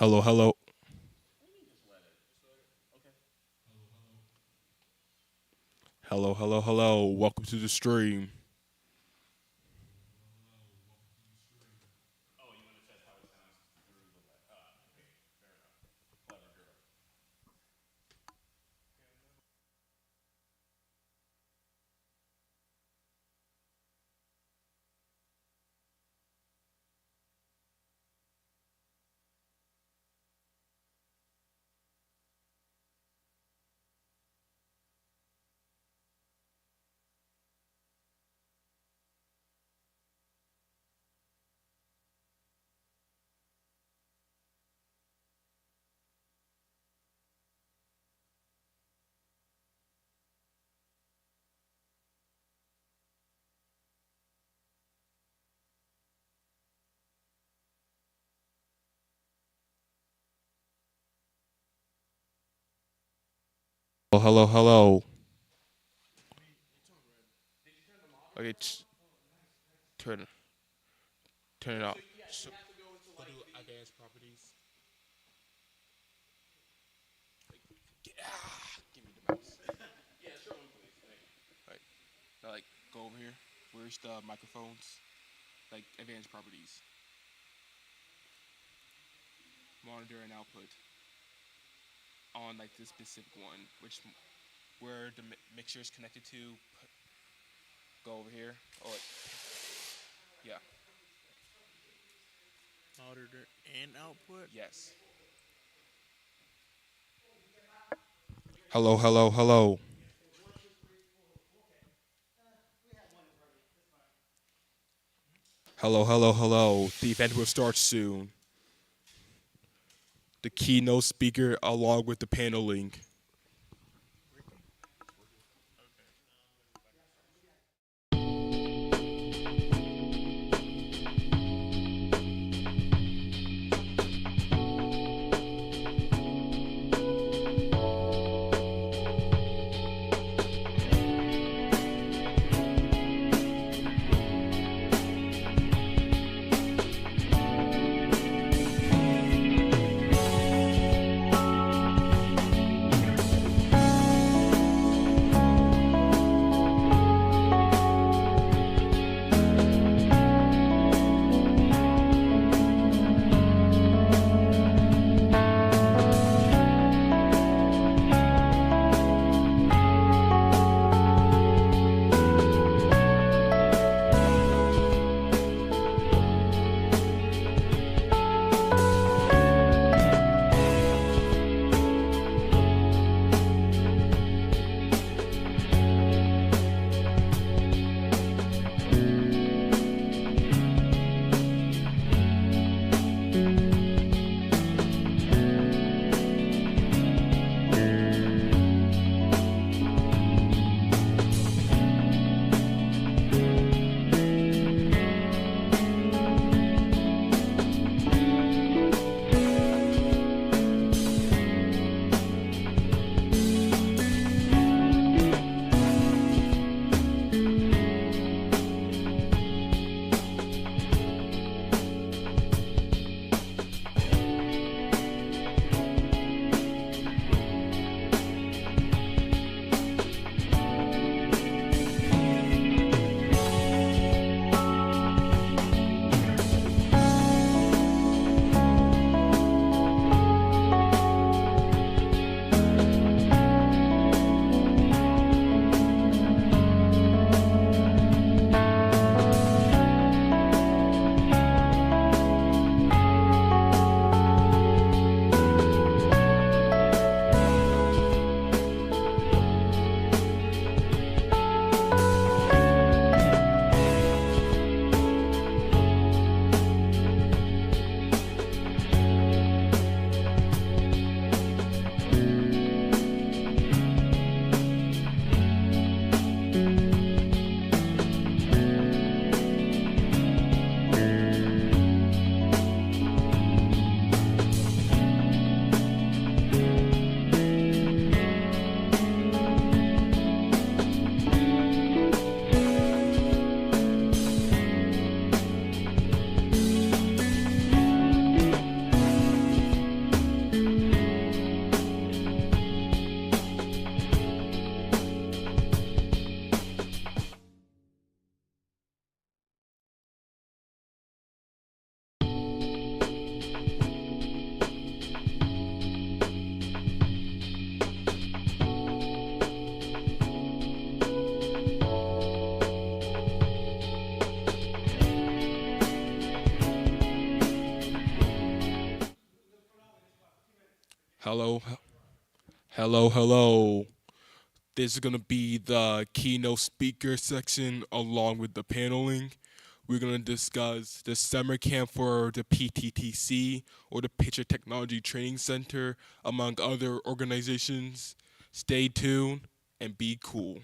Hello, hello. Hello, hello, hello. Welcome to the stream. Hello, hello, hello. Okay, turn it. Turn it off. So, go to advanced properties. Give me the mouse. Right. Now, like, go over here. Where's the microphones? Like, advanced properties. Monitor and output. On, like, this specific one, which, where the mixture is connected to. Go over here. Oh, yeah. Monitor and output? Yes. Hello, hello, hello. Hello, hello, hello. The event will start soon. The keynote speaker along with the panel link. Hello, hello, hello. This is gonna be the keynote speaker section along with the paneling. We're gonna discuss the summer camp for the PTTC or the Patriots Technology Training Center, among other organizations. Stay tuned and be cool.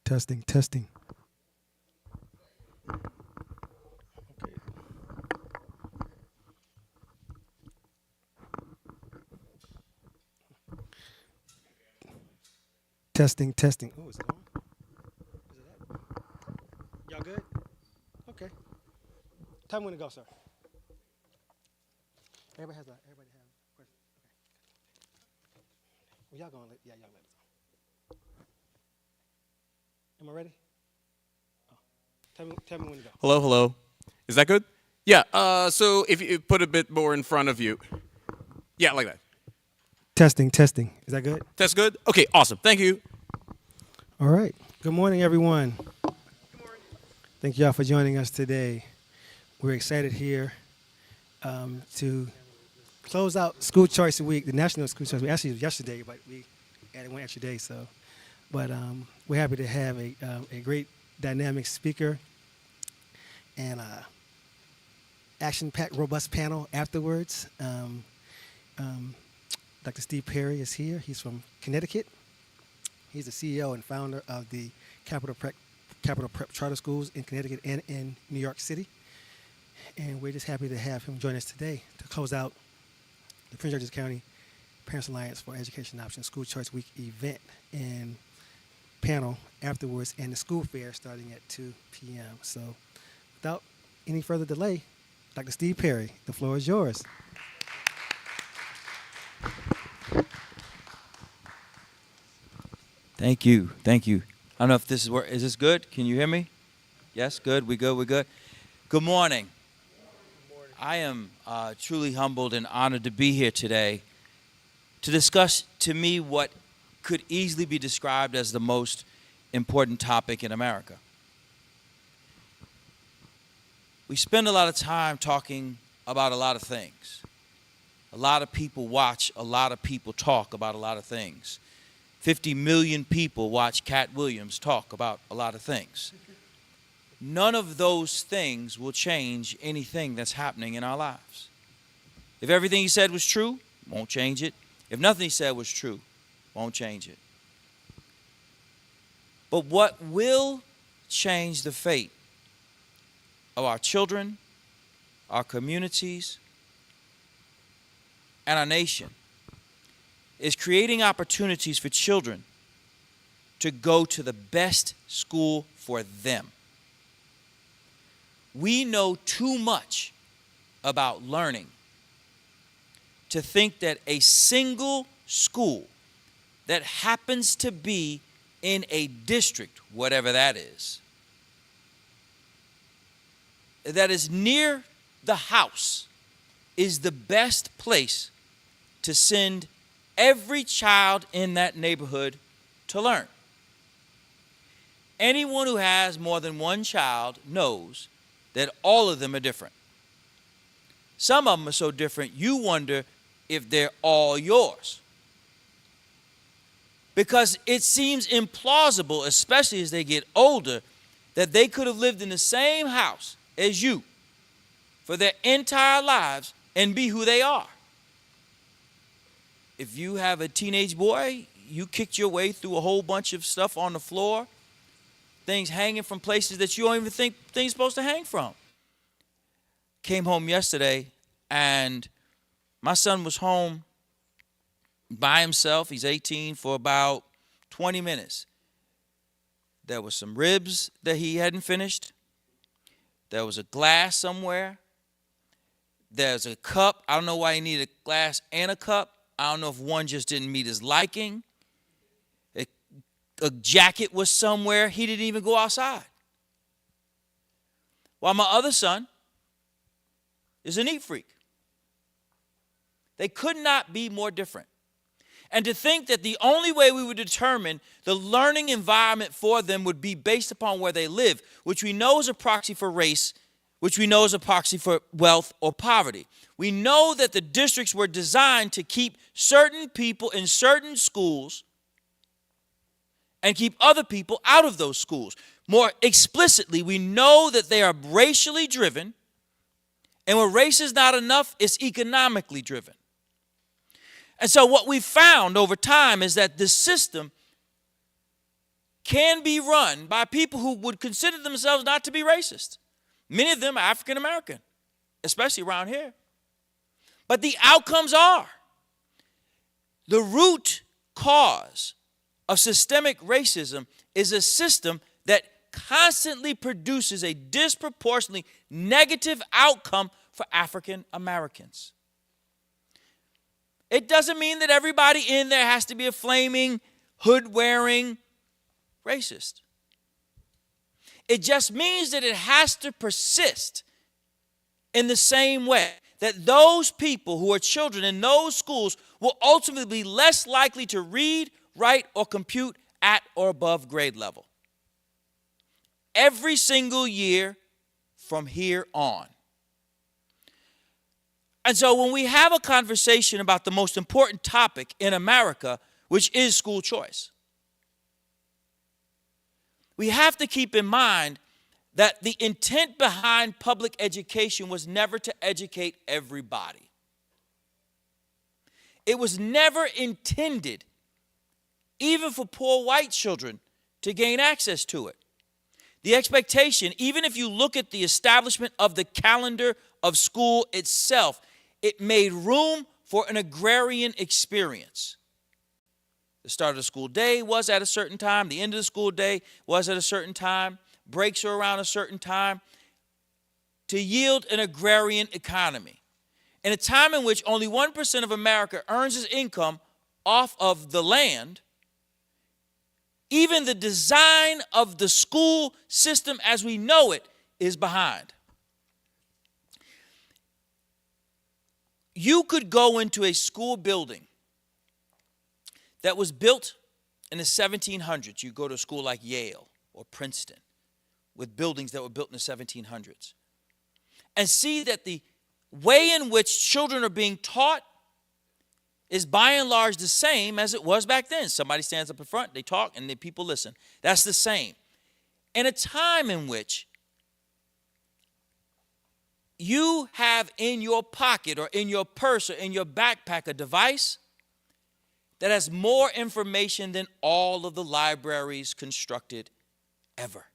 Testing, testing. Okay. Testing, testing. Oh, is it on? Is it up? Y'all good? Okay. Tell me when to go, sir. Everybody have questions. Okay. Well, y'all gonna y'all let us on. Am I ready? Oh. Tell me when to go. Hello, hello. Is that good? Yeah, so if you put a bit more in front of you. Yeah, like that. Testing, testing. Is that good? That's good? Okay, awesome. Thank you. All right. Good morning, everyone. Thank y'all for joining us today. We're excited here to close out School Choice Week, the National School Choice Week. Actually, it was yesterday, but we added one extra day. But we're happy to have a great dynamic speaker and action-packed, robust panel afterwards. Dr. Steve Perry is here. He's from Connecticut. He's the CEO and founder of the Capital Prep Charter Schools in Connecticut and in New York City. And we're just happy to have him join us today to close out the Prince George's County Parents Alliance for Education Options School Choice Week event and panel afterwards, and the school fair starting at 2 p.m. So without any further delay, Dr. Steve Perry, the floor is yours. Thank you. Thank you. I don't know if this is is this good? Can you hear me? Yes, good. We good. We're good. Good morning. I am truly humbled and honored to be here today to discuss, to me, what could easily be described as the most important topic in America. We spend a lot of time talking about a lot of things. A lot of people watch, a lot of people talk about a lot of things. 50 million people watch Cat Williams talk about a lot of things. None of those things will change anything that's happening in our lives. If everything he said was true, won't change it. If nothing he said was true, won't change it. But what will change the fate of our children, our communities, and our nation is creating opportunities for children to go to the best school for them. We know too much about learning to think that a single school that happens to be in a district, whatever that is near the house, is the best place to send every child in that neighborhood to learn. Anyone who has more than one child knows that all of them are different. Some of them are so different you wonder if they're all yours. Because it seems implausible, especially as they get older, that they could have lived in the same house as you for their entire lives and be who they are. If you have a teenage boy, you kicked your way through a whole bunch of stuff on the floor, things hanging from places that you don't even think things supposed to hang from. Came home yesterday, and my son was home by himself. He's 18, for about 20 minutes. There was some ribs that he hadn't finished. There was a glass somewhere. There's a cup. I don't know why he needed a glass and a cup. I don't know if one just didn't meet his liking. A jacket was somewhere. He didn't even go outside. While my other son is a neat freak. They could not be more different. And to think that the only way we would determine the learning environment for them would be based upon where they live, which we know is a proxy for race, which we know is a proxy for wealth or poverty. We know that the districts were designed to keep certain people in certain schools and keep other people out of those schools. More explicitly, we know that they are racially driven, and when race is not enough, it's economically driven. And so what we've found over time is that this system can be run by people who would consider themselves not to be racist. Many of them are African American, especially around here. But the outcomes are the root cause of systemic racism is a system that constantly produces a disproportionately negative outcome for African Americans. It doesn't mean that everybody in there has to be a flaming, hood-wearing racist. It just means that it has to persist in the same way that those people who are children in those schools will ultimately be less likely to read, write, or compute at or above grade level. Every single year from here on. And so when we have a conversation about the most important topic in America, which is school choice, we have to keep in mind that the intent behind public education was never to educate everybody. It was never intended, even for poor white children, to gain access to it. The expectation, even if you look at the establishment of the calendar of school itself, it made room for an agrarian experience. The start of the school day was at a certain time. The end of the school day was at a certain time. Breaks are around a certain time to yield an agrarian economy. In a time in which only 1% of America earns its income off of the land, even the design of the school system as we know it is behind. You could go into a school building that was built in the 1700s. You go to a school like Yale or Princeton with buildings that were built in the 1700s and see that the way in which children are being taught is by and large the same as it was back then. Somebody stands up in front, they talk, and the people listen. That's the same. In a time in which you have in your pocket or in your purse or in your backpack a device that has more information than all of the libraries constructed ever.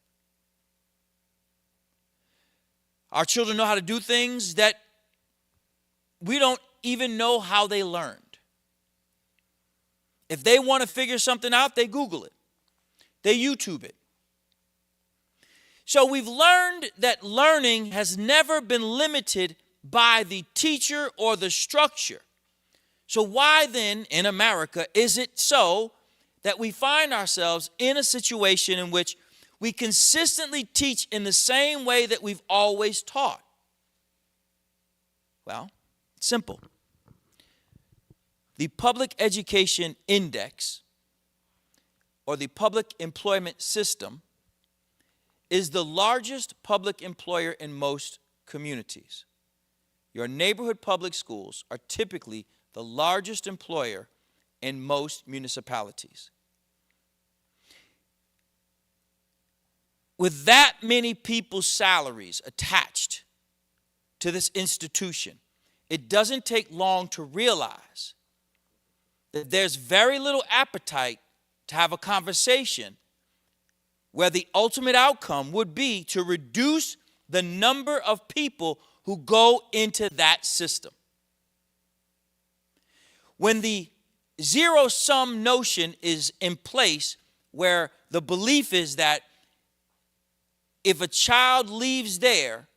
Our children know how to do things that we don't even know how they learned. If they want to figure something out, they Google it. They YouTube it. So we've learned that learning has never been limited by the teacher or the structure. So why then, in America, is it so that we find ourselves in a situation in which we consistently teach in the same way that we've always taught? Well, it's simple. The Public Education Index, or the Public Employment System, is the largest public employer in most communities. Your neighborhood public schools are typically the largest employer in most municipalities. With that many people's salaries attached to this institution, it doesn't take long to realize that there's very little appetite to have a conversation where the ultimate outcome would be to reduce the number of people who go into that system. When the zero-sum notion is in place, where the belief is that if a child leaves there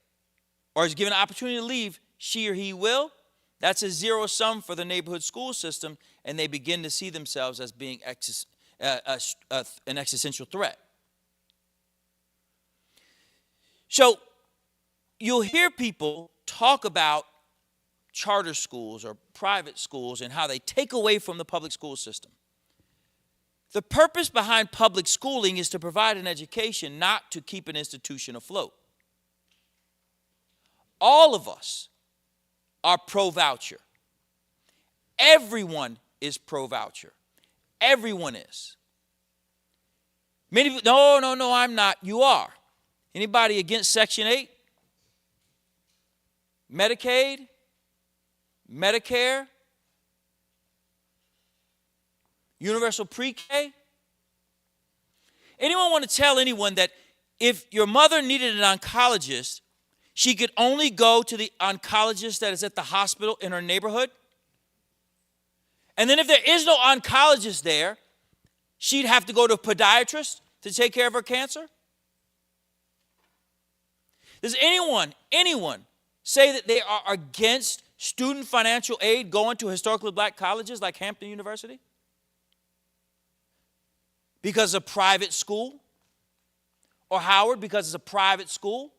or is given an opportunity to leave, she or he will, that's a zero-sum for the neighborhood school system, and they begin to see themselves as being an existential threat. So you'll hear people talk about charter schools or private schools and how they take away from the public school system. The purpose behind public schooling is to provide an education, not to keep an institution afloat. All of us are pro-voucher. Everyone is pro-voucher. Everyone is. Many people, no, I'm not. You are. Anybody against Section 8? Medicaid? Medicare? Universal pre-K? Anyone want to tell anyone that if your mother needed an oncologist, she could only go to the oncologist that is at the hospital in her neighborhood? And then if there is no oncologist there, she'd have to go to a podiatrist to take care of her cancer? Does anyone say that they are against student financial aid going to historically black colleges like Hampton University? Because it's a private school? Or Howard because it's a private school?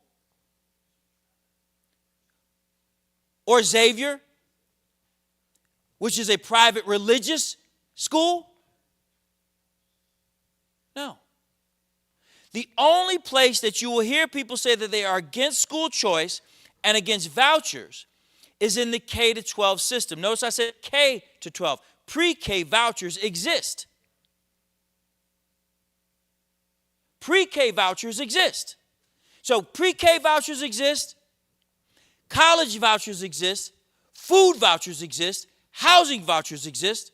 Or Xavier, which is a private religious school? No. The only place that you will hear people say that they are against school choice and against vouchers is in the K to 12 system. Notice I said K to 12. Pre-K vouchers exist. Pre-K vouchers exist. So pre-K vouchers exist, college vouchers exist, food vouchers exist, housing vouchers exist.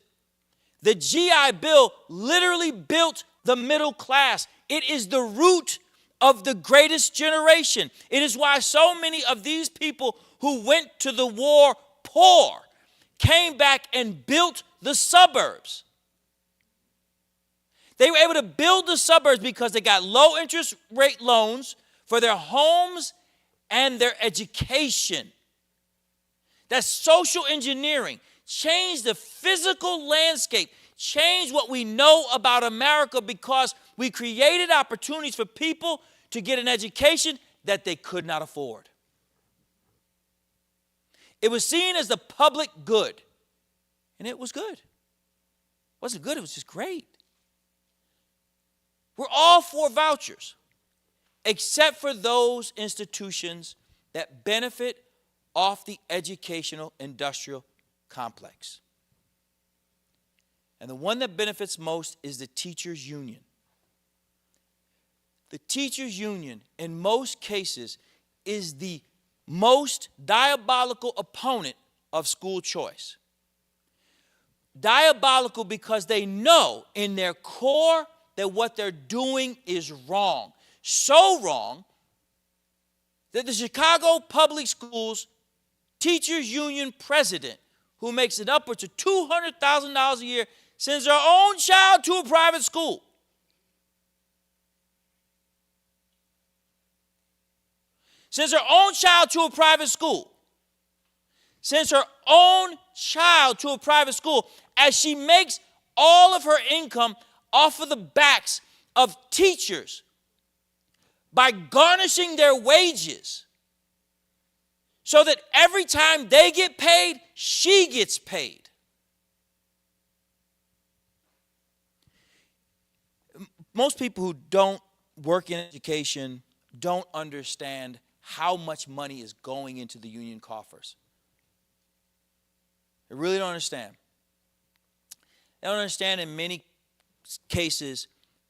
The GI Bill literally built the middle class. It is the root of the greatest generation. It is why so many of these people who went to the war poor came back and built the suburbs. They were able to build the suburbs because they got low interest rate loans for their homes and their education. That's social engineering. Change the physical landscape. Change what we know about America because we created opportunities for people to get an education that they could not afford. It was seen as the public good. And it was good. It wasn't good, it was just great. We're all for vouchers, except for those institutions that benefit off the educational industrial complex. And the one that benefits most is the teachers' union. The teachers' union, in most cases, is the most diabolical opponent of school choice. Diabolical because they know in their core that what they're doing is wrong. So wrong that the Chicago Public Schools Teachers Union president, who makes it upwards of $200,000 a year, sends her own child to a private school. Sends her own child to a private school. Sends her own child to a private school as she makes all of her income off of the backs of teachers by garnishing their wages so that every time they get paid, she gets paid. Most people who don't work in education don't understand how much money is going into the union coffers. They really don't understand. They don't understand in many cases,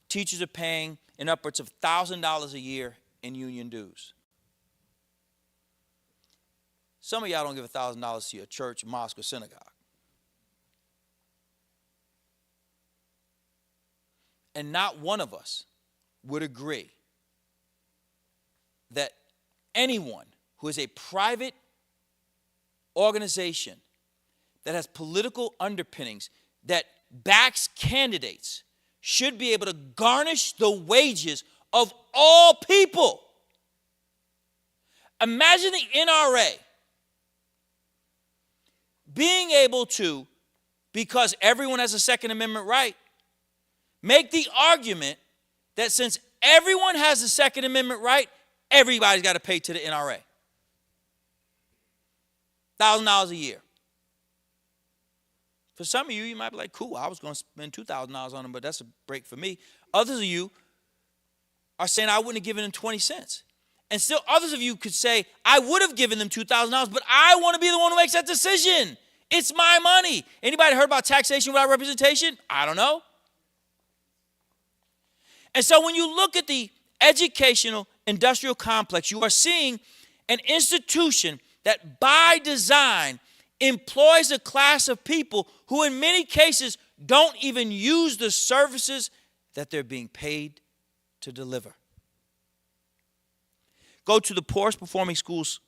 teachers are paying in upwards of $1,000 a year in union dues. Some of y'all don't give $1,000 to your church, mosque, or synagogue. And not one of us would agree that anyone who is a private organization that has political underpinnings, that backs candidates, should be able to garnish the wages of all people. Imagine the NRA being able to, because everyone has a Second Amendment right, make the argument that since everyone has a Second Amendment right, everybody's got to pay to the NRA. $1,000 a year. For some of you, you might be like, cool, I was going to spend $2,000 on them, but that's a break for me. Others of you are saying I wouldn't have given them 20 cents. And still others of you could say, I would have given them $2,000, but I want to be the one who makes that decision. It's my money. Anybody heard about taxation without representation? I don't know. And so when you look at the educational industrial complex, you are seeing an institution that by design employs a class of people who in many cases don't even use the services that they're being paid to deliver. Go to the poorest performing schools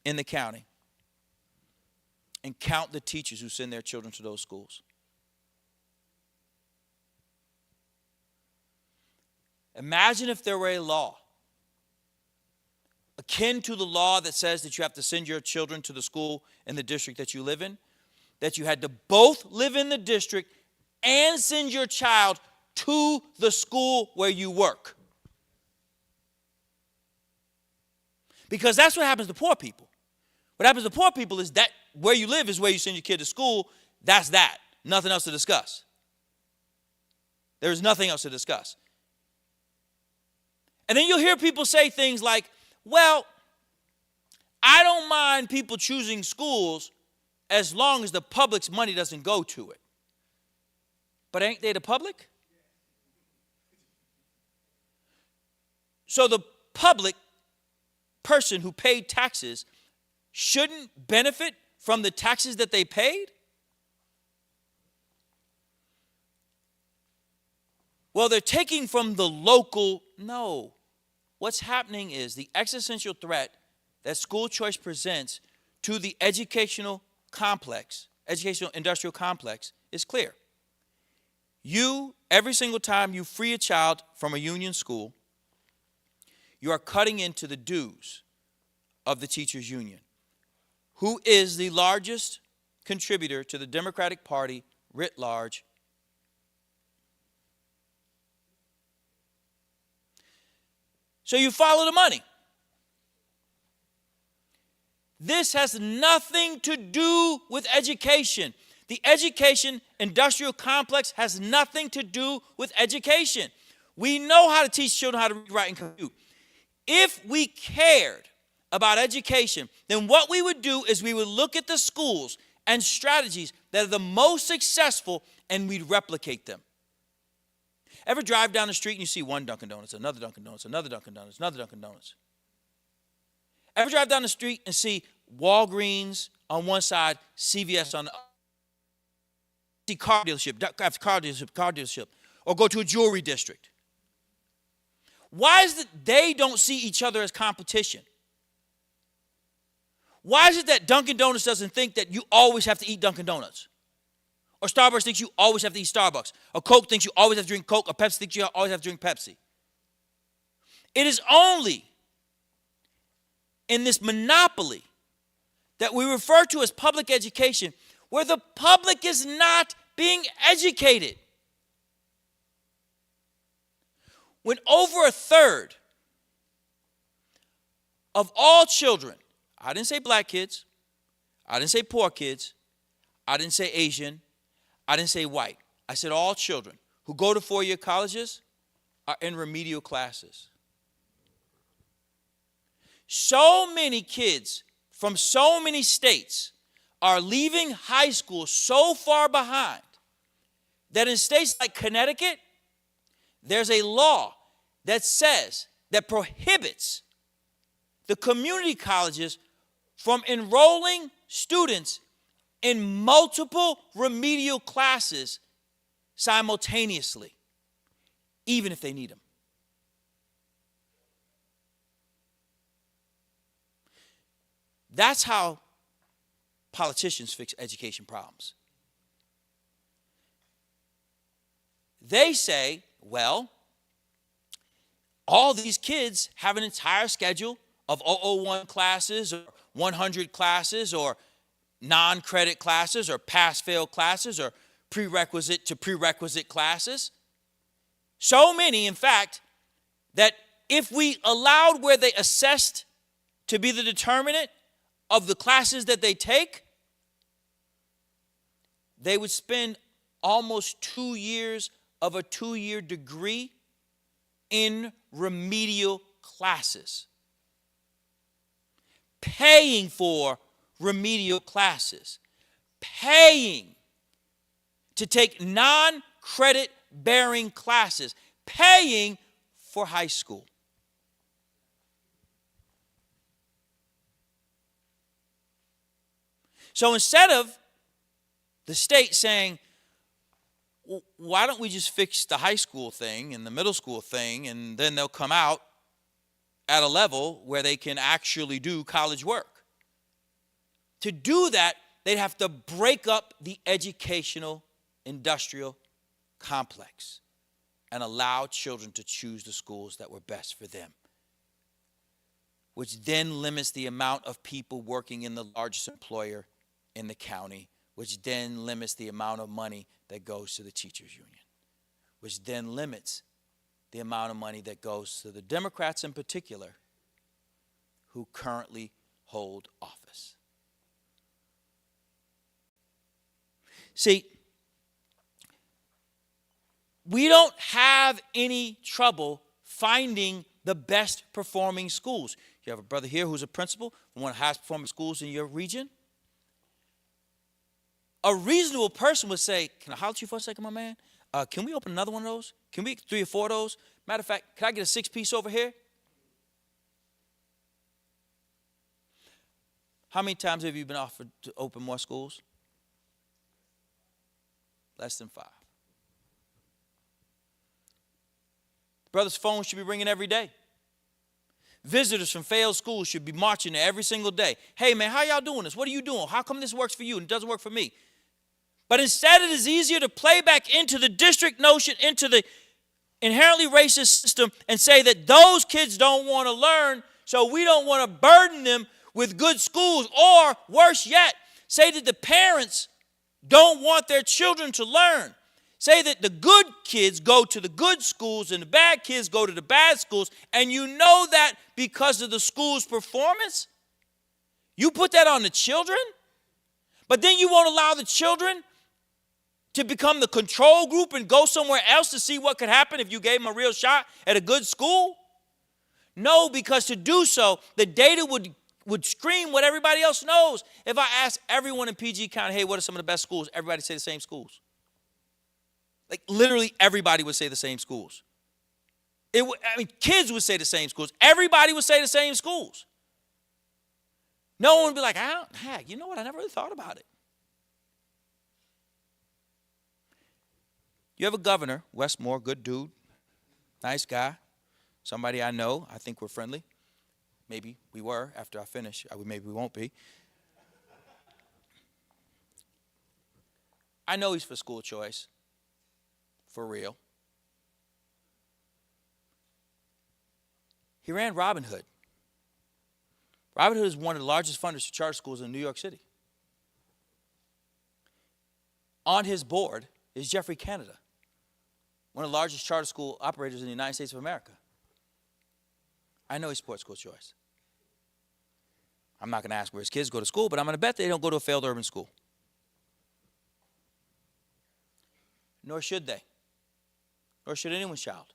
in the county and count the teachers who send their children to those schools. Imagine if there were a law akin to the law that says that you have to send your children to the school in the district that you live in, that you had to both live in the district and send your child to the school where you work. Because that's what happens to poor people. What happens to poor people is that where you live is where you send your kid to school. That's that. Nothing else to discuss. There is nothing else to discuss. And then you'll hear people say things like, well, I don't mind people choosing schools as long as the public's money doesn't go to it. But ain't they the public? So the public person who paid taxes shouldn't benefit from the taxes that they paid? Well, they're taking from the local. No. What's happening is the existential threat that school choice presents to the educational industrial complex is clear. You, every single time you free a child from a union school, you are cutting into the dues of the teachers' union, who is the largest contributor to the Democratic Party writ large. So you follow the money. This has nothing to do with education. The education industrial complex has nothing to do with education. We know how to teach children how to read, write, and compute. If we cared about education, then what we would do is we would look at the schools and strategies that are the most successful and we'd replicate them. Ever drive down the street and you see one Dunkin' Donuts, another Dunkin' Donuts, another Dunkin' Donuts, another Dunkin' Donuts? Ever drive down the street and see Walgreens on one side, CVS on the other? See car dealership, or go to a jewelry district. Why is it they don't see each other as competition? Why is it that Dunkin' Donuts doesn't think that you always have to eat Dunkin' Donuts? Or Starbucks thinks you always have to eat Starbucks. Or Coke thinks you always have to drink Coke. Or Pepsi thinks you always have to drink Pepsi. It is only in this monopoly that we refer to as public education where the public is not being educated. When over a third of all children, I didn't say black kids, I didn't say poor kids, I didn't say Asian, I didn't say white. I said all children who go to four-year colleges are in remedial classes. So many kids from so many states are leaving high school so far behind that in states like Connecticut, there's a law that prohibits the community colleges from enrolling students in multiple remedial classes simultaneously, even if they need them. That's how politicians fix education problems. They say, well, all these kids have an entire schedule of 001 classes or 100 classes or non-credit classes or pass-fail classes or prerequisite to prerequisite classes. So many, in fact, that if we allowed where they assessed to be the determinant of the classes that they take, they would spend almost 2 years of a 2-year degree in remedial classes, paying for remedial classes, paying to take non-credit bearing classes, paying for high school. So instead of the state saying, why don't we just fix the high school thing and the middle school thing, and then they'll come out at a level where they can actually do college work. To do that, they'd have to break up the educational industrial complex and allow children to choose the schools that were best for them, which then limits the amount of people working in the largest employer in the county, which then limits the amount of money that goes to the teachers union, which then limits the amount of money that goes to the Democrats in particular who currently hold office. See, we don't have any trouble finding the best performing schools. You have a brother here who's a principal from one of the highest performing schools in your region. A reasonable person would say, can I holler at you for a second, my man? Can we open another one of those? Can we 3 or 4 of those? Matter of fact, can I get a 6-piece over here? How many times have you been offered to open more schools? Less than 5. Brother's phone should be ringing every day. Visitors from failed schools should be marching there every single day. Hey, man, how y'all doing this? What are you doing? How come this works for you and it doesn't work for me? But instead, it is easier to play back into the district notion, into the inherently racist system, and say that those kids don't want to learn, so we don't want to burden them with good schools. Or, worse yet, say that the parents don't want their children to learn. Say that the good kids go to the good schools and the bad kids go to the bad schools, and you know that because of the school's performance. You put that on the children, but then you won't allow the children to become the control group and go somewhere else to see what could happen if you gave them a real shot at a good school? No, because to do so, the data would scream what everybody else knows. If I ask everyone in PG County, hey, what are some of the best schools? Everybody say the same schools. Like literally everybody would say the same schools. Kids would say the same schools. Everybody would say the same schools. No one would be like, you know what? I never really thought about it. You have a governor, Westmore, good dude, nice guy, somebody I know. I think we're friendly. Maybe we were after I finish. Maybe we won't be. I know he's for school choice. For real. He ran Robin Hood. Robin Hood is one of the largest funders for charter schools in New York City. On his board is Jeffrey Canada, one of the largest charter school operators in the United States of America. I know he supports school choice. I'm not going to ask where his kids go to school, but I'm going to bet they don't go to a failed urban school. Nor should they. Nor should anyone's child.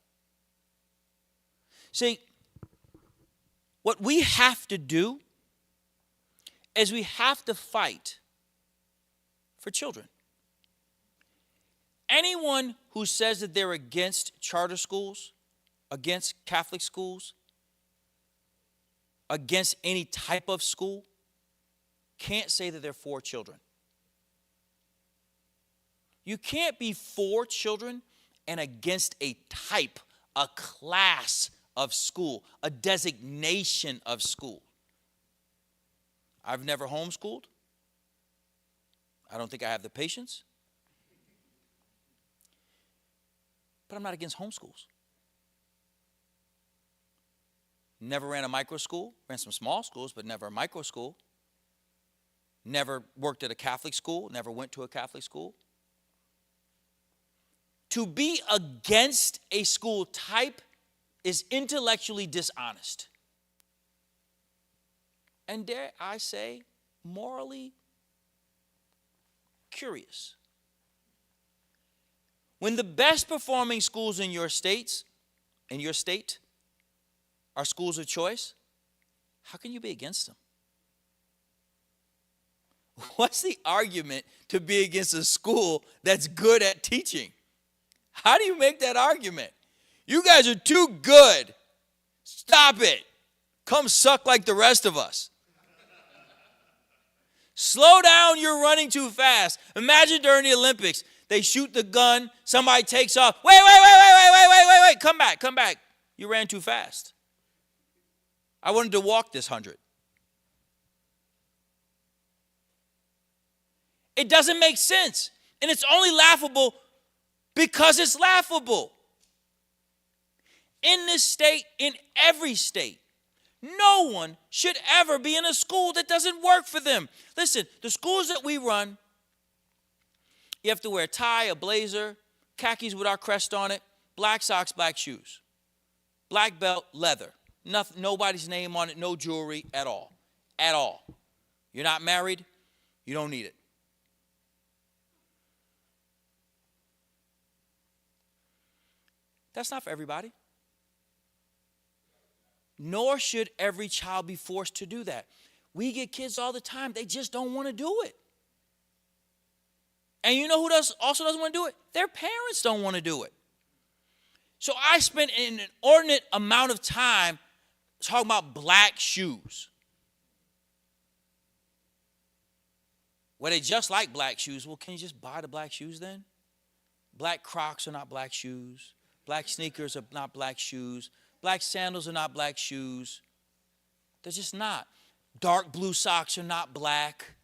See, what we have to do is we have to fight for children. Anyone who says that they're against charter schools, against Catholic schools, against any type of school, can't say that they're for children. You can't be for children and against a type, a class of school, a designation of school. I've never homeschooled. I don't think I have the patience. But I'm not against homeschools. Never ran a micro school, ran some small schools, but never a micro school. Never worked at a Catholic school, never went to a Catholic school. To be against a school type is intellectually dishonest. And dare I say, morally curious. When the best performing schools in your state, are schools of choice, how can you be against them? What's the argument to be against a school that's good at teaching? How do you make that argument? You guys are too good. Stop it. Come suck like the rest of us. Slow down, you're running too fast. Imagine during the Olympics, They shoot the gun. Somebody takes off. Wait. Come back. You ran too fast. I wanted to walk this 100. It doesn't make sense. And it's only laughable because it's laughable. In this state, in every state, no one should ever be in a school that doesn't work for them. Listen, the schools that we run, you have to wear a tie, a blazer, khakis with our crest on it, black socks, black shoes, black belt, leather. Nothing, nobody's name on it, no jewelry at all. At all. You're not married, you don't need it. That's not for everybody. Nor should every child be forced to do that. We get kids all the time, they just don't want to do it. And you know who also doesn't want to do it? Their parents don't want to do it. So I spent an inordinate amount of time talking about black shoes. Well, they just like black shoes. Well, can you just buy the black shoes then? Black Crocs are not black shoes. Black sneakers are not black shoes. Black sandals are not black shoes. They're just not. Dark blue socks are not black.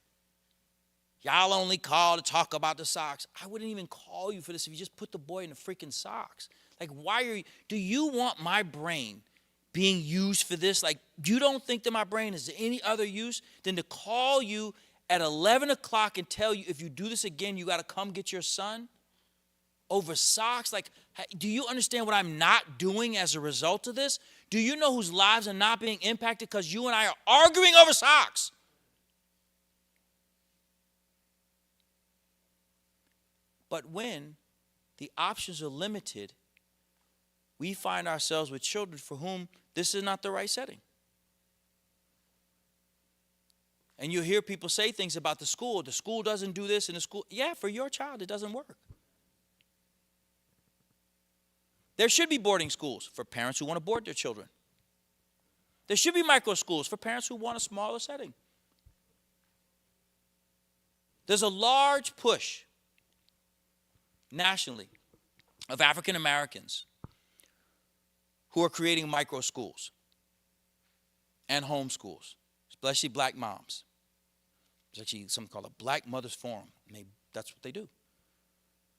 Y'all only call to talk about the socks. I wouldn't even call you for this if you just put the boy in the freaking socks. Like, do you want my brain being used for this? Like, you don't think that my brain is any other use than to call you at 11 o'clock and tell you if you do this again, you got to come get your son over socks? Like, do you understand what I'm not doing as a result of this? Do you know whose lives are not being impacted because you and I are arguing over socks? But when the options are limited, we find ourselves with children for whom this is not the right setting. And you hear people say things about the school. The school doesn't do this, and the school, yeah, for your child, it doesn't work. There should be boarding schools for parents who want to board their children. There should be micro schools for parents who want a smaller setting. There's a large push nationally of African Americans who are creating micro schools and home schools, especially black moms. There's actually something called a Black Mothers Forum. And that's what they do.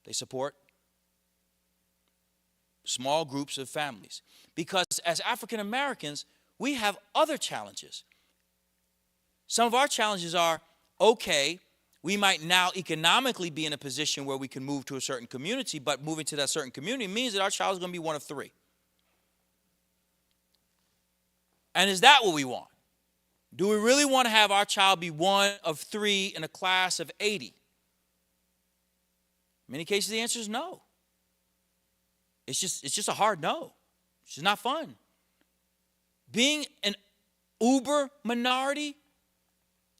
They support small groups of families. Because as African Americans, we have other challenges. Some of our challenges are, okay, we might now economically be in a position where we can move to a certain community, but moving to that certain community means that our child is going to be one of three. And is that what we want? Do we really want to have our child be one of three in a class of 80? In many cases, the answer is no. It's just a hard no. It's just not fun. Being an uber minority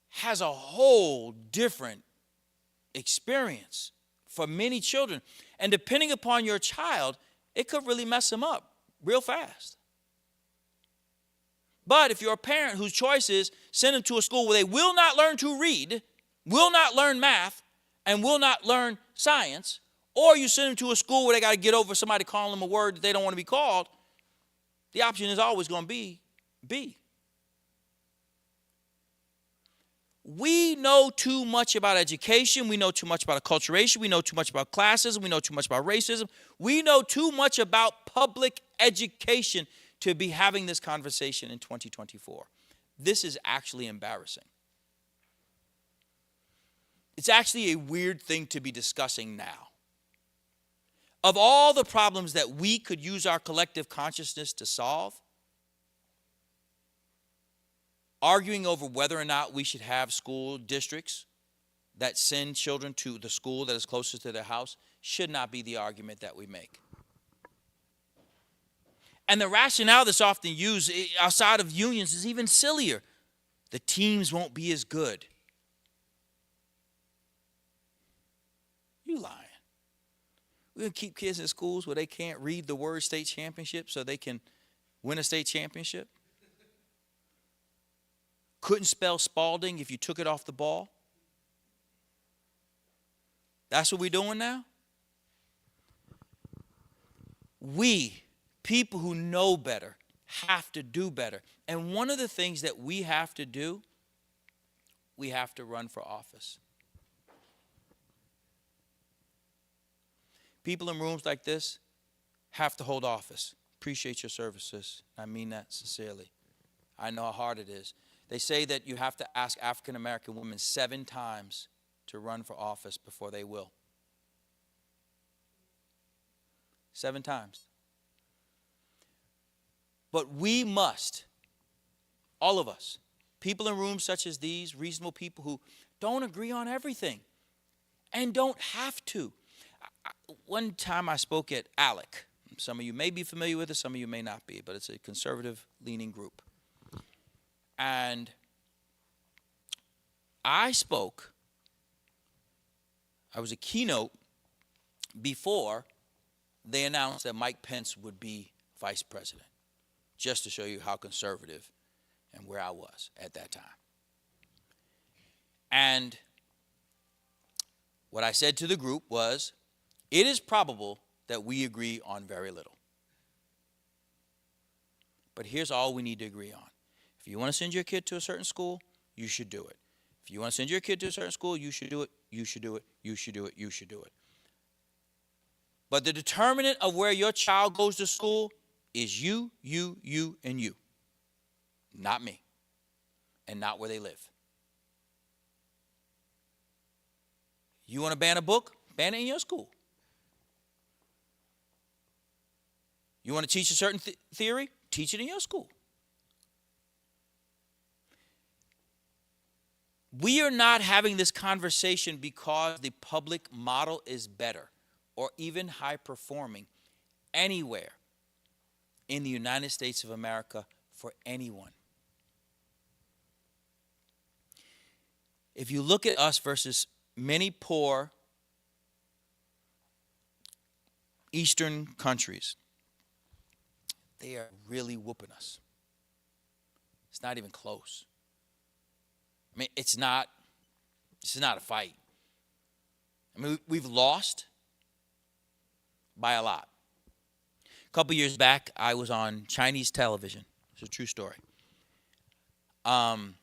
has a whole different experience for many children. And depending upon your child, it could really mess them up real fast. But if you're a parent whose choice is send them to a school where they will not learn to read, will not learn math, and will not learn science, or you send them to a school where they got to get over somebody calling them a word that they don't want to be called, the option is always going to be B. We know too much about education. We know too much about acculturation. We know too much about classism. We know too much about racism. We know too much about public education to be having this conversation in 2024. This is actually embarrassing. It's actually a weird thing to be discussing now. Of all the problems that we could use our collective consciousness to solve, arguing over whether or not we should have school districts that send children to the school that is closest to their house should not be the argument that we make. And the rationale that's often used outside of unions is even sillier. The teams won't be as good. You lying. We're going to keep kids in schools where they can't read the word state championship so they can win a state championship? Couldn't spell Spalding if you took it off the ball? That's what we're doing now? we, people who know better, have to do better. And one of the things that we have to do, we have to run for office. People in rooms like this have to hold office. Appreciate your services. I mean that sincerely. I know how hard it is. They say that you have to ask African American women 7 times to run for office before they will. 7 times. But we must, all of us, people in rooms such as these, reasonable people who don't agree on everything and don't have to. One time I spoke at ALEC. Some of you may be familiar with it, some of you may not be, but it's a conservative-leaning group. And I was a keynote before they announced that Mike Pence would be vice president, just to show you how conservative and where I was at that time. And what I said to the group was, it is probable that we agree on very little. But here's all we need to agree on. If you want to send your kid to a certain school, you should do it. If you want to send your kid to a certain school, you should do it, you should do it, you should do it, you should do it. But the determinant of where your child goes to school is you, and you. Not me. And not where they live. You want to ban a book? Ban it in your school. You want to teach a certain theory? Teach it in your school. We are not having this conversation because the public model is better or even high performing anywhere in the United States of America for anyone. If you look at us versus many poor Eastern countries, they are really whooping us. It's not even close. I mean, this is not a fight. I mean, we've lost by a lot. A couple years back, I was on Chinese television. It's a true story. And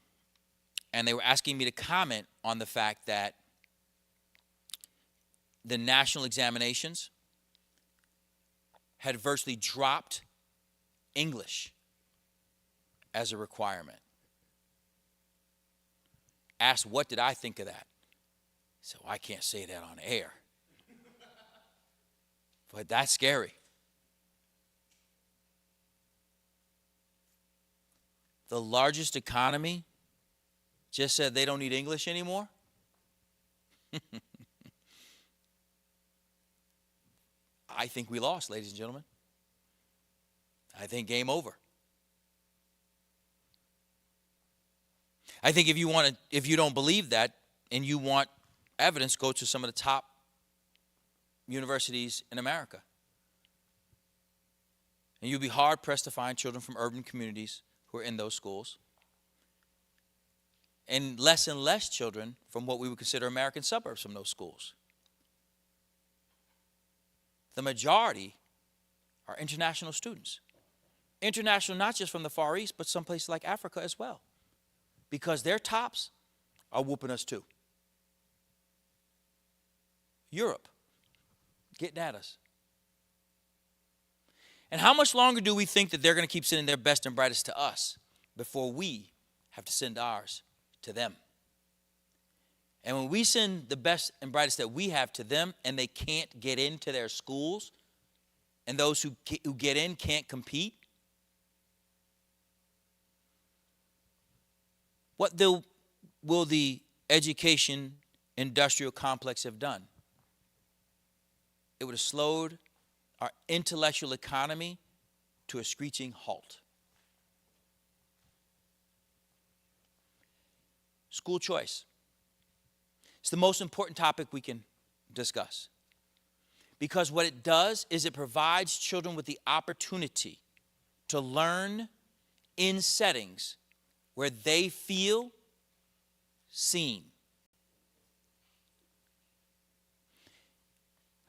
they were asking me to comment on the fact that the national examinations had virtually dropped English as a requirement. Asked, what did I think of that? So I can't say that on air. But that's scary. The largest economy just said they don't need English anymore. I think we lost, ladies and gentlemen. I think game over. I think if you don't believe that and you want evidence, go to some of the top universities in America. And you'll be hard pressed to find children from urban communities who are in those schools. And less children from what we would consider American suburbs from those schools. The majority are international students. International not just from the Far East, but some places like Africa as well. Because their tops are whooping us too. Europe, getting at us. And how much longer do we think that they're going to keep sending their best and brightest to us before we have to send ours to them? And when we send the best and brightest that we have to them and they can't get into their schools, and those who get in can't compete, what will the education industrial complex have done? It would have slowed our intellectual economy to a screeching halt. School choice. It's the most important topic we can discuss. Because what it does is it provides children with the opportunity to learn in settings where they feel seen.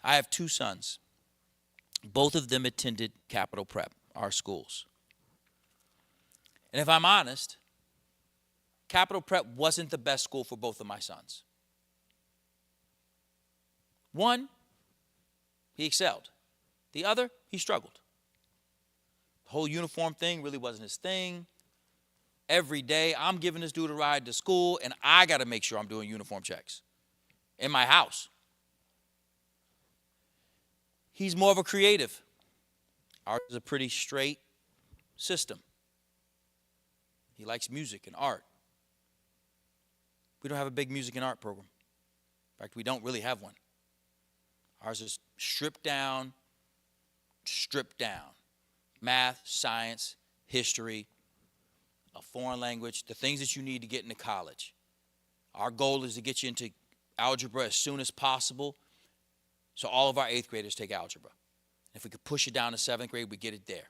I have 2 sons. Both of them attended Capital Prep, our schools. And if I'm honest, Capital Prep wasn't the best school for both of my sons. One, he excelled. The other, he struggled. The whole uniform thing really wasn't his thing. Every day, I'm giving this dude a ride to school, and I got to make sure I'm doing uniform checks in my house. He's more of a creative. Ours is a pretty straight system. He likes music and art. We don't have a big music and art program. In fact, we don't really have one. Ours is stripped down. Math, science, history, a foreign language, the things that you need to get into college. Our goal is to get you into algebra as soon as possible, so all of our 8th graders take algebra. If we could push it down to 7th grade, we get it there.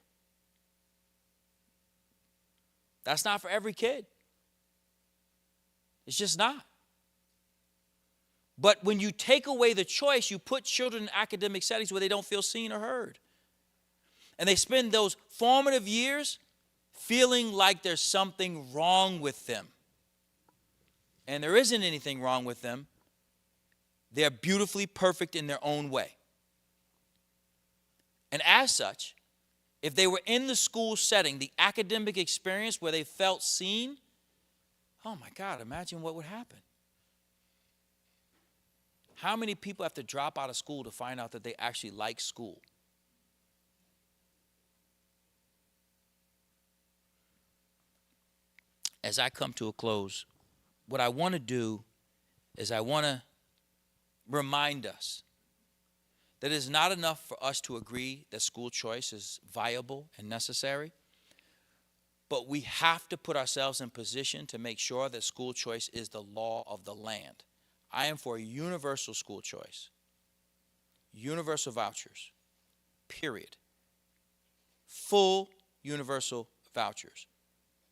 That's not for every kid. It's just not. But when you take away the choice, you put children in academic settings where they don't feel seen or heard. And they spend those formative years feeling like there's something wrong with them. And there isn't anything wrong with them. They're beautifully perfect in their own way. And as such, if they were in the school setting, the academic experience where they felt seen, oh my God, imagine what would happen. How many people have to drop out of school to find out that they actually like school? As I come to a close, what I want to do is I want to remind us that it is not enough for us to agree that school choice is viable and necessary, but we have to put ourselves in position to make sure that school choice is the law of the land. I am for universal school choice, universal vouchers, period. Full universal vouchers.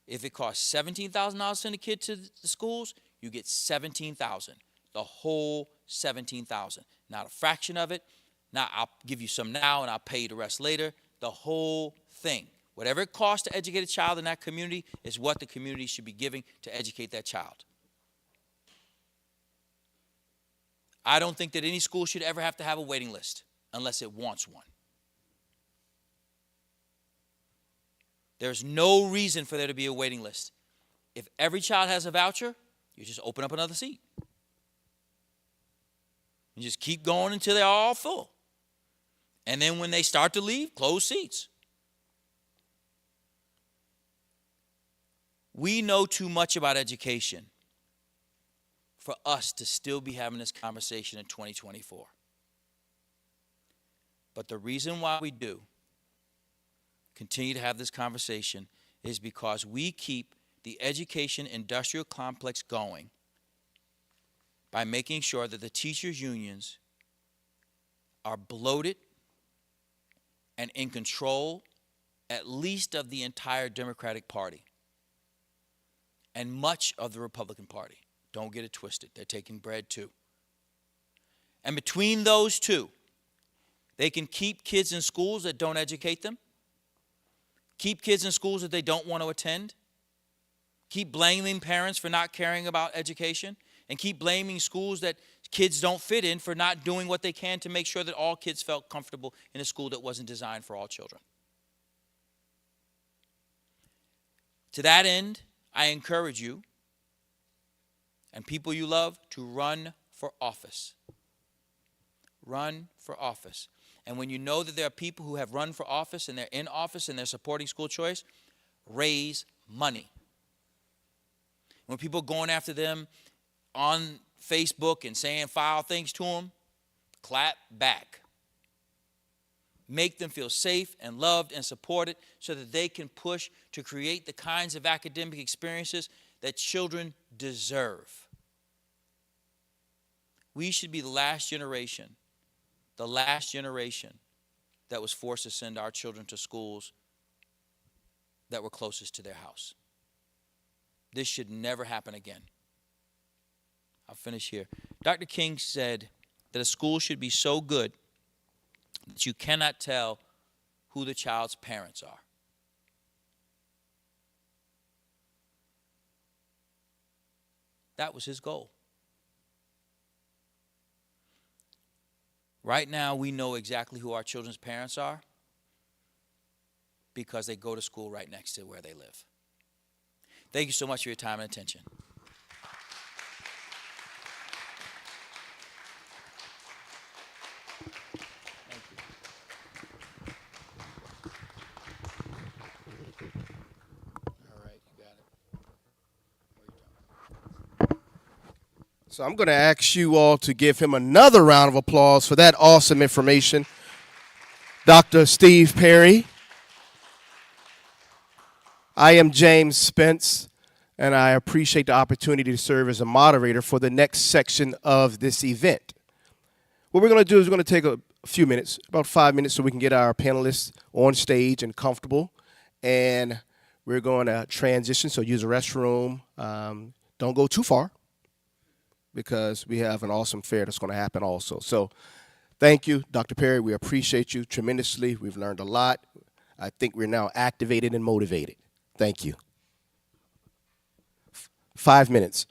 If it costs $17,000 to send a kid to the schools, you get $17,000, the whole $17,000. Not a fraction of it. Now I'll give you some now and I'll pay you the rest later. The whole thing. Whatever it costs to educate a child in that community is what the community should be giving to educate that child. I don't think that any school should ever have to have a waiting list unless it wants one. There's no reason for there to be a waiting list. If every child has a voucher, you just open up another seat. You just keep going until they're all full. And then when they start to leave, close seats. We know too much about education for us to still be having this conversation in 2024. But the reason why we do continue to have this conversation is because we keep the education industrial complex going by making sure that the teachers' unions are bloated and in control at least of the entire Democratic Party and much of the Republican Party. Don't get it twisted. They're taking bread too. And between those two, they can keep kids in schools that don't educate them, keep kids in schools that they don't want to attend, keep blaming parents for not caring about education, and keep blaming schools that kids don't fit in for not doing what they can to make sure that all kids felt comfortable in a school that wasn't designed for all children. To that end, I encourage you and people you love to run for office. Run for office. And when you know that there are people who have run for office and they're in office and they're supporting school choice, raise money. When people are going after them on Facebook and saying foul things to them, clap back. Make them feel safe and loved and supported so that they can push to create the kinds of academic experiences that children deserve. We should be the last generation that was forced to send our children to schools that were closest to their house. This should never happen again. I'll finish here. Dr. King said that a school should be so good that you cannot tell who the child's parents are. That was his goal. Right now, we know exactly who our children's parents are because they go to school right next to where they live. Thank you so much for your time and attention. All right, you got it. So I'm going to ask you all to give him another round of applause for that awesome information. Dr. Steve Perry. I am James Spence, and I appreciate the opportunity to serve as a moderator for the next section of this event. What we're going to do is we're going to take a few minutes, about 5 minutes, so we can get our panelists on stage and comfortable. And we're going to transition, so use the restroom. Don't go too far because we have an awesome fair that's going to happen also. So thank you, Dr. Perry. We appreciate you tremendously. We've learned a lot. I think we're now activated and motivated. Thank you. 5 minutes.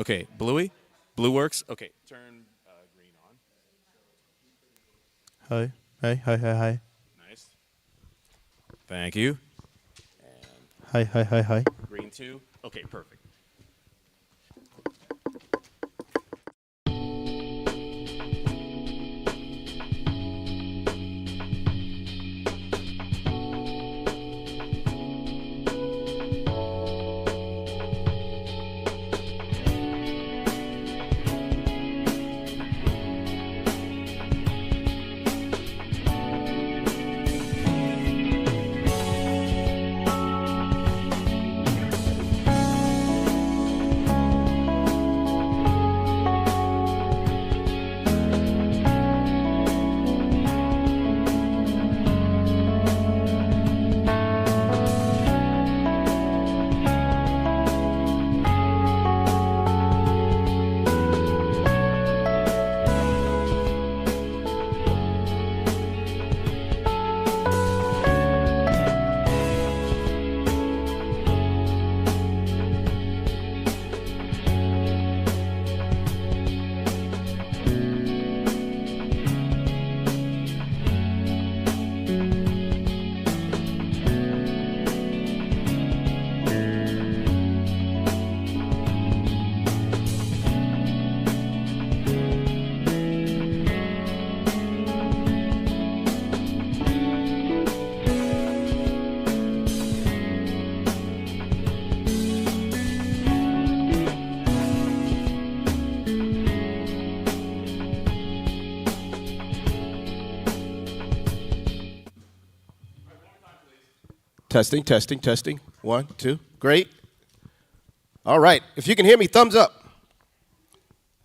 Okay, bluey? Blue works? Okay, turn green on. Hi. Nice. Thank you. Hi. Green 2. Okay, perfect. Testing. 1, 2. Great. All right. If you can hear me, thumbs up.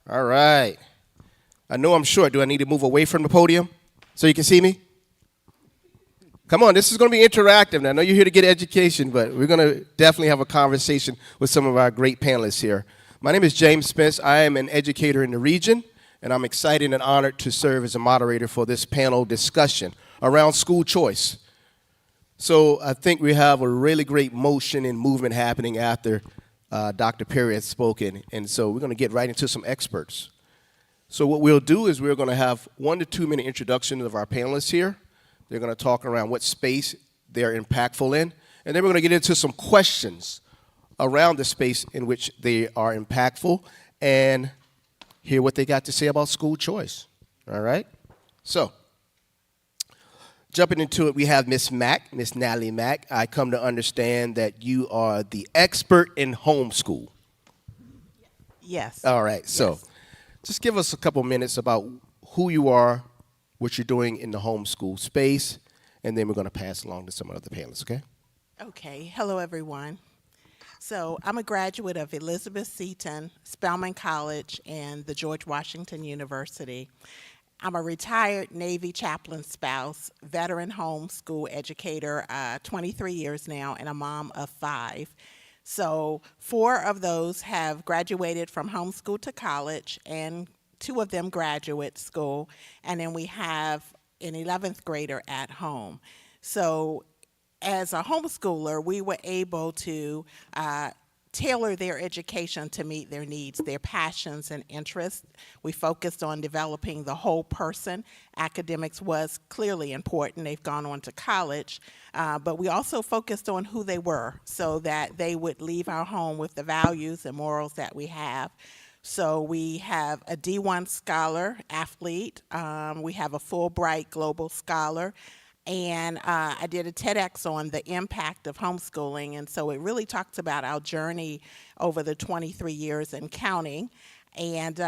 All right. I know I'm short. Do I need to move away from the podium so you can see me? Come on, this is going to be interactive. Now, I know you're here to get education, but we're going to definitely have a conversation with some of our great panelists here. My name is James Spence. I am an educator in the region, and I'm excited and honored to serve as a moderator for this panel discussion around school choice. So I think we have a really great motion and movement happening after Dr. Perry has spoken, and so we're going to get right into some experts. So what we'll do is we're going to have 1 to 2 minute introductions of our panelists here. They're going to talk around what space they're impactful in, and then we're going to get into some questions around the space in which they are impactful and hear what they got to say about school choice. All right? So, jumping into it, we have Miss Natalie Mack. I come to understand that you are the expert in homeschool. Yes. All right, so just give us a couple minutes about who you are, what you're doing in the homeschool space, and then we're going to pass along to some of the panelists, okay? Okay. Hello, everyone. So I'm a graduate of Elizabeth Seton, Spelman College, and the George Washington University. I'm a retired Navy chaplain spouse, veteran homeschool educator, 23 years now, and a mom of 5. So 4 of those have graduated from homeschool to college, and 2 of them graduate school, and then we have an 11th grader at home. So as a homeschooler, we were able to tailor their education to meet their needs, their passions and interests. We focused on developing the whole person. Academics was clearly important. They've gone on to college, but we also focused on who they were so that they would leave our home with the values and morals that we have. So we have a D1 scholar, athlete. We have a Fulbright Global Scholar. And I did a TEDx on the impact of homeschooling, and so it really talks about our journey over the 23 years and counting. And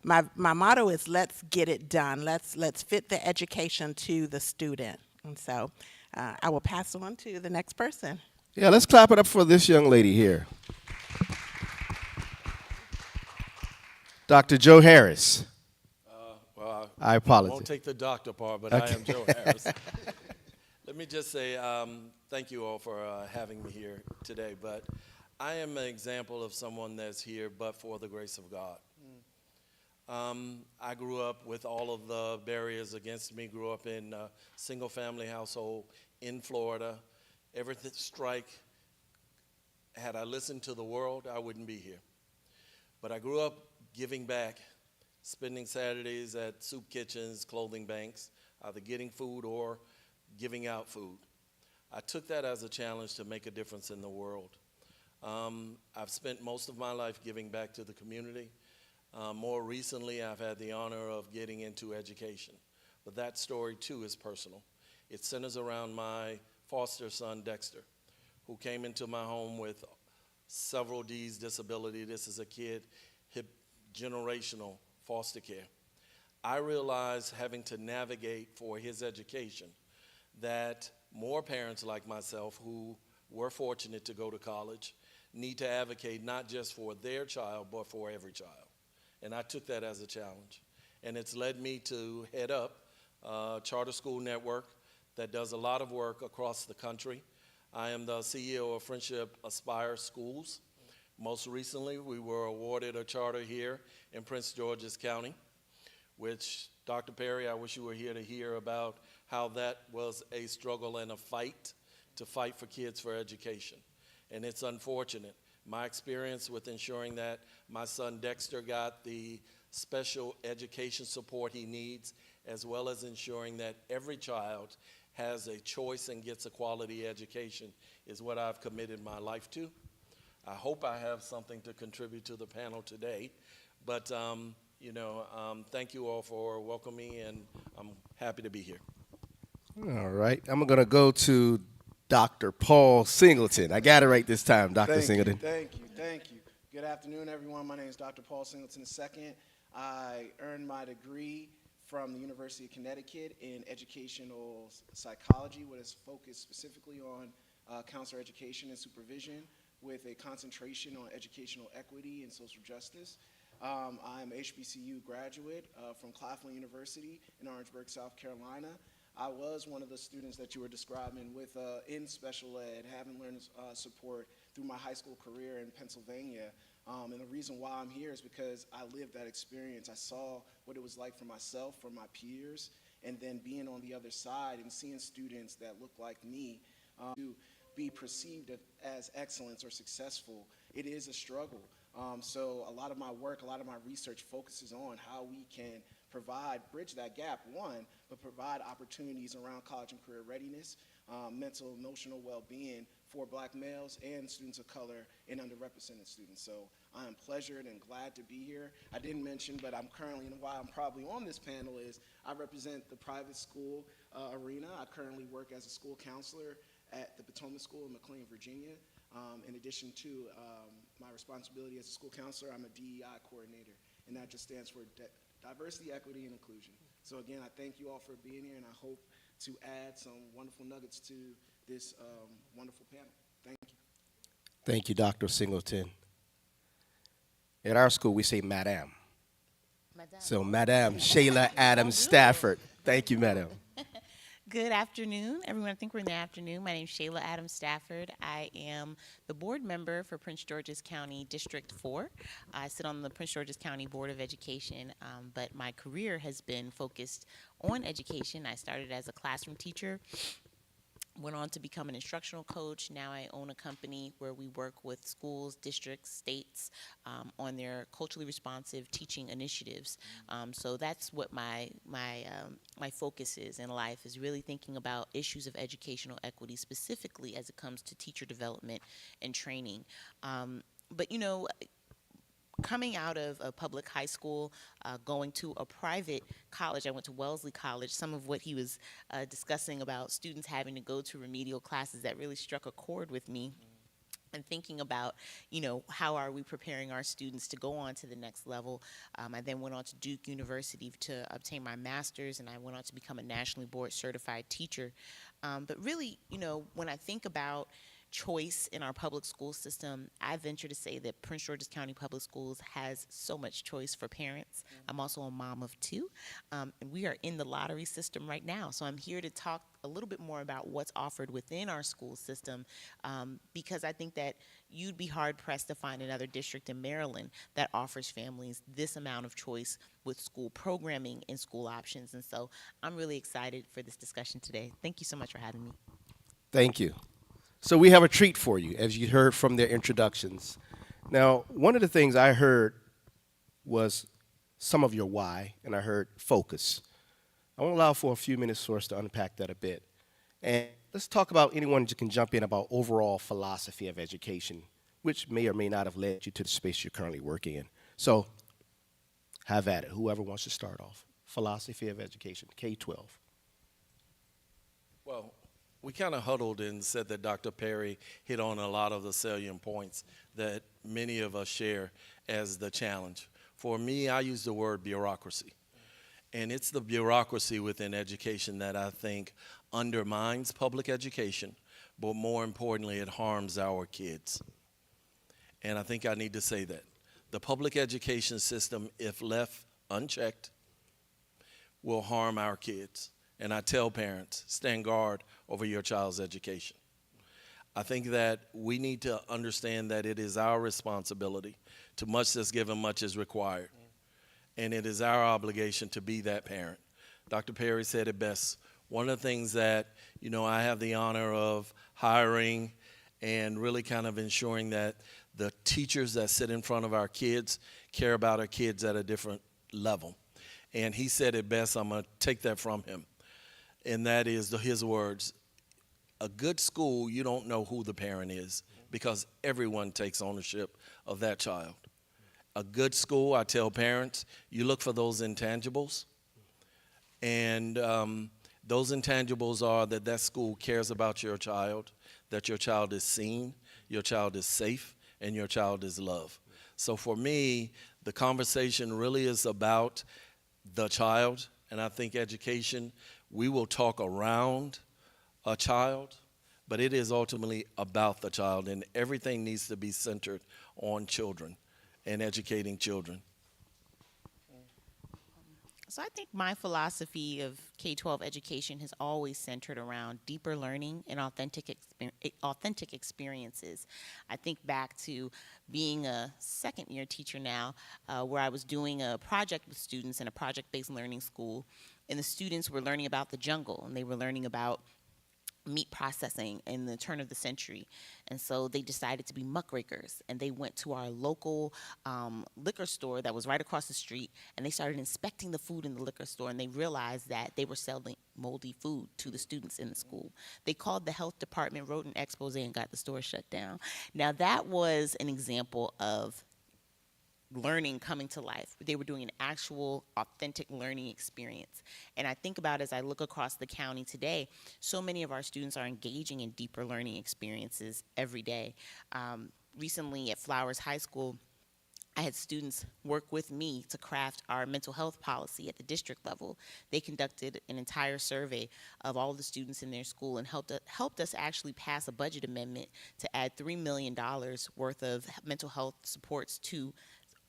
my motto is, let's get it done. Let's fit the education to the student. And so I will pass on to the next person. Yeah, let's clap it up for this young lady here. Dr. Joe Harris. Well, I I apologize. won't take the doctor part, but I am Joe Harris. Let me just say thank you all for having me here today. But I am an example of someone that's here but for the grace of God. I grew up with all of the barriers against me, grew up in a single-family household in Florida. Every strike, had I listened to the world, I wouldn't be here. But I grew up giving back, spending Saturdays at soup kitchens, clothing banks, either getting food or giving out food. I took that as a challenge to make a difference in the world. I've spent most of my life giving back to the community. More recently, I've had the honor of getting into education. But that story, too, is personal. It centers around my foster son, Dexter, who came into my home with several D's disability. This is a kid, generational foster care. I realized, having to navigate for his education, that more parents like myself who were fortunate to go to college need to advocate not just for their child, but for every child. And I took that as a challenge. And it's led me to head up a charter school network that does a lot of work across the country. I am the CEO of Friendship Aspire Schools. Most recently, we were awarded a charter here in Prince George's County, which, Dr. Perry, I wish you were here to hear about how that was a struggle and a fight to fight for kids for education. And it's unfortunate. My experience with ensuring that my son Dexter got the special education support he needs, as well as ensuring that every child has a choice and gets a quality education, is what I've committed my life to. I hope I have something to contribute to the panel today, but thank you all for welcoming me, and I'm happy to be here. All right. I'm going to go to Dr. Paul Singleton. I got it right this time, Dr. Singleton. Thank you. Good afternoon, everyone. My name is Dr. Paul Singleton II. I earned my degree from the University of Connecticut in educational psychology, with a focus specifically on counselor education and supervision, with a concentration on educational equity and social justice. I'm HBCU graduate from Claflin University in Orangeburg, South Carolina. I was one of the students that you were describing with in special ed, having learned support through my high school career in Pennsylvania. And the reason why I'm here is because I lived that experience. I saw what it was like for myself, for my peers, and then being on the other side and seeing students that look like me to be perceived as excellence or successful. It is a struggle. So a lot of my work, a lot of my research focuses on how we can bridge that gap, but provide opportunities around college and career readiness, mental, emotional well-being for Black males and students of color and underrepresented students. So I am pleasured and glad to be here. I didn't mention, but I'm currently, and why I'm probably on this panel is I represent the private school arena. I currently work as a school counselor at the Potomac School in McLean, Virginia. In addition to my responsibility as a school counselor, I'm a DEI coordinator, and that just stands for Diversity, Equity, and Inclusion. So again, I thank you all for being here, and I hope to add some wonderful nuggets to this wonderful panel. Thank you. Thank you, Dr. Singleton. At our school, we say Madam. So Madam Shayla Adams Stafford. Thank you, Madam. Good afternoon, everyone. I think we're in the afternoon. My name is Shayla Adams Stafford. I am the board member for Prince George's County District 4. I sit on the Prince George's County Board of Education, but my career has been focused on education. I started as a classroom teacher, went on to become an instructional coach. Now I own a company where we work with schools, districts, states on their culturally responsive teaching initiatives. So that's what my focus is in life, is really thinking about issues of educational equity, specifically as it comes to teacher development and training. But coming out of a public high school, going to a private college, I went to Wellesley College. Some of what he was discussing about students having to go to remedial classes, that really struck a chord with me. And thinking about, how are we preparing our students to go on to the next level. I then went on to Duke University to obtain my master's, and I went on to become a nationally board certified teacher. But really, when I think about choice in our public school system, I venture to say that Prince George's County Public Schools has so much choice for parents. I'm also a mom of two, and we are in the lottery system right now. So I'm here to talk a little bit more about what's offered within our school system, because I think that you'd be hard-pressed to find another district in Maryland that offers families this amount of choice with school programming and school options. And so I'm really excited for this discussion today. Thank you so much for having me. Thank you. So we have a treat for you, as you heard from their introductions. Now, one of the things I heard was some of your why, and I heard focus. I want to allow for a few minutes for us to unpack that a bit. And let's talk about anyone who can jump in about overall philosophy of education, which may or may not have led you to the space you're currently working in. So have at it. Whoever wants to start off. Philosophy of education, K-12. Well, we kind of huddled and said that Dr. Perry hit on a lot of the salient points that many of us share as the challenge. For me, I use the word bureaucracy. And it's the bureaucracy within education that I think undermines public education, but more importantly, it harms our kids. And I think I need to say that. The public education system, if left unchecked, will harm our kids. And I tell parents, stand guard over your child's education. I think that we need to understand that it is our responsibility. To much that's given, much is required. And it is our obligation to be that parent. Dr. Perry said it best. One of the things that, I have the honor of hiring and really kind of ensuring that the teachers that sit in front of our kids care about our kids at a different level. And he said it best. I'm going to take that from him. And that is his words. A good school, you don't know who the parent is because everyone takes ownership of that child. A good school, I tell parents, you look for those intangibles. And those intangibles are that school cares about your child, that your child is seen, your child is safe, and your child is loved. So for me, the conversation really is about the child. And I think education, we will talk around a child, but it is ultimately about the child. And everything needs to be centered on children and educating children. So I think my philosophy of K-12 education has always centered around deeper learning and authentic experiences. I think back to being a second-year teacher now, where I was doing a project with students in a project-based learning school, and the students were learning about the jungle, and they were learning about meat processing in the turn of the century. And so they decided to be muckrakers, and they went to our local liquor store that was right across the street, and they started inspecting the food in the liquor store, and they realized that they were selling moldy food to the students in the school. They called the health department, wrote an expose, and got the store shut down. Now that was an example of learning coming to life. They were doing an actual authentic learning experience. And I think about, as I look across the county today, so many of our students are engaging in deeper learning experiences every day. Recently at Flowers High School, I had students work with me to craft our mental health policy at the district level. They conducted an entire survey of all the students in their school and helped us actually pass a budget amendment to add $3 million worth of mental health supports to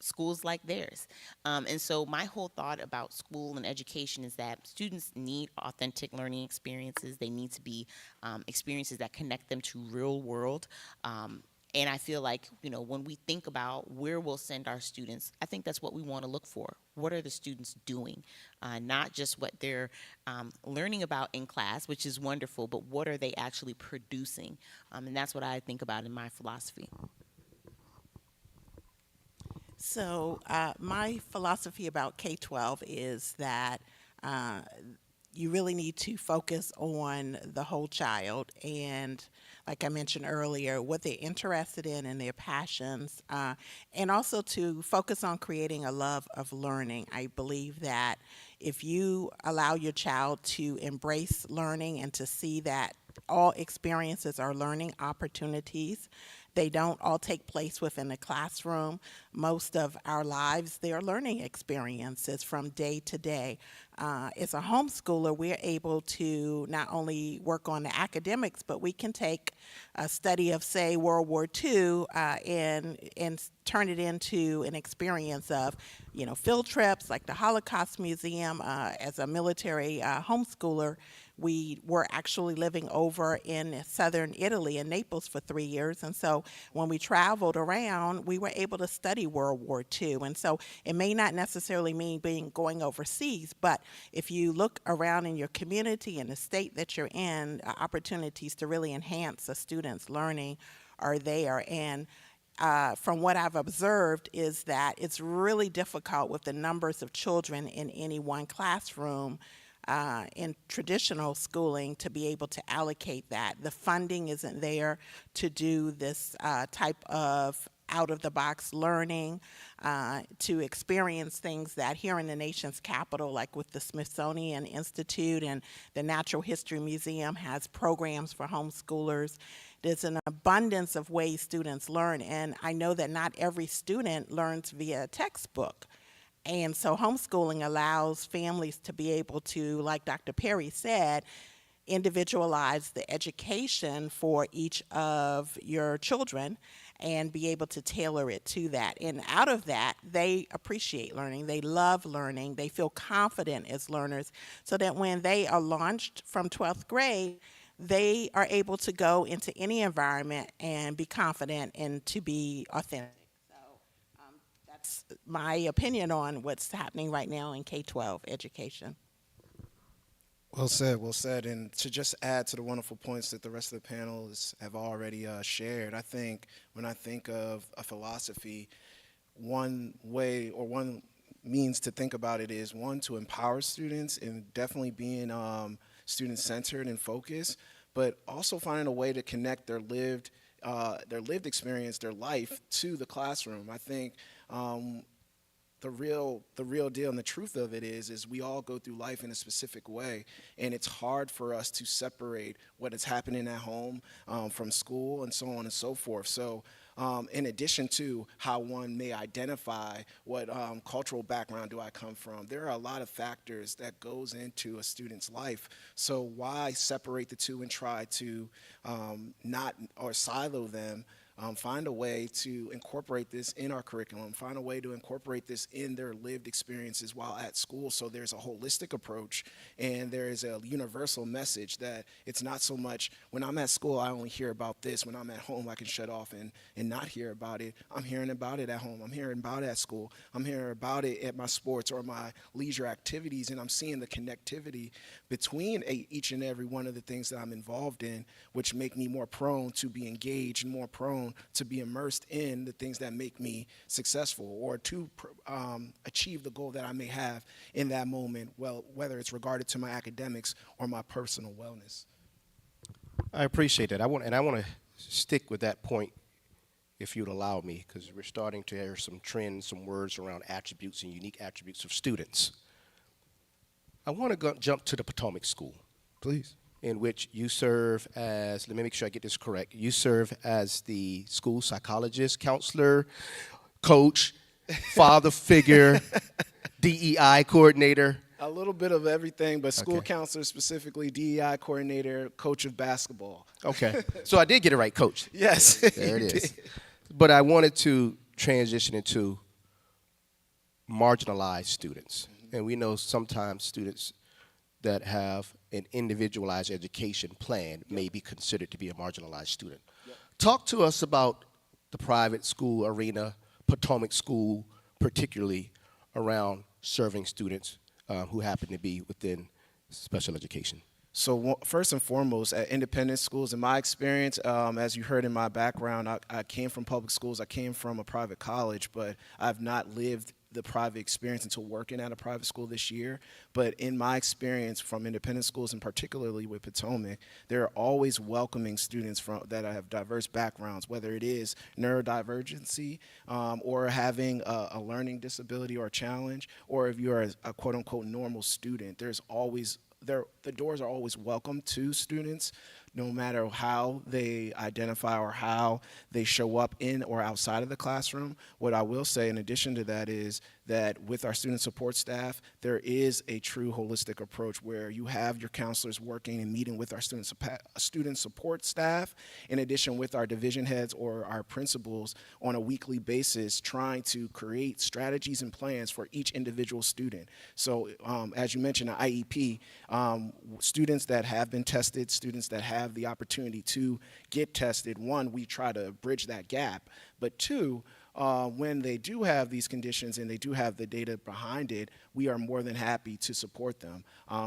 schools like theirs. And so my whole thought about school and education is that students need authentic learning experiences. They need to be experiences that connect them to real world. And I feel like, when we think about where we'll send our students, I think that's what we want to look for. What are the students doing? Not just what they're learning about in class, which is wonderful, but what are they actually producing? And that's what I think about in my philosophy. So my philosophy about K-12 is that you really need to focus on the whole child, and like I mentioned earlier, what they're interested in and their passions, and also to focus on creating a love of learning. I believe that if you allow your child to embrace learning and to see that all experiences are learning opportunities, they don't all take place within the classroom. Most of our lives, they are learning experiences from day to day. As a homeschooler, we're able to not only work on the academics, but we can take a study of, say, World War II and turn it into an experience of, field trips like the Holocaust Museum. As a military homeschooler, we were actually living over in southern Italy in Naples for 3 years. And so when we traveled around, we were able to study World War II. And so it may not necessarily mean going overseas, but if you look around in your community and the state that you're in, opportunities to really enhance a student's learning are there. And from what I've observed, is that it's really difficult with the numbers of children in any one classroom in traditional schooling to be able to allocate that. The funding isn't there to do this type of out-of-the-box learning, to experience things that here in the nation's capital, like with the Smithsonian Institute and the Natural History Museum, has programs for homeschoolers. There's an abundance of ways students learn, and I know that not every student learns via textbook. And so homeschooling allows families to be able to, like Dr. Perry said, individualize the education for each of your children and be able to tailor it to that. And out of that, they appreciate learning, they love learning, they feel confident as learners, so that when they are launched from 12th grade, they are able to go into any environment and be confident and to be authentic. That's my opinion on what's happening right now in K-12 education. Well said, well said. And to just add to the wonderful points that the rest of the panelists have already shared, I think when I think of a philosophy, one way or one means to think about it is, one, to empower students and definitely being student-centered and focused, but also finding a way to connect their lived experience, their life, to the classroom. I think the real deal and the truth of it is we all go through life in a specific way, and it's hard for us to separate what is happening at home from school and so on and so forth. So in addition to how one may identify what cultural background do I come from, there are a lot of factors that goes into a student's life. So why separate the two and try to not or silo them? Find a way to incorporate this in our curriculum, find a way to incorporate this in their lived experiences while at school, so there's a holistic approach and there is a universal message that it's not so much when I'm at school I only hear about this, when I'm at home I can shut off and not hear about it. I'm hearing about it at home, I'm hearing about it at school, I'm hearing about it at my sports or my leisure activities, and I'm seeing the connectivity between each and every one of the things that I'm involved in, which make me more prone to be engaged and more prone to be immersed in the things that make me successful or to achieve the goal that I may have in that moment, well, whether it's regarded to my academics or my personal wellness. I appreciate that. I want to stick with that point, if you'd allow me, because we're starting to hear some trends, some words around attributes and unique attributes of students. I want to jump to the Potomac School. Please. In which you serve as, let me make sure I get this correct, you serve as the school psychologist, counselor, coach, father figure, DEI coordinator. A little bit of everything, but school counselor specifically, DEI coordinator, coach of basketball. Okay, so I did get it right, coach. Yes. There it is. But I wanted to transition into marginalized students. And we know sometimes students that have an individualized education plan may be considered to be a marginalized student. Yep. Talk to us about the private school arena, Potomac School, particularly around serving students who happen to be within special education. So first and foremost, at independent schools, in my experience, as you heard in my background, I came from public schools, I came from a private college, but I've not lived the private experience until working at a private school this year. But in my experience from independent schools, and particularly with Potomac, they're always welcoming students that have diverse backgrounds, whether it is neurodivergency or having a learning disability or a challenge, or if you're a quote-unquote normal student. There's always the doors are always welcome to students, no matter how they identify or how they show up in or outside of the classroom. What I will say in addition to that is that with our student support staff, there is a true holistic approach where you have your counselors working and meeting with our student support staff, in addition with our division heads or our principals on a weekly basis, trying to create strategies and plans for each individual student. So as you mentioned, an IEP, students that have been tested, students that have the opportunity to get tested, one, we try to bridge that gap, but two, when they do have these conditions and they do have the data behind it, we are more than happy to support them,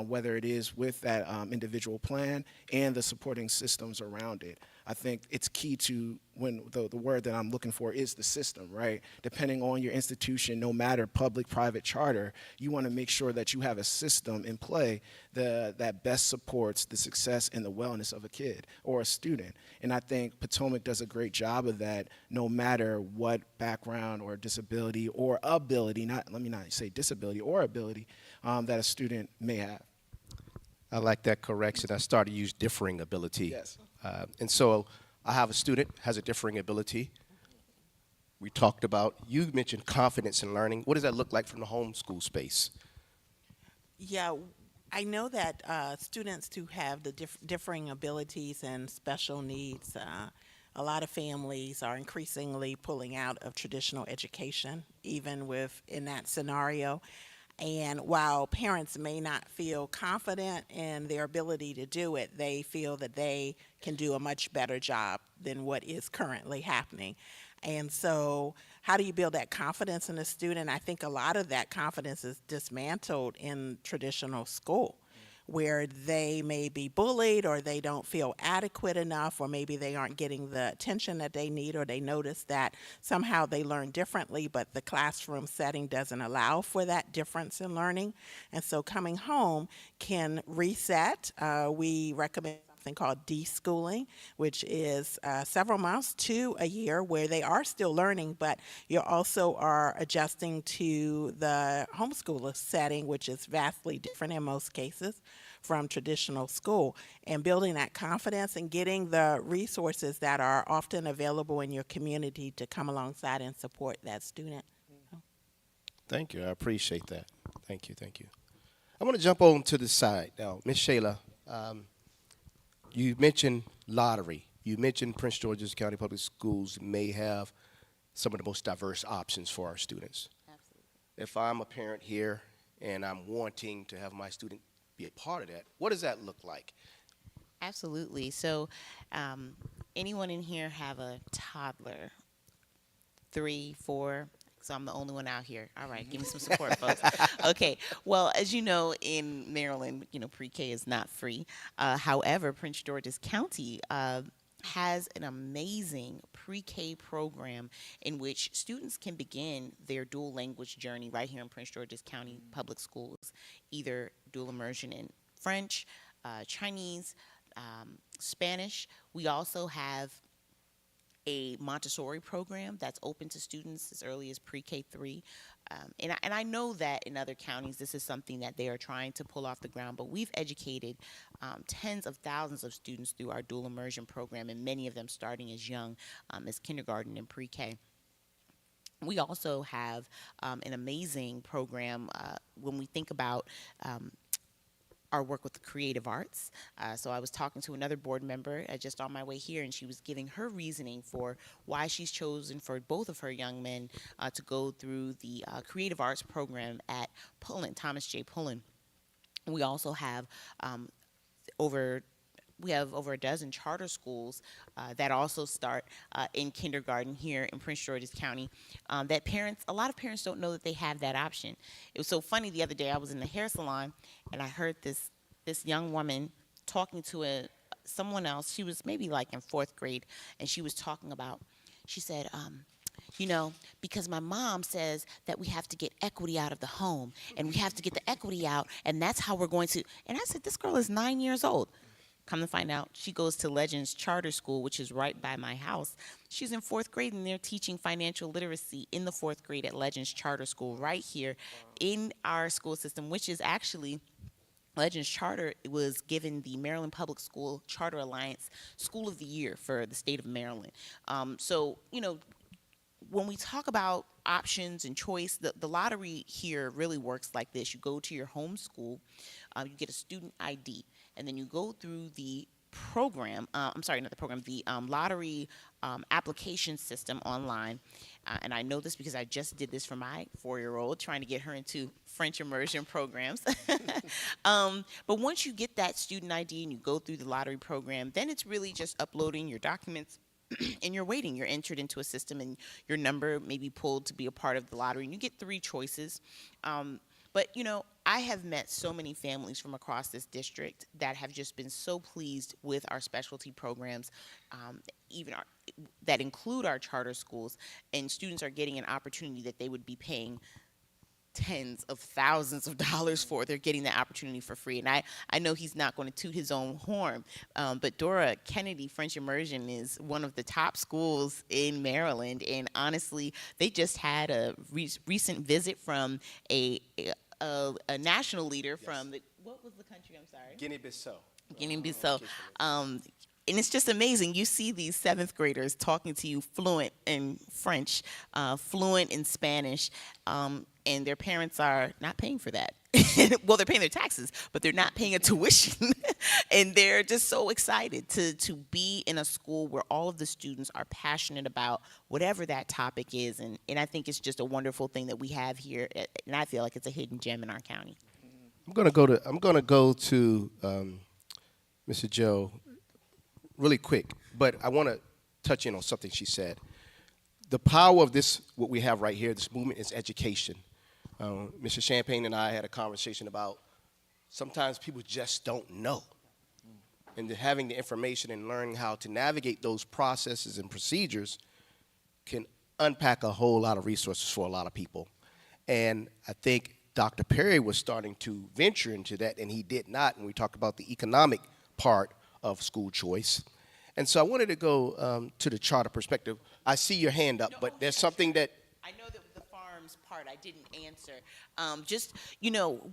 whether it is with that individual plan and the supporting systems around it. I think it's key to when the word that I'm looking for is the system, right? Depending on your institution, no matter public, private, charter, you want to make sure that you have a system in play that best supports the success and the wellness of a kid or a student. And I think Potomac does a great job of that, no matter what background or disability or ability, let me not say disability or ability, that a student may have. I like that correction. I started to use differing ability. Yes. And so I have a student has a differing ability. We talked about, you mentioned confidence in learning. What does that look like from the homeschool space? Yeah, I know that students who have the differing abilities and special needs, a lot of families are increasingly pulling out of traditional education, even in that scenario. And while parents may not feel confident in their ability to do it, they feel that they can do a much better job than what is currently happening. And so how do you build that confidence in a student? I think a lot of that confidence is dismantled in traditional school, where they may be bullied or they don't feel adequate enough, or maybe they aren't getting the attention that they need, or they notice that somehow they learn differently, but the classroom setting doesn't allow for that difference in learning. And so coming home can reset. We recommend something called deschooling, which is several months to a year where they are still learning, but you also are adjusting to the homeschooler setting, which is vastly different in most cases from traditional school, and building that confidence and getting the resources that are often available in your community to come alongside and support that student. Thank you. I appreciate that. Thank you. Thank you. I want to jump on to the side now. Ms. Shayla, you mentioned lottery. You mentioned Prince George's County Public Schools may have some of the most diverse options for our students. Absolutely. If I'm a parent here and I'm wanting to have my student be a part of that, what does that look like? Absolutely. So anyone in here have a toddler? 3, 4? So I'm the only one out here. All right, give me some support, folks. Okay, well, as you know, in Maryland, pre-K is not free. However, Prince George's County has an amazing pre-K program in which students can begin their dual language journey right here in Prince George's County Public Schools, either dual immersion in French, Chinese, Spanish. We also have a Montessori program that's open to students as early as pre-K 3. And I know that in other counties this is something that they are trying to pull off the ground, but we've educated tens of thousands of students through our dual immersion program, and many of them starting as young as kindergarten and pre-K. We also have an amazing program when we think about our work with the creative arts. So I was talking to another board member just on my way here, and she was giving her reasoning for why she's chosen for both of her young men to go through the creative arts program at Thomas J. Pullen. We also have over a dozen charter schools that also start in kindergarten here in Prince George's County that a lot of parents don't know that they have that option. It was so funny the other day, I was in the hair salon and I heard this young woman talking to someone else. She was maybe like in 4th grade, and she was talking about, she said, because my mom says that we have to get equity out of the home, and we have to get the equity out, and that's how we're going to. And I said, this girl is 9 years old. Come to find out, she goes to Legends Charter School, which is right by my house. She's in 4th grade, and they're teaching financial literacy in the 4th grade at Legends Charter School right here in our school system, which is actually Legends Charter. It was given the Maryland Public School Charter Alliance School of the Year for the state of Maryland. So, when we talk about options and choice, the lottery here really works like this. You go to your home school, you get a student ID, and then you go through the program, the lottery application system online. And I know this because I just did this for my 4-year-old, trying to get her into French immersion programs. But once you get that student ID and you go through the lottery program, then it's really just uploading your documents and you're waiting. You're entered into a system and your number may be pulled to be a part of the lottery. And you get 3 choices. But, I have met so many families from across this district that have just been so pleased with our specialty programs, even that include our charter schools, and students are getting an opportunity that they would be paying tens of thousands of dollars for. They're getting the opportunity for free. And I know he's not going to toot his own horn, but Dora Kennedy French Immersion is one of the top schools in Maryland. And honestly, they just had a recent visit from a national leader from what was the country? I'm sorry. Guinea-Bissau. Guinea-Bissau. And it's just amazing. You see these 7th graders talking to you fluent in French, fluent in Spanish, and their parents are not paying for that. Well, they're paying their taxes, but they're not paying a tuition. And they're just so excited to be in a school where all of the students are passionate about whatever that topic is. And I think it's just a wonderful thing that we have here. And I feel like it's a hidden gem in our county. I'm gonna go to Mr. Joe really quick, but I want to touch in on something she said. The power of this, what we have right here, this movement, is education. Mr. Champagne and I had a conversation about sometimes people just don't know. And having the information and learning how to navigate those processes and procedures can unpack a whole lot of resources for a lot of people. And I think Dr. Perry was starting to venture into that, and he did not. And we talked about the economic part of school choice. And so I wanted to go to the charter perspective. I see your hand up, but there's something that... I know that the farms part I didn't answer.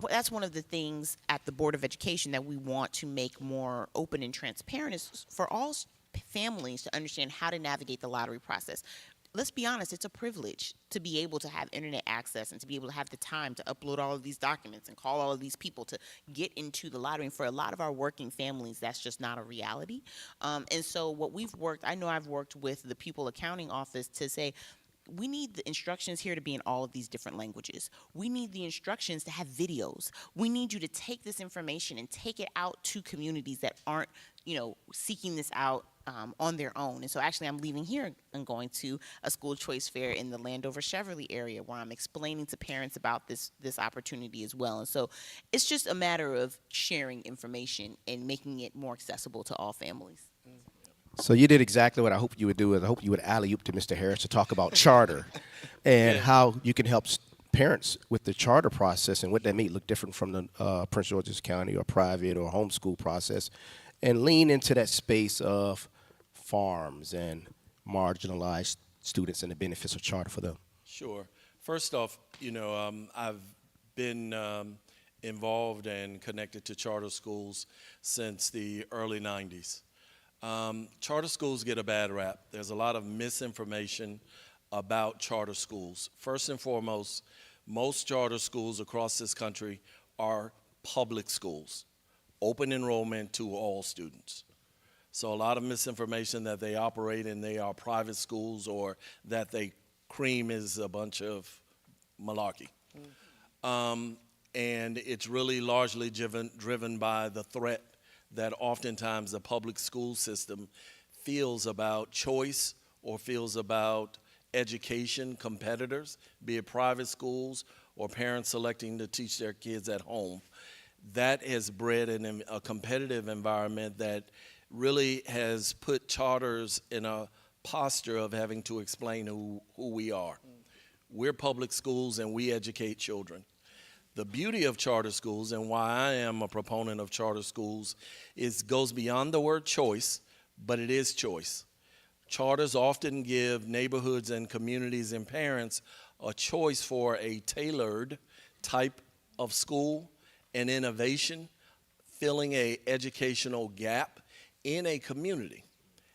That's one of the things at the Board of Education that we want to make more open and transparent is for all families to understand how to navigate the lottery process. Let's be honest, it's a privilege to be able to have internet access and to be able to have the time to upload all of these documents and call all of these people to get into the lottery. And for a lot of our working families, that's just not a reality. And so what I know I've worked with the Pupil Accounting Office to say, we need the instructions here to be in all of these different languages. We need the instructions to have videos. We need you to take this information and take it out to communities that aren't, seeking this out on their own. And so actually I'm leaving here and going to a school choice fair in the Landover-Cheverly area where I'm explaining to parents about this opportunity as well. And so it's just a matter of sharing information and making it more accessible to all families. So you did exactly what I hoped you would do. I hope you would alley-oop to Mr. Harris to talk about charter and how you can help parents with the charter process and what that may look different from the Prince George's County or private or homeschool process, and lean into that space of farms and marginalized students and the benefits of charter for them. Sure. First off, I've been involved and connected to charter schools since the early 90s. Charter schools get a bad rap. There's a lot of misinformation about charter schools. First and foremost, most charter schools across this country are public schools, open enrollment to all students. So a lot of misinformation that they operate and they are private schools or that they cream is a bunch of malarkey. And it's really largely driven by the threat that oftentimes the public school system feels about choice or feels about education competitors, be it private schools or parents selecting to teach their kids at home. That has bred a competitive environment that really has put charters in a posture of having to explain who we are. We're public schools and we educate children. The beauty of charter schools and why I am a proponent of charter schools is goes beyond the word choice, but it is choice. Charters often give neighborhoods and communities and parents a choice for a tailored type of school and innovation, filling an educational gap in a community,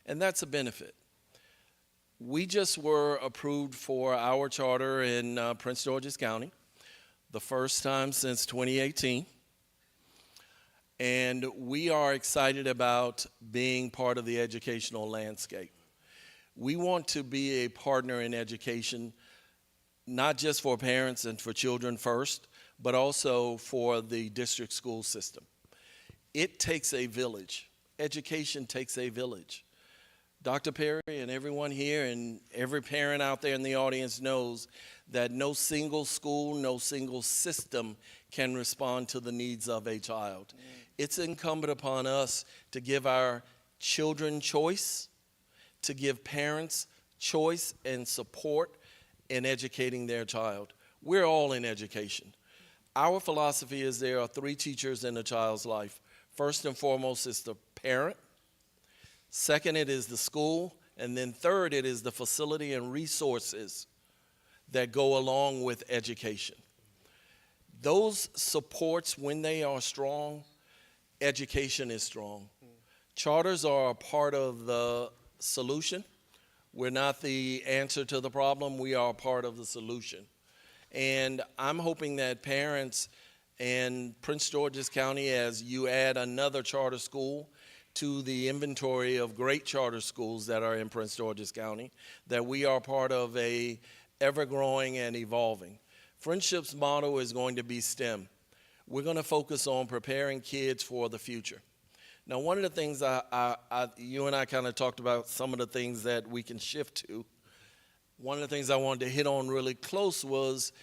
and that's a benefit. We just were approved for our charter in Prince George's County, the first time since 2018, and we are excited about being part of the educational landscape. We want to be a partner in education, not just for parents and for children first, but also for the district school system. It takes a village. Education takes a village. Dr. Perry and everyone here and every parent out there in the audience knows that no single school, no single system can respond to the needs of a child. It's incumbent upon us to give our children choice, to give parents choice and support in educating their child. We're all in education. Our philosophy is there are three teachers in a child's life. First and foremost is the parent. Second, it is the school. And then third, it is the facility and resources that go along with education. Those supports, when they are strong, education is strong. Charters are a part of the solution. We're not the answer to the problem. We are a part of the solution. And I'm hoping that parents in Prince George's County, as you add another charter school to the inventory of great charter schools that are in Prince George's County, that we are part of a ever-growing and evolving. Friendship's motto is going to be STEM. We're going to focus on preparing kids for the future. Now, one of the things you and I kind of talked about, some of the things that we can shift to. One of the things I wanted to hit on really close was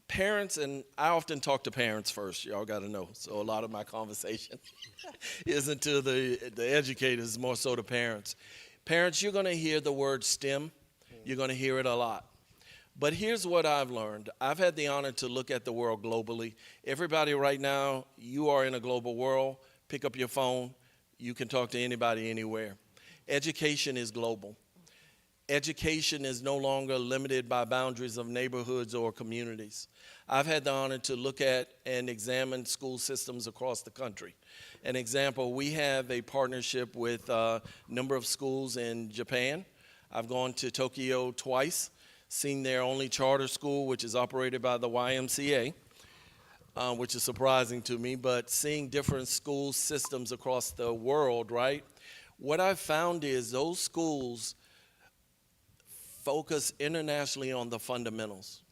parents, and I often talk to parents first, y'all got to know. So a lot of my conversation isn't to the educators, more so to parents. Parents, you're going to hear the word STEM. You're going to hear it a lot. But here's what I've learned. I've had the honor to look at the world globally. Everybody right now, you are in a global world. Pick up your phone. You can talk to anybody anywhere. Education is global. Education is no longer limited by boundaries of neighborhoods or communities. I've had the honor to look at and examine school systems across the country. An example, we have a partnership with a number of schools in Japan. I've gone to Tokyo twice, seen their only charter school, which is operated by the YMCA, which is surprising to me, but seeing different school systems across the world, right? What I've found is those schools focus internationally on the fundamentals.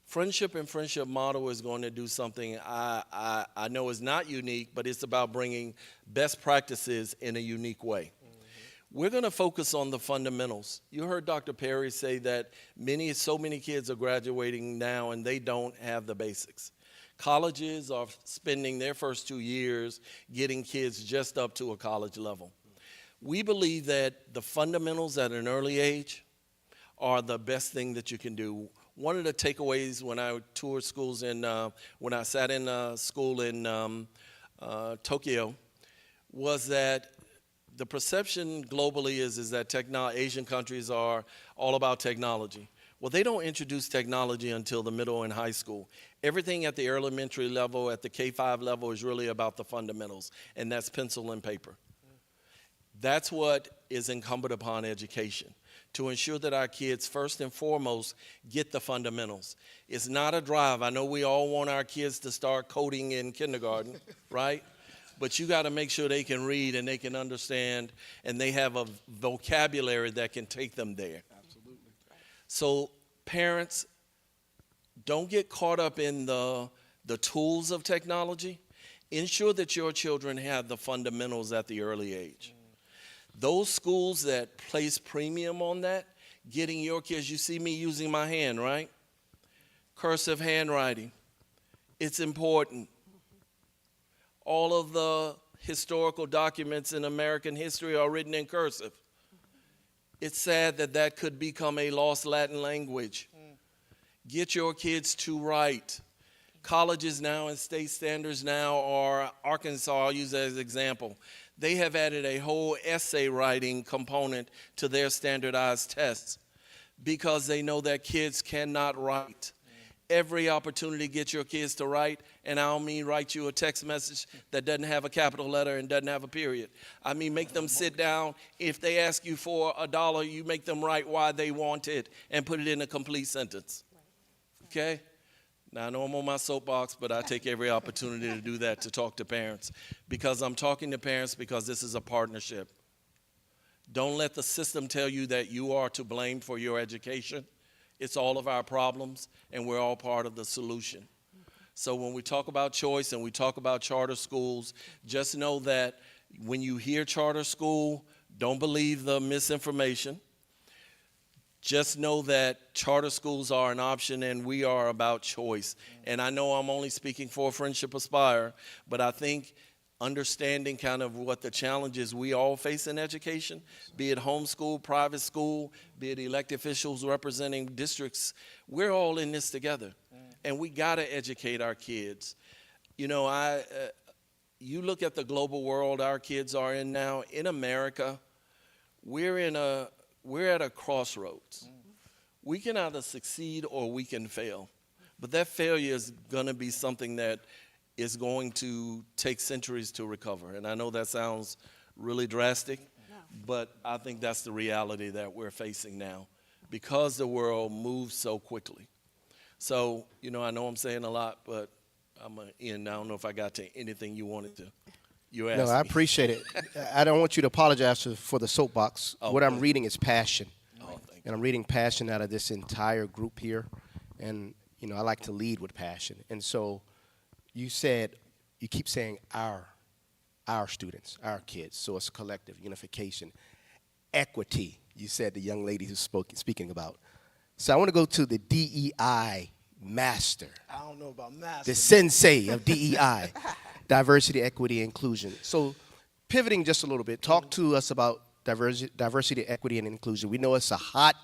Friendship and Friendship Model is going to do something I know is not unique, but it's about bringing best practices in a unique way. We're going to focus on the fundamentals. You heard Dr. Perry say that so many kids are graduating now and they don't have the basics. Colleges are spending their first 2 years getting kids just up to a college level. We believe that the fundamentals at an early age are the best thing that you can do. One of the takeaways when I toured schools when I sat in a school in Tokyo was that the perception globally is that Asian countries are all about technology. Well, they don't introduce technology until the middle and high school. Everything at the elementary level, at the K-5 level, is really about the fundamentals, and that's pencil and paper. That's what is incumbent upon education, to ensure that our kids, first and foremost, get the fundamentals. It's not a drive. I know we all want our kids to start coding in kindergarten, right? But you got to make sure they can read and they can understand and they have a vocabulary that can take them there. Absolutely. So parents, don't get caught up in the tools of technology. Ensure that your children have the fundamentals at the early age. Those schools that place premium on that, getting your kids, you see me using my hand, right? Cursive handwriting. It's important. All of the historical documents in American history are written in cursive. It's sad that that could become a lost Latin language. Get your kids to write. Colleges now and state standards now are, Arkansas, I'll use that as an example. They have added a whole essay writing component to their standardized tests because they know that kids cannot write. Every opportunity to get your kids to write, and I don't mean write you a text message that doesn't have a capital letter and doesn't have a period. I mean make them sit down. If they ask you for $1, you make them write why they want it and put it in a complete sentence. Okay? Now, I know I'm on my soapbox, but I take every opportunity to do that, to talk to parents, because I'm talking to parents because this is a partnership. Don't let the system tell you that you are to blame for your education. It's all of our problems, and we're all part of the solution. So when we talk about choice and we talk about charter schools, just know that when you hear charter school, Don't believe the misinformation. Just know that charter schools are an option and we are about choice. And I know I'm only speaking for Friendship Aspire, but I think understanding kind of what the challenges we all face in education, be it homeschool, private school, be it elected officials representing districts, we're all in this together. And we got to educate our kids. You know, you look at the global world our kids are in now. In America, we're at a crossroads. We can either succeed or we can fail. But that failure is going to be something that is going to take centuries to recover. And I know that sounds really drastic, but I think that's the reality that we're facing now because the world moves so quickly. So, you know, I know I'm saying a lot, but I'm going to end. I don't know if I got to anything you wanted to. You asked No, I me. appreciate it. I don't want you to apologize for the soapbox. Oh, what I'm please. reading is passion. Oh, thank And I'm reading passion out of this entire group here. And, you know, I like to lead with passion. And so you keep saying our students, our kids. So it's collective unification. Equity, you said the young lady who's speaking about. So I want to go to the DEI master, I don't know about master. the sensei of DEI, diversity, equity, inclusion. So pivoting just a little bit, talk to us about diversity, equity, and inclusion. We know it's a hot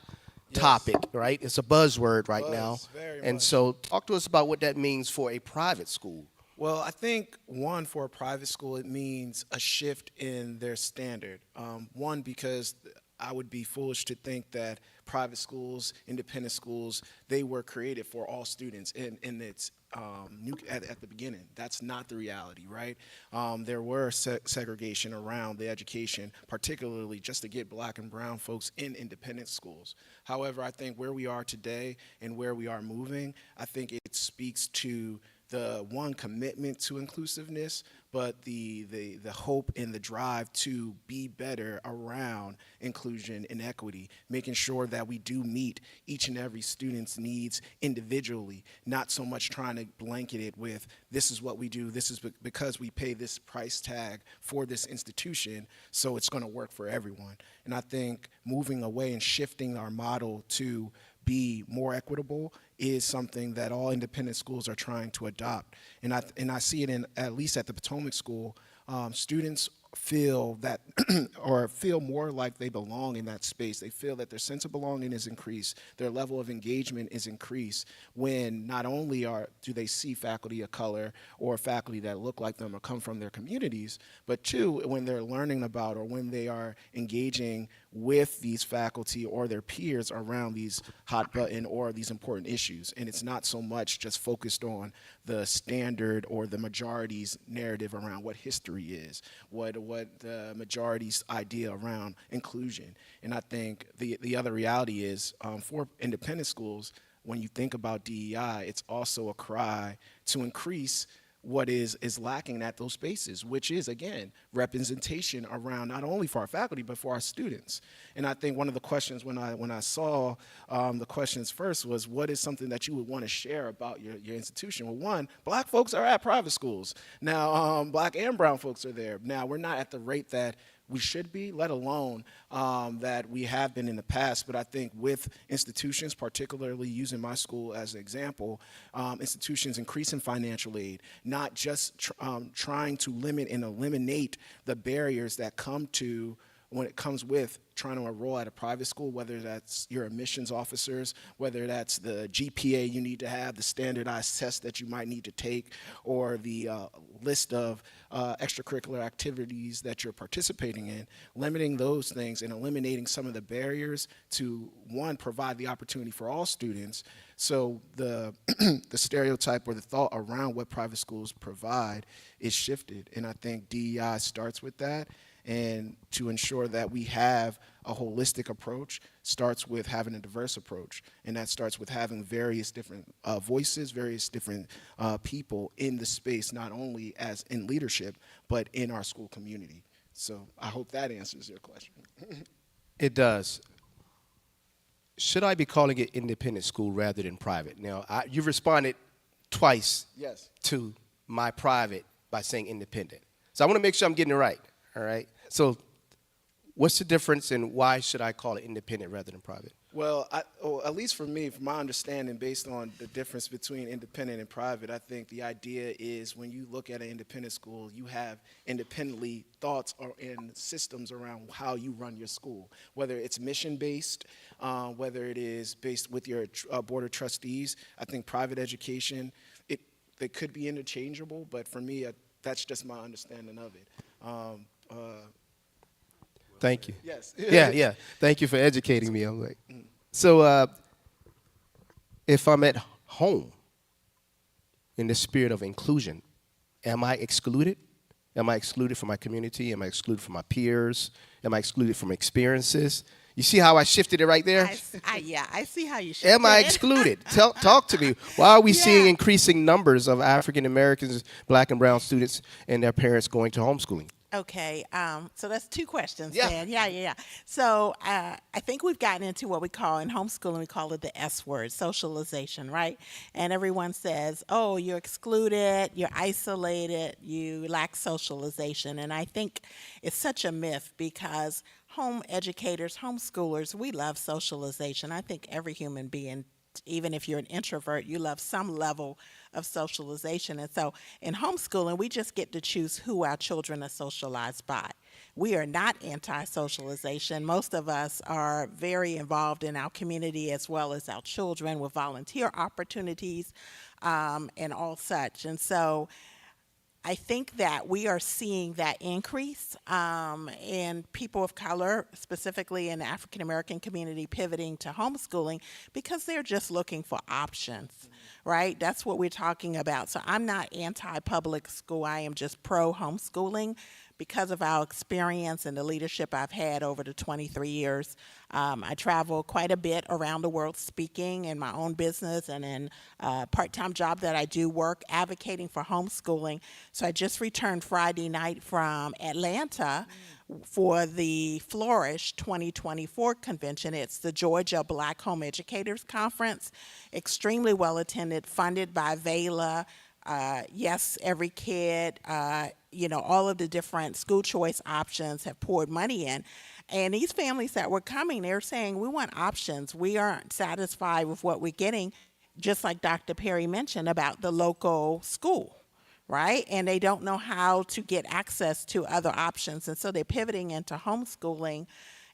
topic, right? It's a buzzword right now. Very And much. so talk to us about what that means for a private school. Well, I think, one, for a private school, it means a shift in their standard. One, because I would be foolish to think that private schools, independent schools, they were created for all students in its at the beginning. That's not the reality, right? There were segregation around the education, particularly just to get black and brown folks in independent schools. However, I think where we are today and where we are moving, I think it speaks to the one commitment to inclusiveness, but the hope and the drive to be better around inclusion and equity, making sure that we do meet each and every student's needs individually, not so much trying to blanket it with this is what we do, this is because we pay this price tag for this institution, so it's going to work for everyone. And I think moving away and shifting our model to be more equitable is something that all independent schools are trying to adopt. And I see it in, at least at the Potomac School, students feel that or feel more like they belong in that space. They feel that their sense of belonging is increased, their level of engagement is increased when not only do they see faculty of color or faculty that look like them or come from their communities, but two, when they're learning about or when they are engaging with these faculty or their peers around these hot button or these important issues. And it's not so much just focused on the standard or the majority's narrative around what history is, what the majority's idea around inclusion. And I think the other reality is for independent schools, when you think about DEI, it's also a cry to increase what is lacking at those spaces, which is, again, representation around not only for our faculty, but for our students. And I think one of the questions when I saw the questions first was, what is something that you would want to share about your institution? Well, one, black folks are at private schools. Now, black and brown folks are there. Now, we're not at the rate that we should be, let alone that we have been in the past. But I think with institutions, particularly using my school as an example, institutions increasing financial aid, not just trying to limit and eliminate the barriers that come to when it comes with trying to enroll at a private school, whether that's your admissions officers, whether that's the GPA you need to have, the standardized tests that you might need to take, or the list of extracurricular activities that you're participating in, limiting those things and eliminating some of the barriers to, one, provide the opportunity for all students. So the stereotype or the thought around what private schools provide is shifted. And I think DEI starts with that. And to ensure that we have a holistic approach starts with having a diverse approach. And that starts with having various different voices, various different people in the space, not only as in leadership, but in our school community. So I hope that answers your question. It does. Should I be calling it independent school rather than private? Now, you've responded twice Yes. to my private by saying independent. So I want to make sure I'm getting it right, all right? So What's the difference, and why should I call it independent rather than private? Well, at least for me, from my understanding, based on the difference between independent and private, I think the idea is when you look at an independent school, you have independently thoughts or in systems around how you run your school, whether it's mission-based, whether it is based with your board of trustees. I think private education, they could be interchangeable, but for me, that's just my understanding of it. Thank you. Yes. Yeah. Thank you for educating me. I'm like, so if I'm at home in the spirit of inclusion, am I excluded? Am I excluded from my community? Am I excluded from my peers? Am I excluded from experiences? You see how I shifted it right there? I see how you shifted Am I it. excluded? Talk to me. Why are we seeing increasing numbers of African Americans, black and brown students, and their parents going to homeschooling? Okay, so that's two questions, Yeah. Dan. Yeah. So I think we've gotten into what we call in homeschooling, we call it the S word, socialization, right? And everyone says, oh, you're excluded, you're isolated, you lack socialization. And I think it's such a myth because home educators, homeschoolers, we love socialization. I think every human being, even if you're an introvert, you love some level of socialization. And so in homeschooling, we just get to choose who our children are socialized by. We are not anti-socialization. Most of us are very involved in our community as well as our children with volunteer opportunities and all such. And so I think that we are seeing that increase in people of color, specifically in the African American community, pivoting to homeschooling because they're just looking for options, right? That's what we're talking about. So I'm not anti-public school. I am just pro-homeschooling because of our experience and the leadership I've had over the 23 years. I travel quite a bit around the world speaking in my own business and in a part-time job that I do work advocating for homeschooling. So I just returned Friday night from Atlanta for the Flourish 2024 convention. It's the Georgia Black Home Educators Conference, extremely well attended, funded by VELA. Yes, every kid, all of the different school choice options have poured money in. And these families that were coming, they're saying, we want options. We aren't satisfied with what we're getting, just like Dr. Perry mentioned about the local school, right? And they don't know how to get access to other options. And so they're pivoting into homeschooling.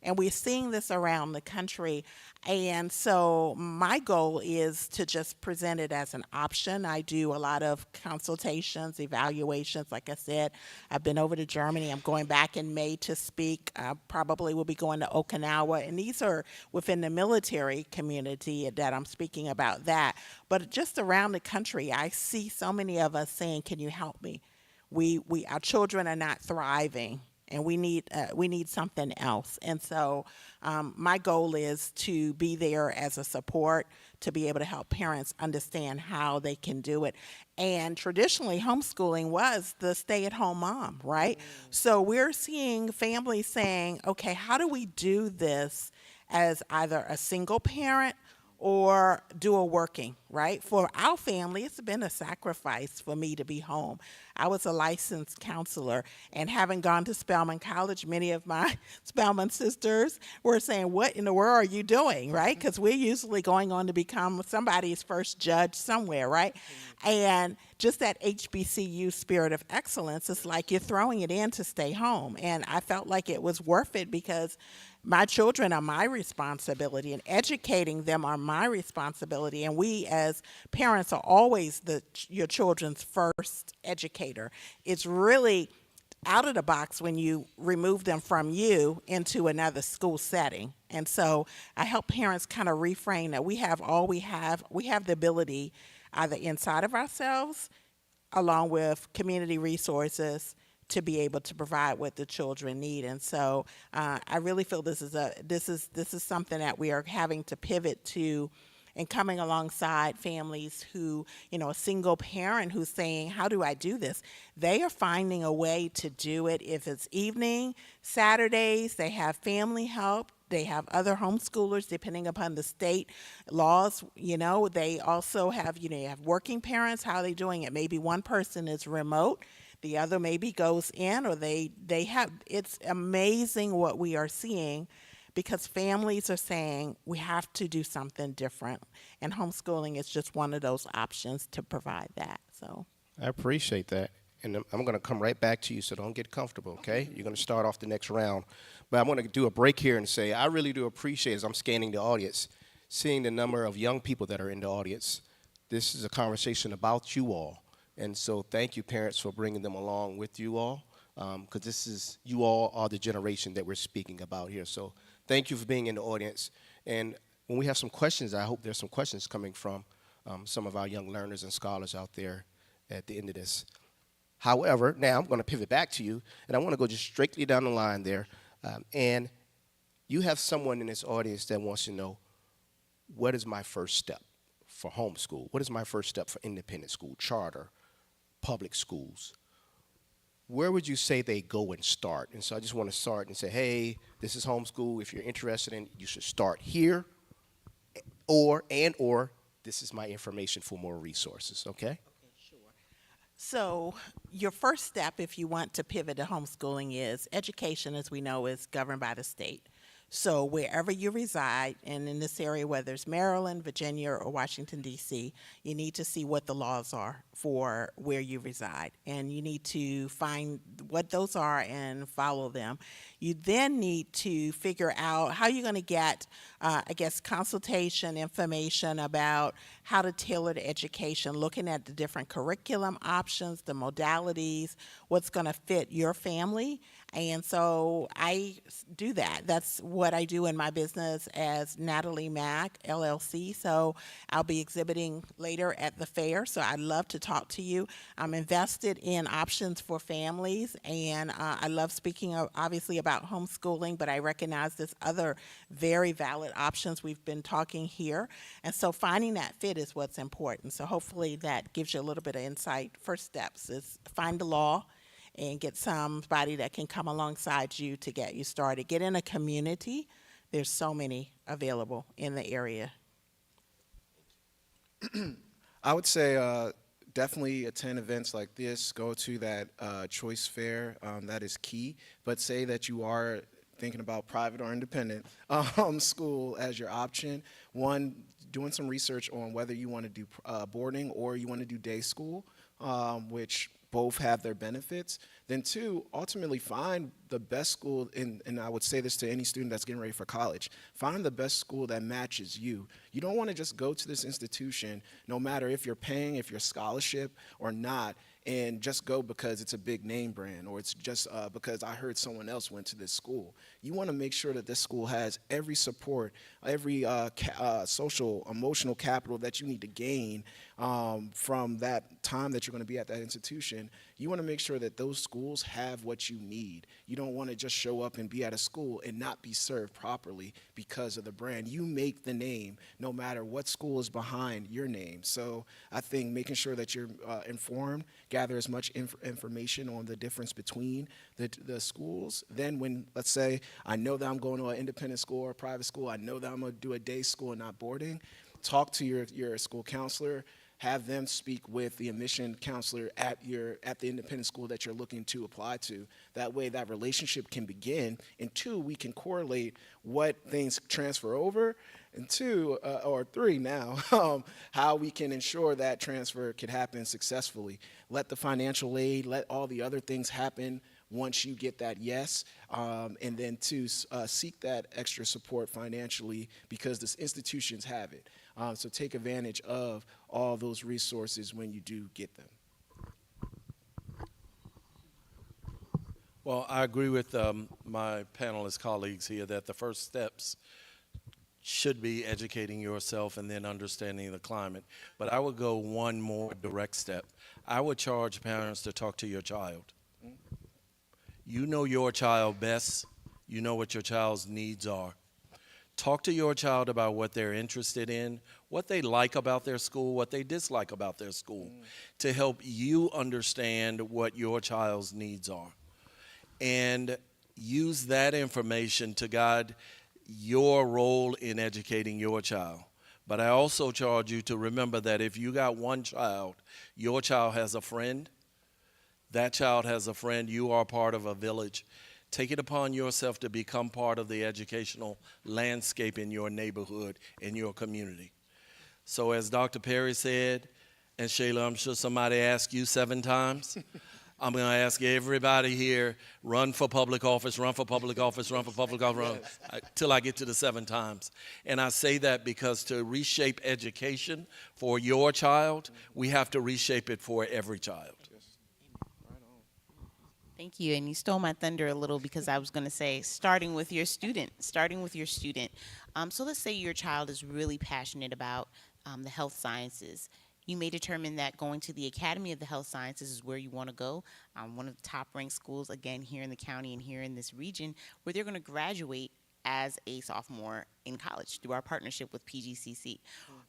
And we're seeing this around the country. And so my goal is to just present it as an option. I do a lot of consultations, evaluations. Like I said, I've been over to Germany. I'm going back in May to speak. I probably will be going to Okinawa. And these are within the military community that I'm speaking about that. But just around the country, I see so many of us saying, can you help me? Our children are not thriving. And we need something else. And so my goal is to be there as a support, to be able to help parents understand how they can do it. And traditionally, homeschooling was the stay-at-home mom, right? So we're seeing families saying, okay, how do we do this as either a single parent or dual working, right? For our family, it's been a sacrifice for me to be home. I was a licensed counselor, and having gone to Spelman College, many of my Spelman sisters were saying, what in the world are you doing, right? Because we're usually going on to become somebody's first judge somewhere, right? And just that HBCU spirit of excellence, it's like you're throwing it in to stay home. And I felt like it was worth it because my children are my responsibility, and educating them are my responsibility. And we as parents are always your children's first educator. It's really out of the box when you remove them from you into another school setting. And so I help parents kind of reframe that we have the ability either inside of ourselves, along with community resources, to be able to provide what the children need. And so I really feel this is something that we are having to pivot to, and coming alongside families who, a single parent who's saying, how do I do this? They are finding a way to do it. If it's evening, Saturdays, they have family help. They have other homeschoolers, depending upon the state laws. They also have, you have working parents. How are they doing it? Maybe one person is remote. The other maybe goes in, or they have. It's amazing what we are seeing, because families are saying we have to do something different, and homeschooling is just one of those options to provide that. So I appreciate that. And I'm going to come right back to you, so don't get comfortable, okay? You're going to start off the next round. But I'm going to do a break here and say I really do appreciate, as I'm scanning the audience, seeing the number of young people that are in the audience. This is a conversation about you all. And so thank you, parents, for bringing them along with you all, because you all are the generation that we're speaking about here. So thank you for being in the audience. And when we have some questions, I hope there's some questions coming from some of our young learners and scholars out there at the end of this. However, now I'm going to pivot back to you, and I want to go just straightly down the line there. And you have someone in this audience that wants to know, what is my first step for homeschool? What is my first step for independent school, charter, public schools? Where would you say they go and start? And so I just want to start and say, hey, this is homeschool. If you're interested in it, you should start here, or this is my information for more resources, okay? So your first step, if you want to pivot to homeschooling, is education, as we know, is governed by the state. So wherever you reside, and in this area, whether it's Maryland, Virginia, or Washington, D.C., you need to see what the laws are for where you reside. And you need to find what those are and follow them. You then need to figure out how you're going to get, consultation, information about how to tailor the education, looking at the different curriculum options, the modalities, what's going to fit your family. And so I do that. That's what I do in my business as Natalie Mack, LLC. So I'll be exhibiting later at the fair. So I'd love to talk to you. I'm invested in options for families, and I love speaking, obviously, about homeschooling, but I recognize there's other very valid options we've been talking here. And so finding that fit is what's important. So hopefully that gives you a little bit of insight. First steps is find the law and get somebody that can come alongside you to get you started. Get in a community. There's so many available in the area. I would say definitely attend events like this. Go to that choice fair. That is key. But say that you are thinking about private or independent school as your option. One, doing some research on whether you want to do boarding or you want to do day school, which both have their benefits. Then two, ultimately find the best school, and I would say this to any student that's getting ready for college, find the best school that matches you. You don't want to just go to this institution, no matter if you're paying, if you're scholarship or not, and just go because it's a big name brand, or it's just because I heard someone else went to this school. You want to make sure that this school has every support, every social, emotional capital that you need to gain from that time that you're going to be at that institution. You want to make sure that those schools have what you need. You don't want to just show up and be at a school and not be served properly because of the brand. You make the name no matter what school is behind your name. So I think making sure that you're informed, gather as much information on the difference between the schools. Then when, let's say, I know that I'm going to an independent school or a private school, I know that I'm going to do a day school and not boarding, talk to your school counselor, have them speak with the admission counselor at the independent school that you're looking to apply to. That way that relationship can begin, and two, we can correlate what things transfer over, and two, or three now, how we can ensure that transfer can happen successfully. Let the financial aid, let all the other things happen once you get that yes, and then two, seek that extra support financially because the institutions have it. So take advantage of all those resources when you do get them. Well, I agree with my panelist colleagues here that the first steps should be educating yourself and then understanding the climate. But I would go one more direct step. I would charge parents to talk to your child. You know your child best. You know what your child's needs are. Talk to your child about what they're interested in, what they like about their school, what they dislike about their school, to help you understand what your child's needs are. And use that information to guide your role in educating your child. But I also charge you to remember that if you got one child, your child has a friend, That child has a friend. You are part of a village. Take it upon yourself to become part of the educational landscape in your neighborhood, in your community. So as Dr. Perry said, and Shayla, I'm sure somebody asked you 7 times, I'm going to ask everybody here, run for public office, run for public office, run for public office, till I get to the 7 times. And I say that because to reshape education for your child, we have to reshape it for every child. Thank you. And you stole my thunder a little because I was going to say, starting with your student. So let's say your child is really passionate about the health sciences. You may determine that going to the Academy of the Health Sciences is where you want to go. One of the top ranked schools, again, here in the county and here in this region, where they're going to graduate as a sophomore in college through our partnership with PGCC.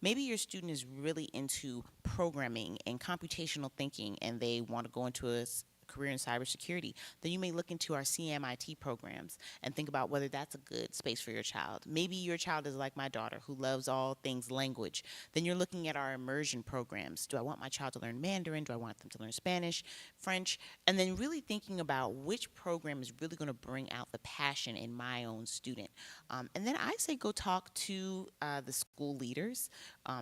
Maybe your student is really into programming and computational thinking and they want to go into a career in cybersecurity, then you may look into our CMIT programs and think about whether that's a good space for your child. Maybe your child is like my daughter who loves all things language. Then you're looking at our immersion programs. Do I want my child to learn Mandarin? Do I want them to learn Spanish, French? And then really thinking about which program is really going to bring out the passion in my own student. And then I say go talk to the school leaders,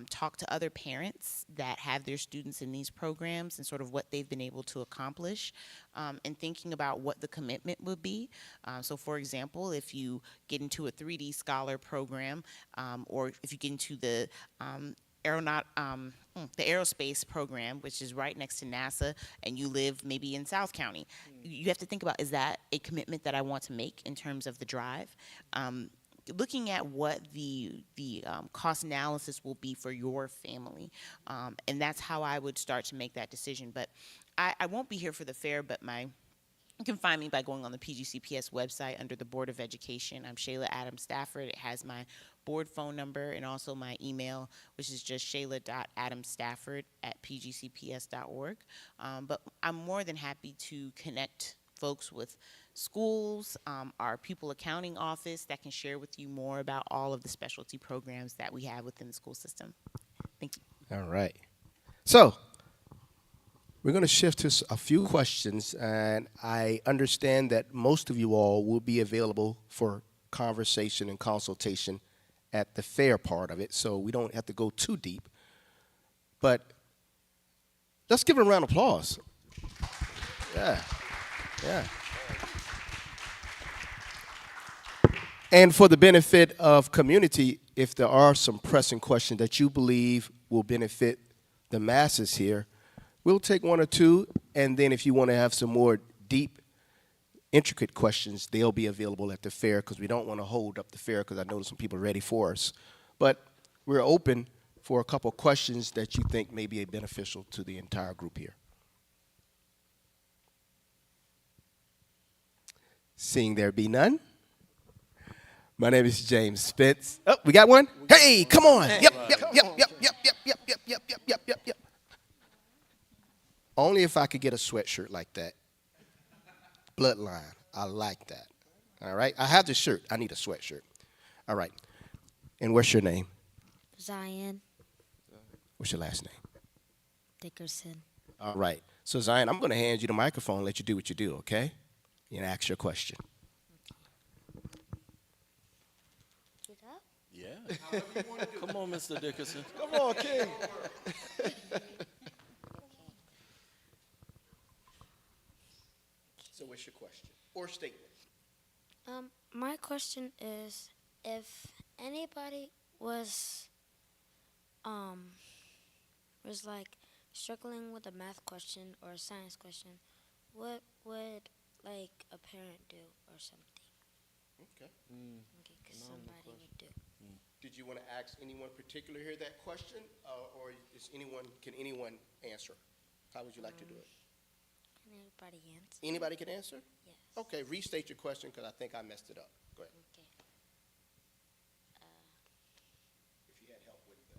talk to other parents that have their students in these programs and sort of what they've been able to accomplish. And thinking about what the commitment would be. So for example, if you get into a 3D Scholar program, or if you get into the aerospace program, which is right next to NASA, and you live maybe in South County, you have to think about, is that a commitment that I want to make in terms of the drive? Looking at what the cost analysis will be for your family. And that's how I would start to make that decision. But I won't be here for the fair, but you can find me by going on the PGCPS website under the Board of Education. I'm Shayla Adams Stafford. It has my board phone number and also my email, which is just shayla.adamstafford@pgcps.org. But I'm more than happy to connect folks with schools, our pupil accounting office that can share with you more about all of the specialty programs that we have within the school system. Thank you. All right. So we're going to shift to a few questions, and I understand that most of you all will be available for conversation and consultation at the fair part of it, so we don't have to go too deep. But let's give a round of applause. Yeah. And for the benefit of community, if there are some pressing questions that you believe will benefit the masses here, we'll take 1 or 2, and then if you want to have some more deep, intricate questions, they'll be available at the fair, because we don't want to hold up the fair, because I know some people are ready for us. But we're open for a couple questions that you think may be beneficial to the entire group here. Seeing there be none, my name is James Spence. Oh, we got one? Hey, come on. Yep. Only if I could get a sweatshirt like that. Bloodline. I like that. All right. I have the shirt. I need a sweatshirt. All right. And what's your name? Zion What's your last name? Dickerson. All right. So, Zion, I'm going to hand you the microphone and let you do what you do, okay? And ask your question. Get up. Yeah. Come on, Mr. Dickerson. Come on, King. So what's your question or statement? My question is, if anybody was like struggling with a math question or a science question, what would like a parent do or something? Okay. Okay, 'cause somebody would do. Did you want to ask anyone particular here that question, or can anyone answer? How would you like to do it? Can anybody answer? Anybody can answer? Yes. Okay, restate your question, because I think I messed it up. Go ahead. Okay. If you had help with the...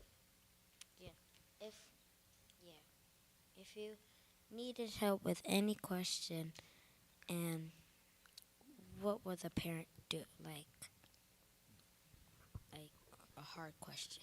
If you needed help with any question, and what would the parent do? Like a hard question.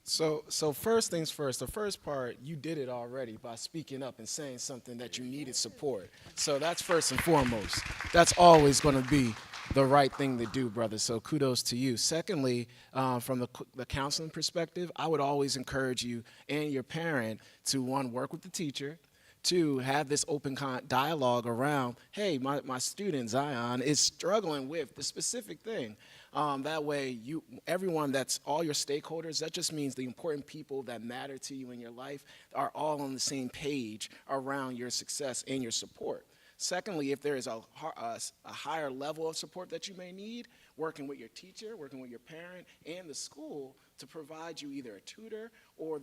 So first things first, the first part, you did it already by speaking up and saying something that you needed support. So that's first and foremost. That's always going to be the right thing to do, brother. So kudos to you. Secondly, from the counseling perspective, I would always encourage you and your parent to, one, work with the teacher, to have this open dialogue around, hey, my student Zion is struggling with the specific thing. That way, everyone that's all your stakeholders, that just means the important people that matter to you in your life are all on the same page around your success and your support. Secondly, if there is a higher level of support that you may need, working with your teacher, working with your parent, and the school to provide you either a tutor or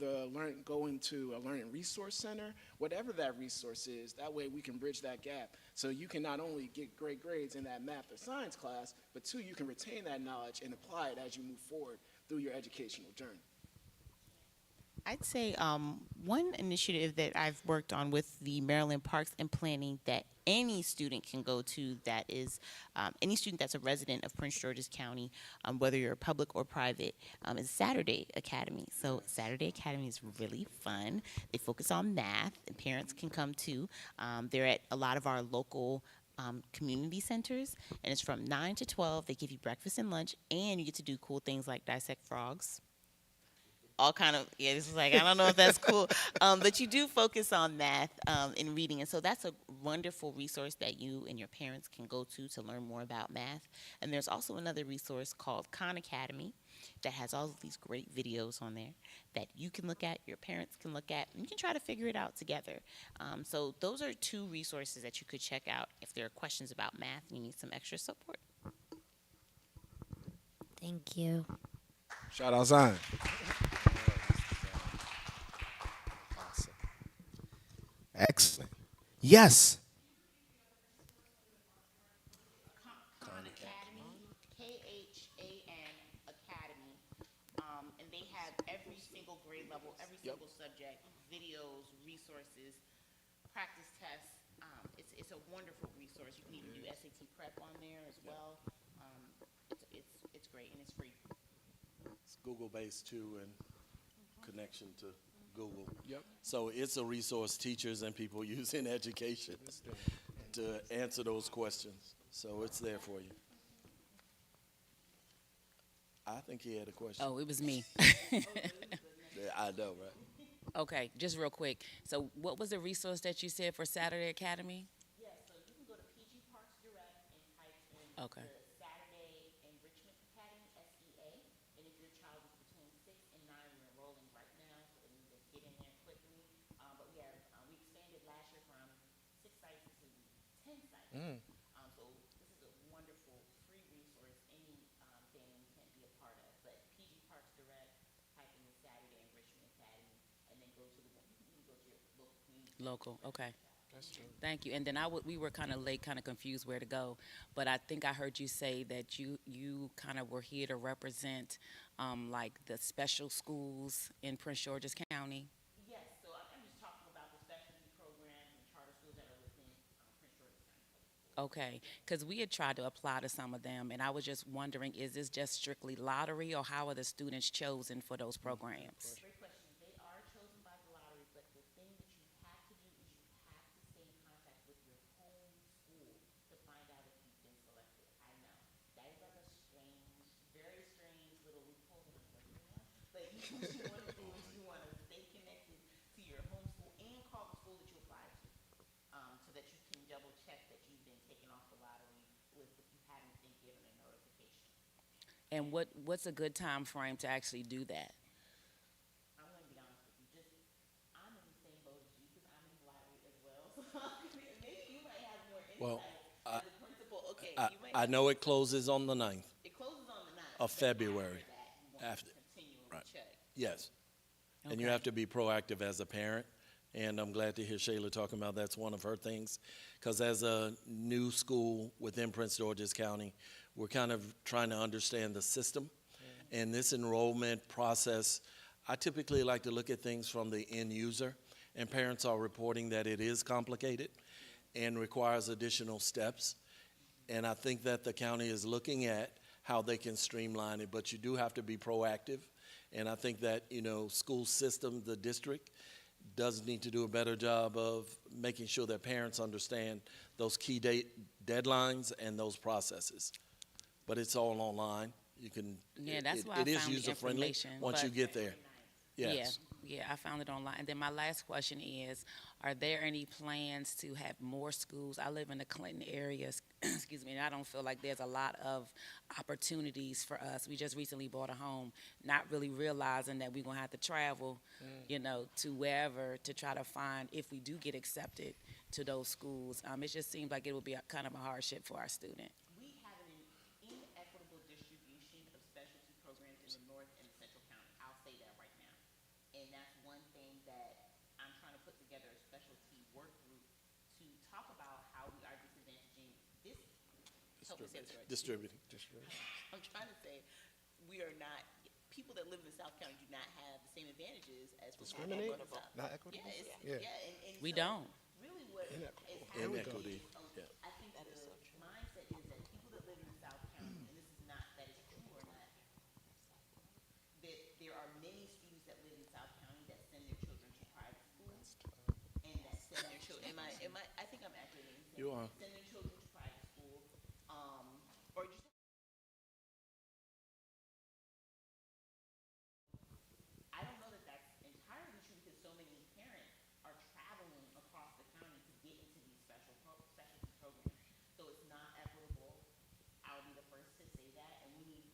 going to a learning resource center, whatever that resource is, that way we can bridge that gap. So you can not only get great grades in that math or science class, but two, you can retain that knowledge and apply it as you move forward through your educational journey. I'd say one initiative that I've worked on with the Maryland Parks and Planning that any student can go to, that is any student that's a resident of Prince George's County, whether you're public or private, is Saturday Academy. So Saturday Academy is really fun. They focus on math, and parents can come too. They're at a lot of our local community centers, and it's from 9 to 12. They give you breakfast and lunch, and you get to do cool things like dissect frogs. All kind of, yeah, this is like, I don't know if that's cool, but you do focus on math and reading, and so that's a wonderful resource that you and your parents can go to learn more about math. And there's also another resource called Khan Academy that has all of these great videos on there that you can look at, your parents can look at, and you can try to figure it out together. So those are two resources that you could check out if there are questions about math and you need some extra support. Thank you. Shout out Zion. Awesome. Excellent. Yes. Khan Academy, KHAN Academy, and they have every single grade level, every single subject, videos, resources, practice tests. It's a wonderful resource. You can even do SAT prep on there as well. It's great, and it's free. It's Google-based too, and connection to Google. Yep. So it's a resource teachers and people use in education to answer those questions. So it's there for you. I think he had a question. Oh, it was me. Yeah, I know, right? Okay, just real quick. So what was the resource that you said for Saturday Academy? Yeah, so you can go to PG Parks Direct and type in Okay. the Saturday Enrichment Academy, SEA. And if your child is between 6 and 9, we're enrolling right now, so they need to get in there quickly. But we expanded last year from 6 sites to 10 sites. So this is a wonderful free resource, any family can be a part of. But PG Parks Direct, type in the Saturday Enrichment Academy, and then go to your local community. Local, okay. Thank you. And then we were kind of late, kind of confused where to go, but I think I heard you say that you kind of were here to represent like the special schools in Prince George's County. Yes, so I'm just talking about the specialty programs and charter schools that are within Prince George's County. Okay, because we had tried to apply to some of them, and I was just wondering, is this just strictly lottery, or how are the students chosen for those programs? Great question. They are chosen by the lottery, but the thing that you have to do is you have to stay in contact with your home school to find out if you've been selected. I know. That is like a very strange little loophole that I'm working on. But what you want to do is you want to stay connected to your home school and call the school that you applied to, so that you can double check that you've been taken off the lottery list if you haven't been given a notification. And what's a good time frame to actually do that? I'm going to be honest with you. I'm in the same boat as you because I'm in the lottery as well. So maybe you might have more insight. Well, as a principal. Okay, you might I know it closes on the 9th it closes on the 9th. of February. After After, continually right. check. Yes. And you have to be proactive as a parent. And I'm glad to hear Shayla talking about that's one of her things. Because as a new school within Prince George's County, we're kind of trying to understand the system. And this enrollment process, I typically like to look at things from the end user. And parents are reporting that it is complicated and requires additional steps. And I think that the county is looking at how they can streamline it. But you do have to be proactive And I think that, school system, the district, does need to do a better job of making sure that parents understand those key deadlines and those processes. But it's all online. You can. Yeah, that's why it I is found the user friendly information, once you but- get there. Yes. Yeah, I found it online. And then my last question is, are there any plans to have more schools? I live in the Clinton area, excuse me, and I don't feel like there's a lot of opportunities for us. We just recently bought a home, not really realizing that we're going to have to travel, to wherever to try to find, if we do get accepted to those schools. It just seems like it would be kind of a hardship for our student. We have an inequitable distribution of specialty programs in the North and the Central County. I'll say that right now. And that's one thing that I'm trying to put together a specialty work group to talk about how we are disadvantaging this. Help me say this right. Distributing. I'm trying to say we are not, people that live in the South County do not have the same advantages as people that live in the South. Not equitable. And We so don't. Really what is Inequity. happening, I think the mindset is that people that live in the South County, and this is not, that is true or not, that there are many students that live in South County that send their children to private schools, and that send their children, I think I'm accurate in saying, You are. send their children to private school, or just I don't know that that's entirely true because so many parents are traveling across the county to get into these specialty programs. So it's not equitable. I'll be the first to say that. And we need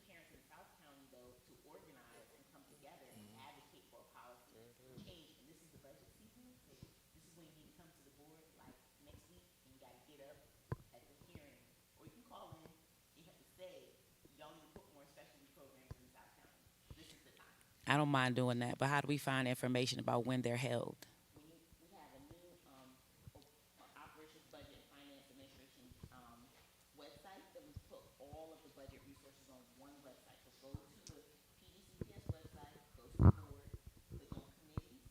parents in South County though to organize and come together and advocate for a policy change. And this is the budget season. So this is when you need to come to the board like next week and you gotta get up at the hearing. Or you can call in, you have to say, y'all need to put more specialty programs in South County. This is the time. I don't mind doing that, but how do we find information about when they're held? We have a new Operations Budget and Finance Administration website that we put all of the budget resources on one website. So go to the PDCPS website, go to the board, click on committees,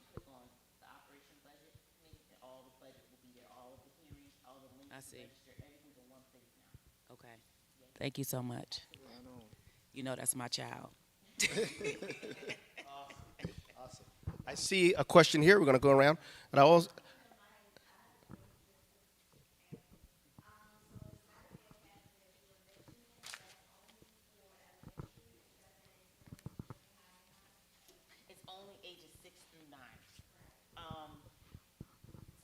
click on the Operation Budget Committee, and all the budget will be there. All of the hearings, all the links I to see. register, everything's in one place now. Okay. Thank you so much. You know that's my child. Awesome. I see a question here. We're going to go around. And I also. It's only ages 6 through 9.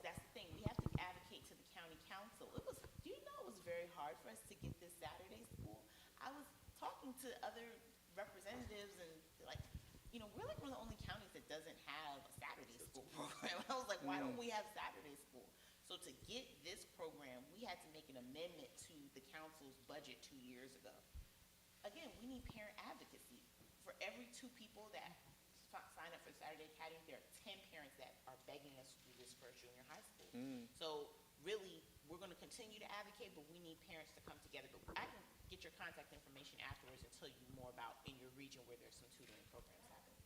That's the thing. We have to advocate to the county council. It was very hard for us to get this Saturday school. I was talking to other representatives and we're like one of the only counties that doesn't have a Saturday school program. I was like, why don't we have Saturday school? So to get this program, we had to make an amendment to the council's budget 2 years ago. Again, we need parent advocacy. For every 2 people that sign up for Saturday Academy, there are 10 parents that are begging us to do this for junior high school. So really, we're going to continue to advocate, but we need parents to come together. But I can get your contact information afterwards and tell you more about in your region where there's some tutoring programs happening.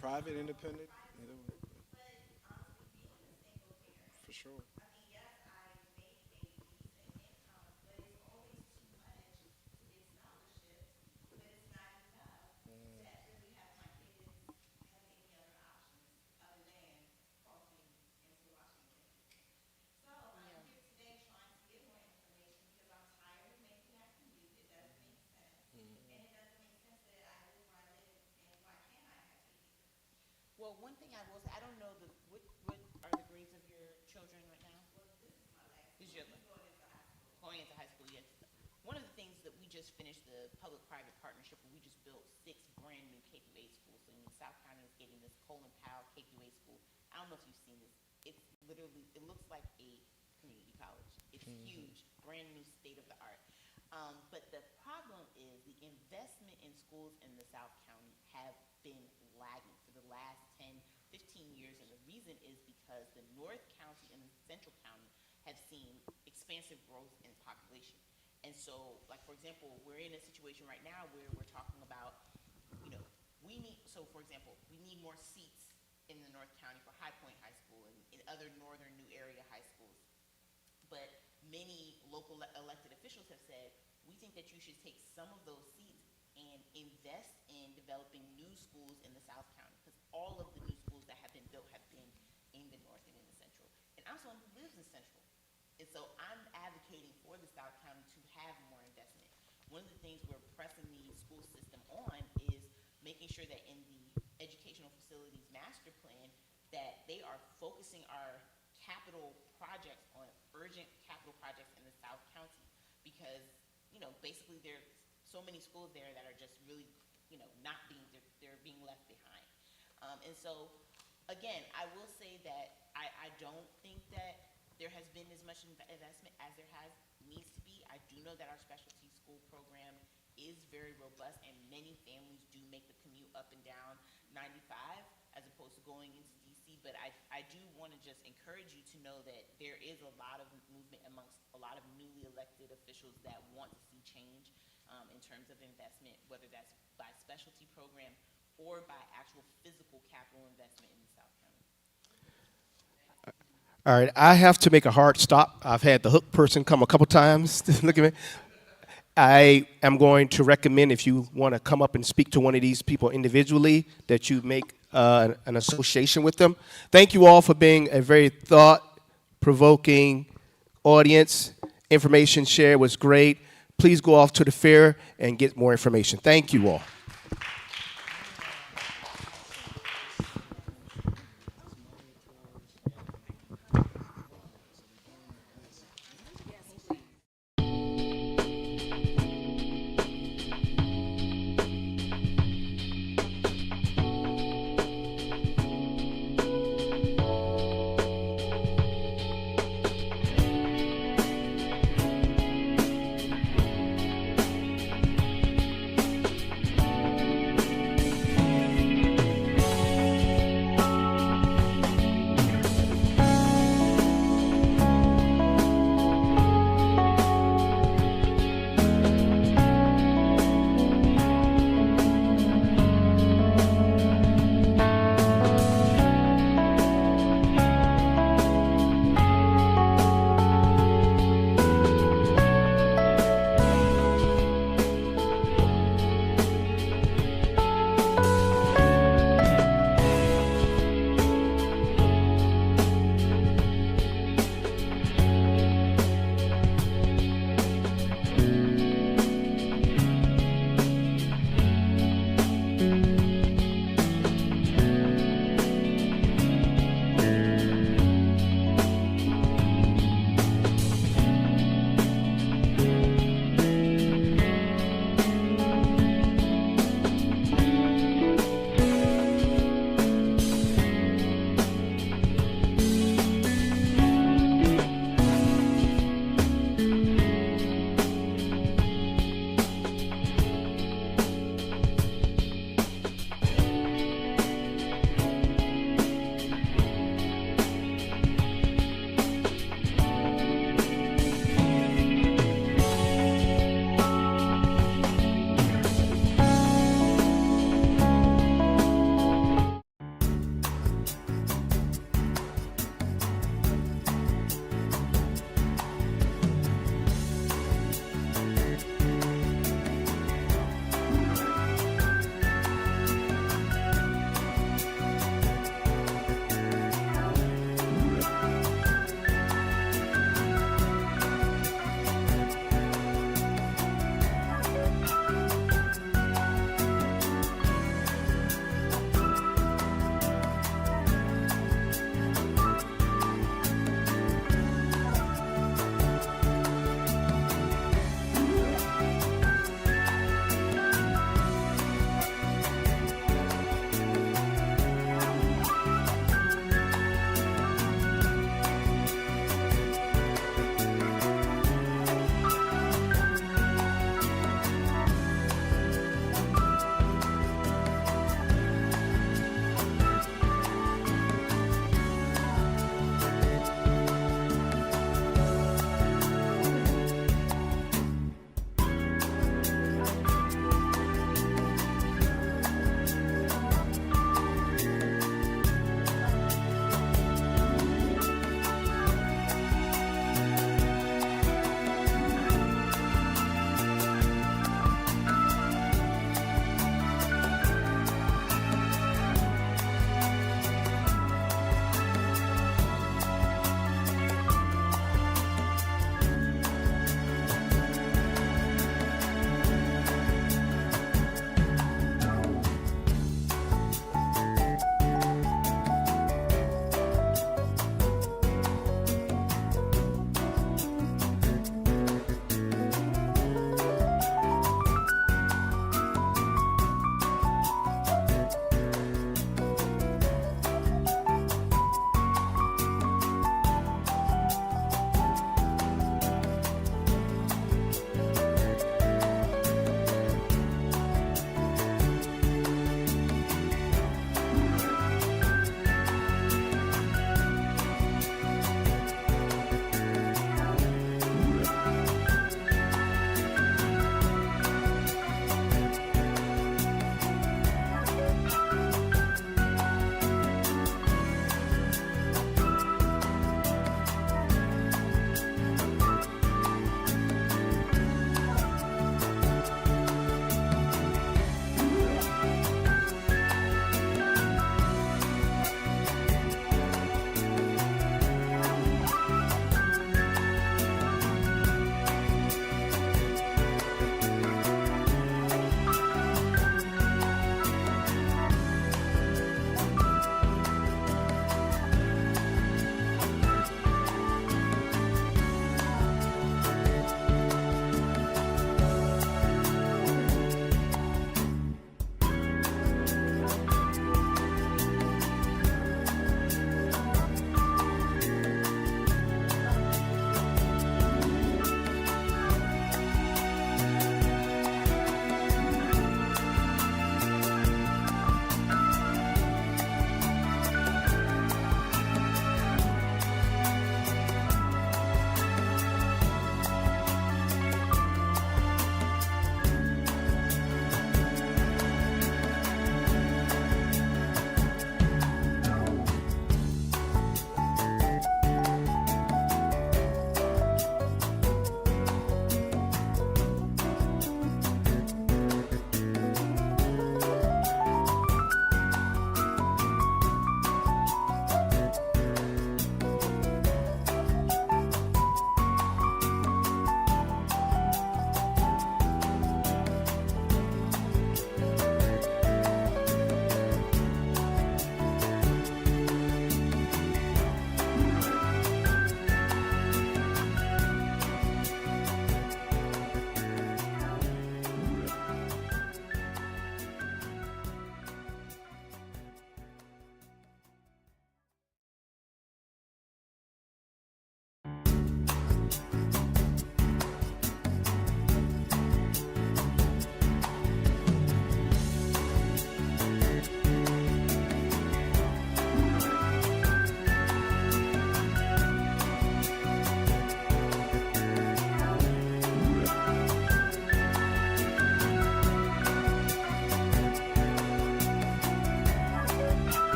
Private, independent, either way. For sure. one thing I will say, I don't know what are the grades of your children right now? This is your going into high school, yes. One of the things that we just finished the public-private partnership where we just built 6 brand new K through 8 schools. So South Carolina is getting this Colin Powell K through 8 school. I don't know if you've seen this. It's literally, it looks like a community college. It's huge, brand new, state of the art. But the problem is the investment in schools in the South County have been lagging for the last 10, 15 years. And the reason is because the North County and the Central County have seen expansive growth in population. And so, like, for example, we're in a situation right now where we're talking about, so for example, we need more seats in the North County for High Point High School and in other northern new area high schools. But many local elected officials have said, we think that you should take some of those seats and invest in developing new schools in the South County, because all of the new schools that have been built have been in the North and in the Central. And I'm someone who lives in Central. And so I'm advocating for the South County to have more investment. One of the things we're pressing the school system on is making sure that in the educational facilities master plan that they are focusing our capital projects on urgent capital projects in the South County, because basically there's so many schools there that are just really not being, they're being left behind. And so again, I will say that I don't think that there has been as much investment as there needs to be. I do know that our specialty school program is very robust, and many families do make the commute up and down 95 as opposed to going into DC. But I do want to just encourage you to know that there is a lot of movement amongst a lot of newly elected officials that want to see change in terms of investment, whether that's by specialty program or by actual physical capital investment in the South County. All right, I have to make a hard stop. I've had the hook person come a couple times. Look at me. I am going to recommend, if you want to come up and speak to one of these people individually, that you make an association with them. Thank you all for being a very thought-provoking audience. Information shared was great. Please go off to the fair and get more information. Thank you all.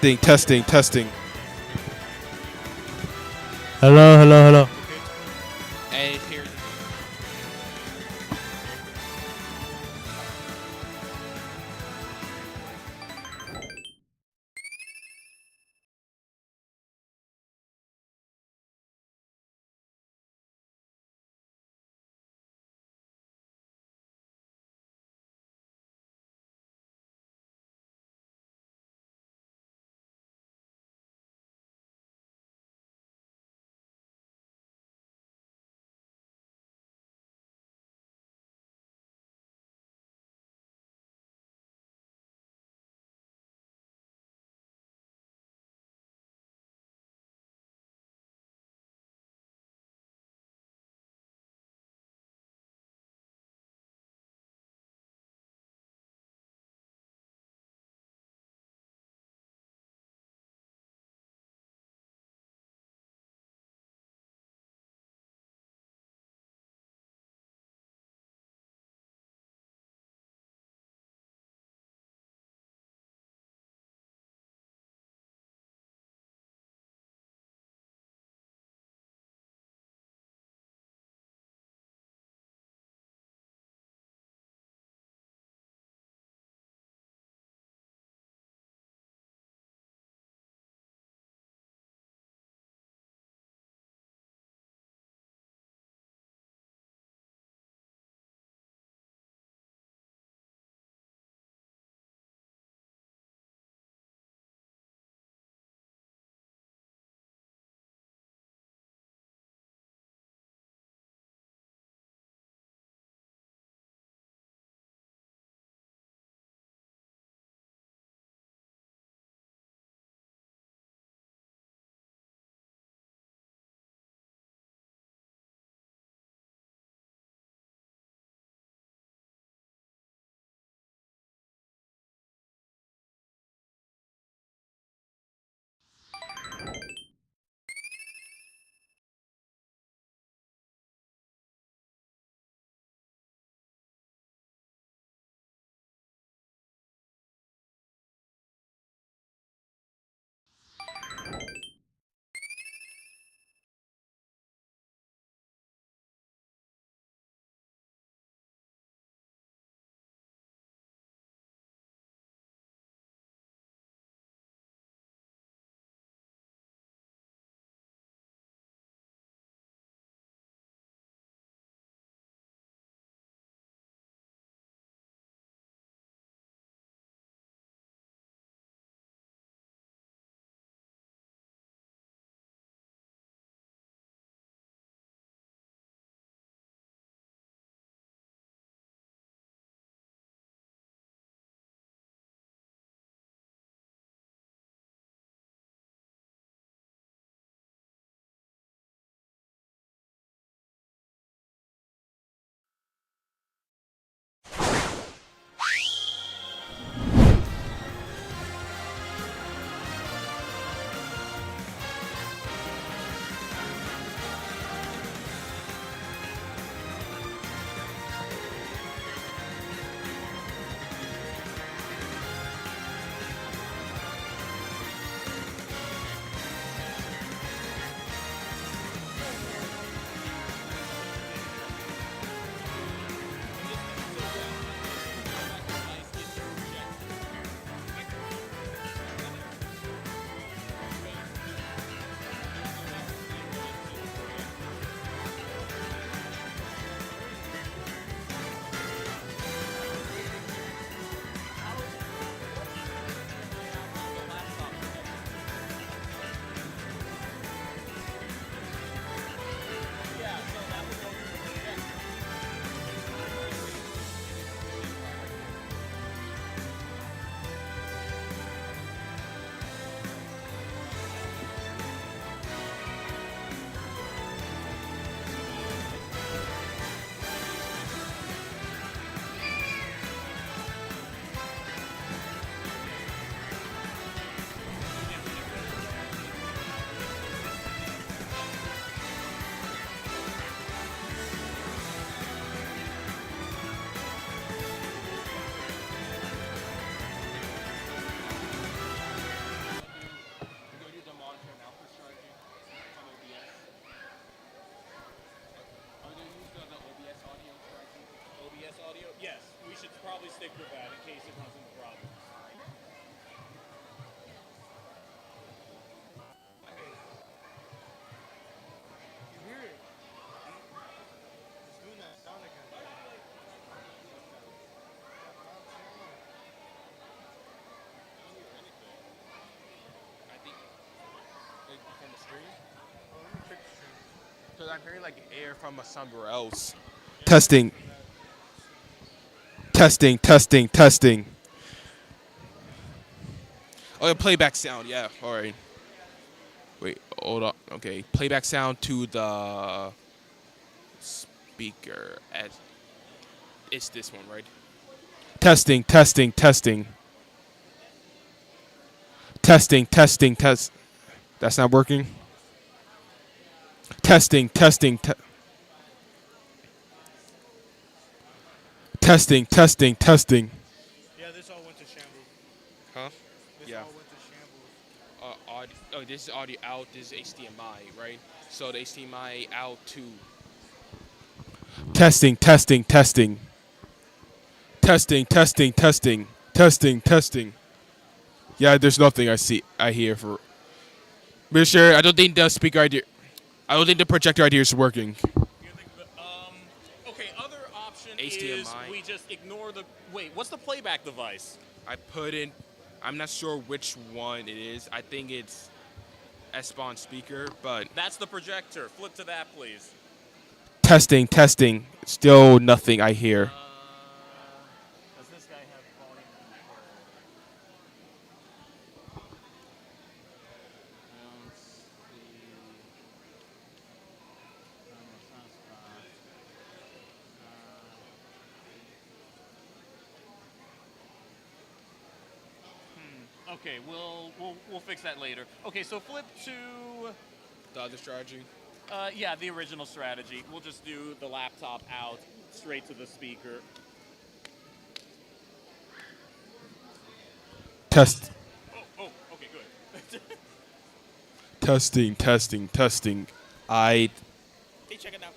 Testing, testing, testing. Hello, hello, hello. And here. definitely stick with that in case it runs into problems. I think from the stream. Because I'm hearing like air from somewhere else. Testing. Testing, testing, testing. Oh, yeah, playback sound. Yeah. All right. Wait. Hold on. Okay. Playback sound to the speaker. It's this one, right? Testing, testing, testing. Testing, testing, test. That's not working. Testing, testing, testing, testing, testing. Yeah, this all went to shambles. Huh? This Yeah. all went to shambles. Oh, this is audio out. This is HDMI, right? So the HDMI out to Testing, testing, testing. Testing, testing, testing. Testing, testing. Yeah, there's nothing I hear for. Mister, I don't think the speaker idea. I don't think the projector idea is working. Okay, other option HDMI. is we just ignore the. Wait, what's the playback device? I put in. I'm not sure which one it is. I think it's S-Spawn speaker, but That's the projector. Flip to that, please. Testing, testing. Still nothing I hear. Does this guy have volume control? Let's see. Okay, we'll fix that later. Okay, so flip to the other strategy. yeah, the original strategy. We'll just do the laptop out straight to the speaker. Test. Oh, okay, good. Testing, testing, testing. Hey, check it out.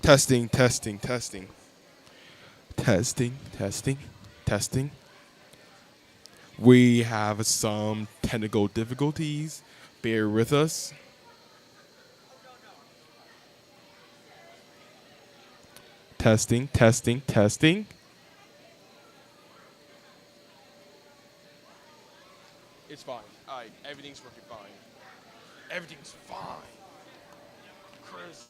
Testing, testing, testing. Testing, testing, testing. We have some technical difficulties. Bear with us. Testing, testing, testing. It's fine. All right, everything's working fine. Everything's fine. Chris.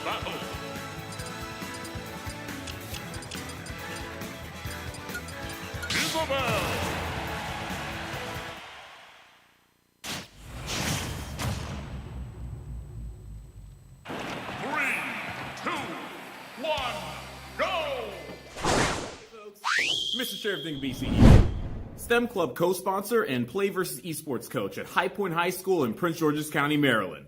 battle. Isabel. 3, 2, 1, go! Mr. Sheriff Thing BCE, STEM Club co-sponsor and Play vs. eSports coach at High Point High School in Prince George's County, Maryland.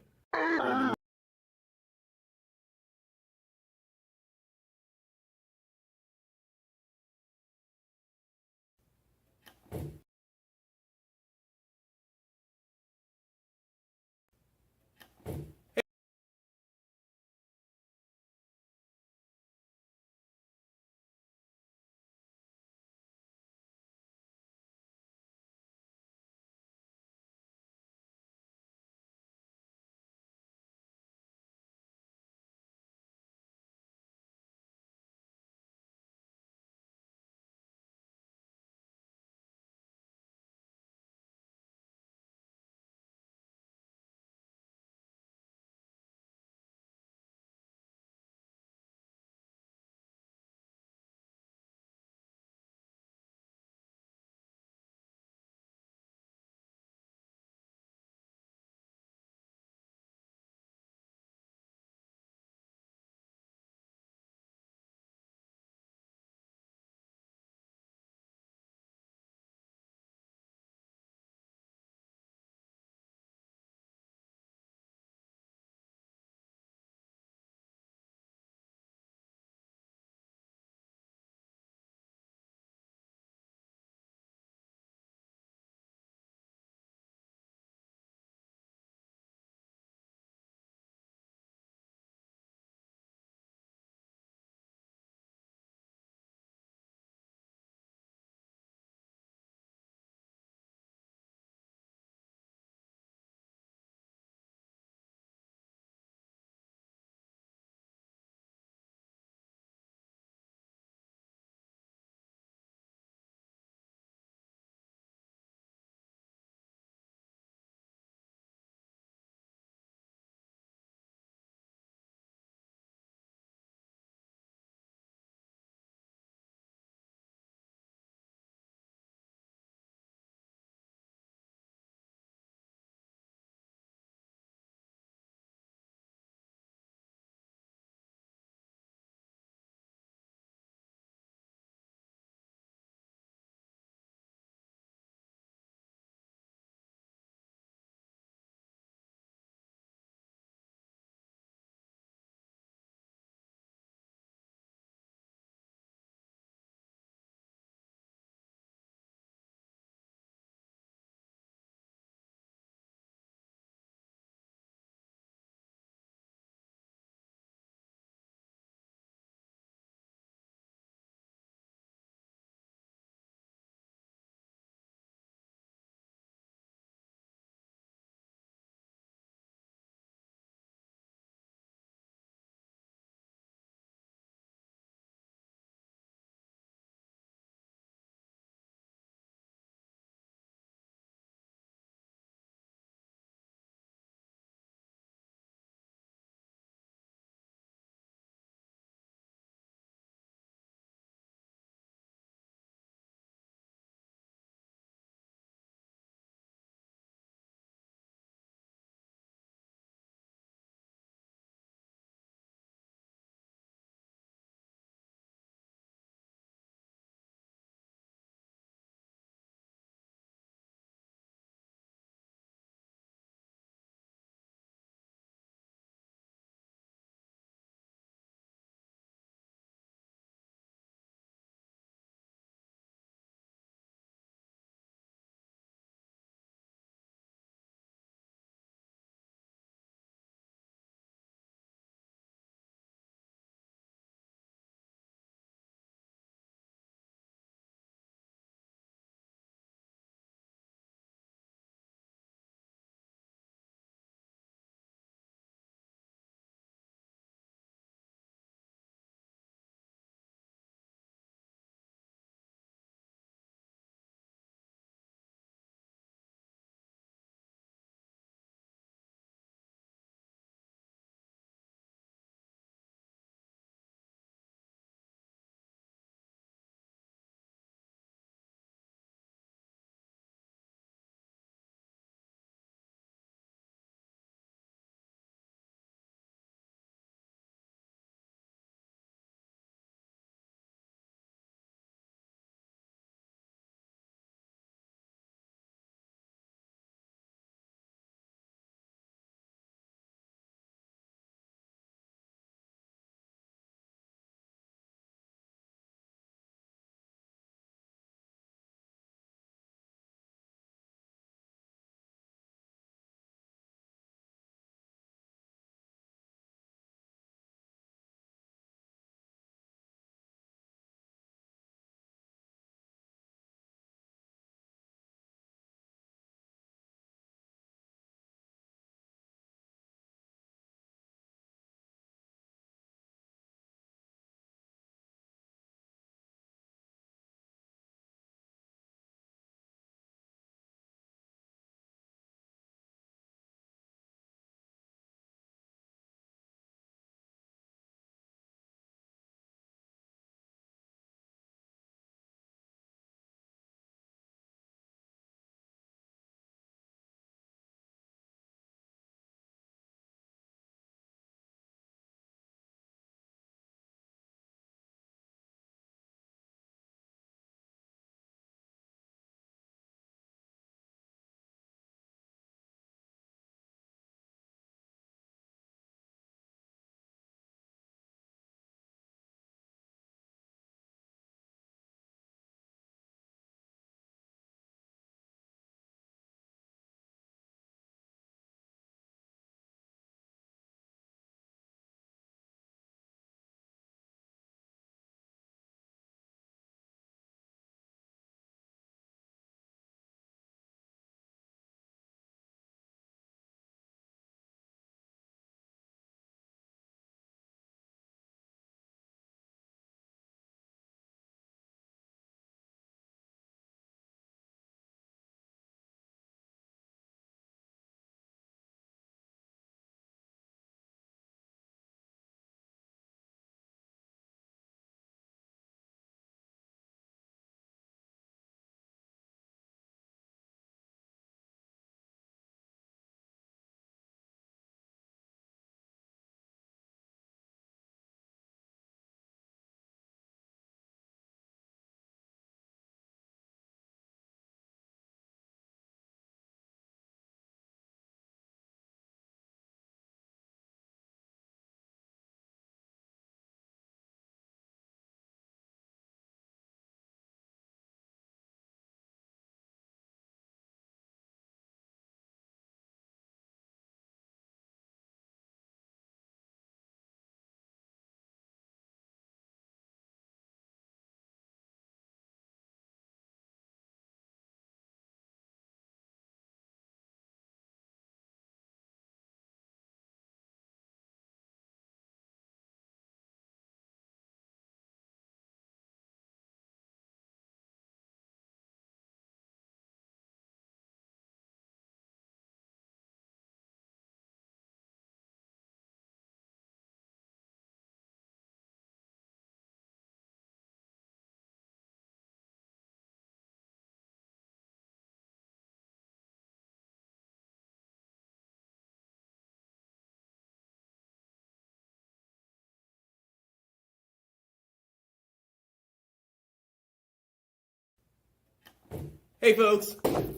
Hey folks,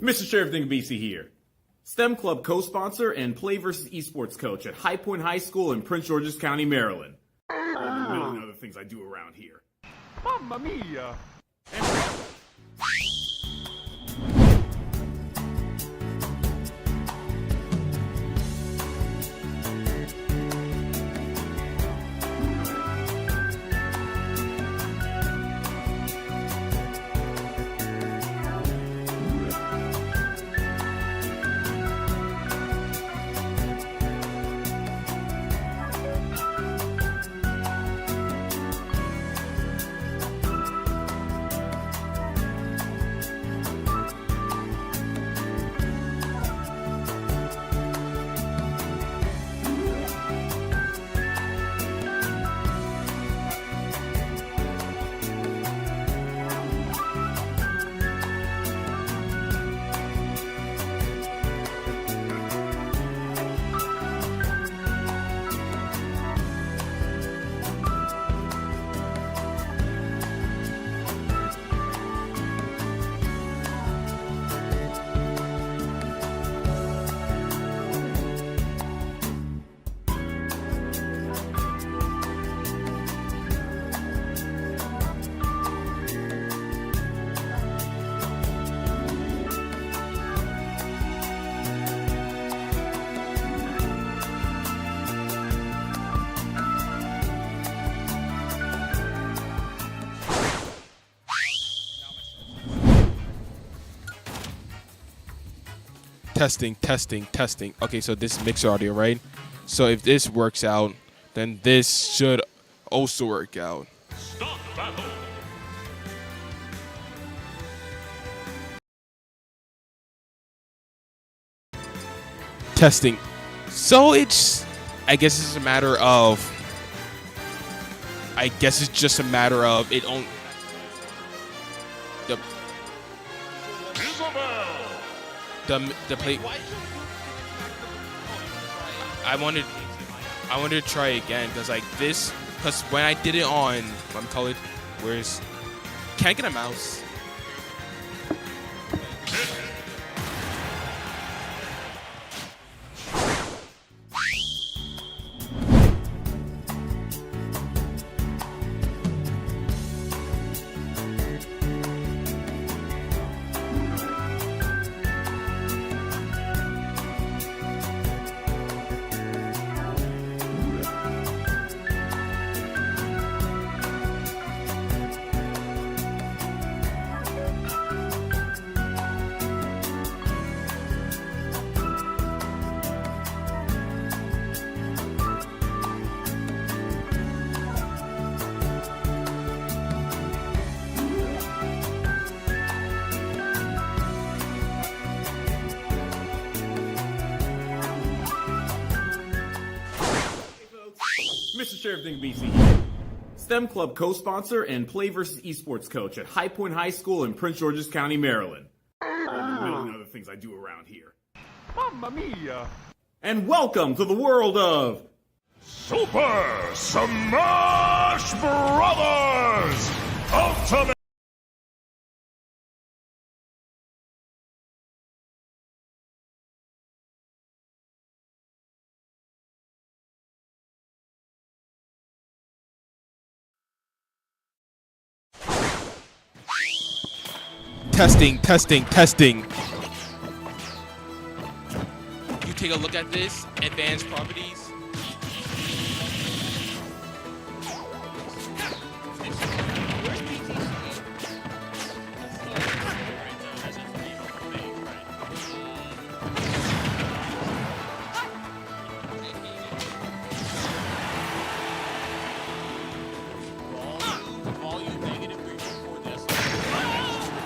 Mr. Sheriff BC here. STEM Club co-sponsor and Play vs. eSports coach at High Point High School in Prince George's County, Maryland. And a million other things I do around here. Mamma mia! Testing. Okay, so this is mixed audio, right? So if this works out, then this should also work out. Stop battle! Testing. So it's, I guess it's just a matter of it on the play. I wanted to try again because when I did it on can I get a mouse? Mr. Sheriff BC here. STEM Club co-sponsor and Play vs. eSports coach at High Point High School in Prince George's County, Maryland. And a million other things I do around here. Mamma mia! And welcome to the world of Super Smash Brothers Ultimate! Testing. You take a look at this, advanced properties.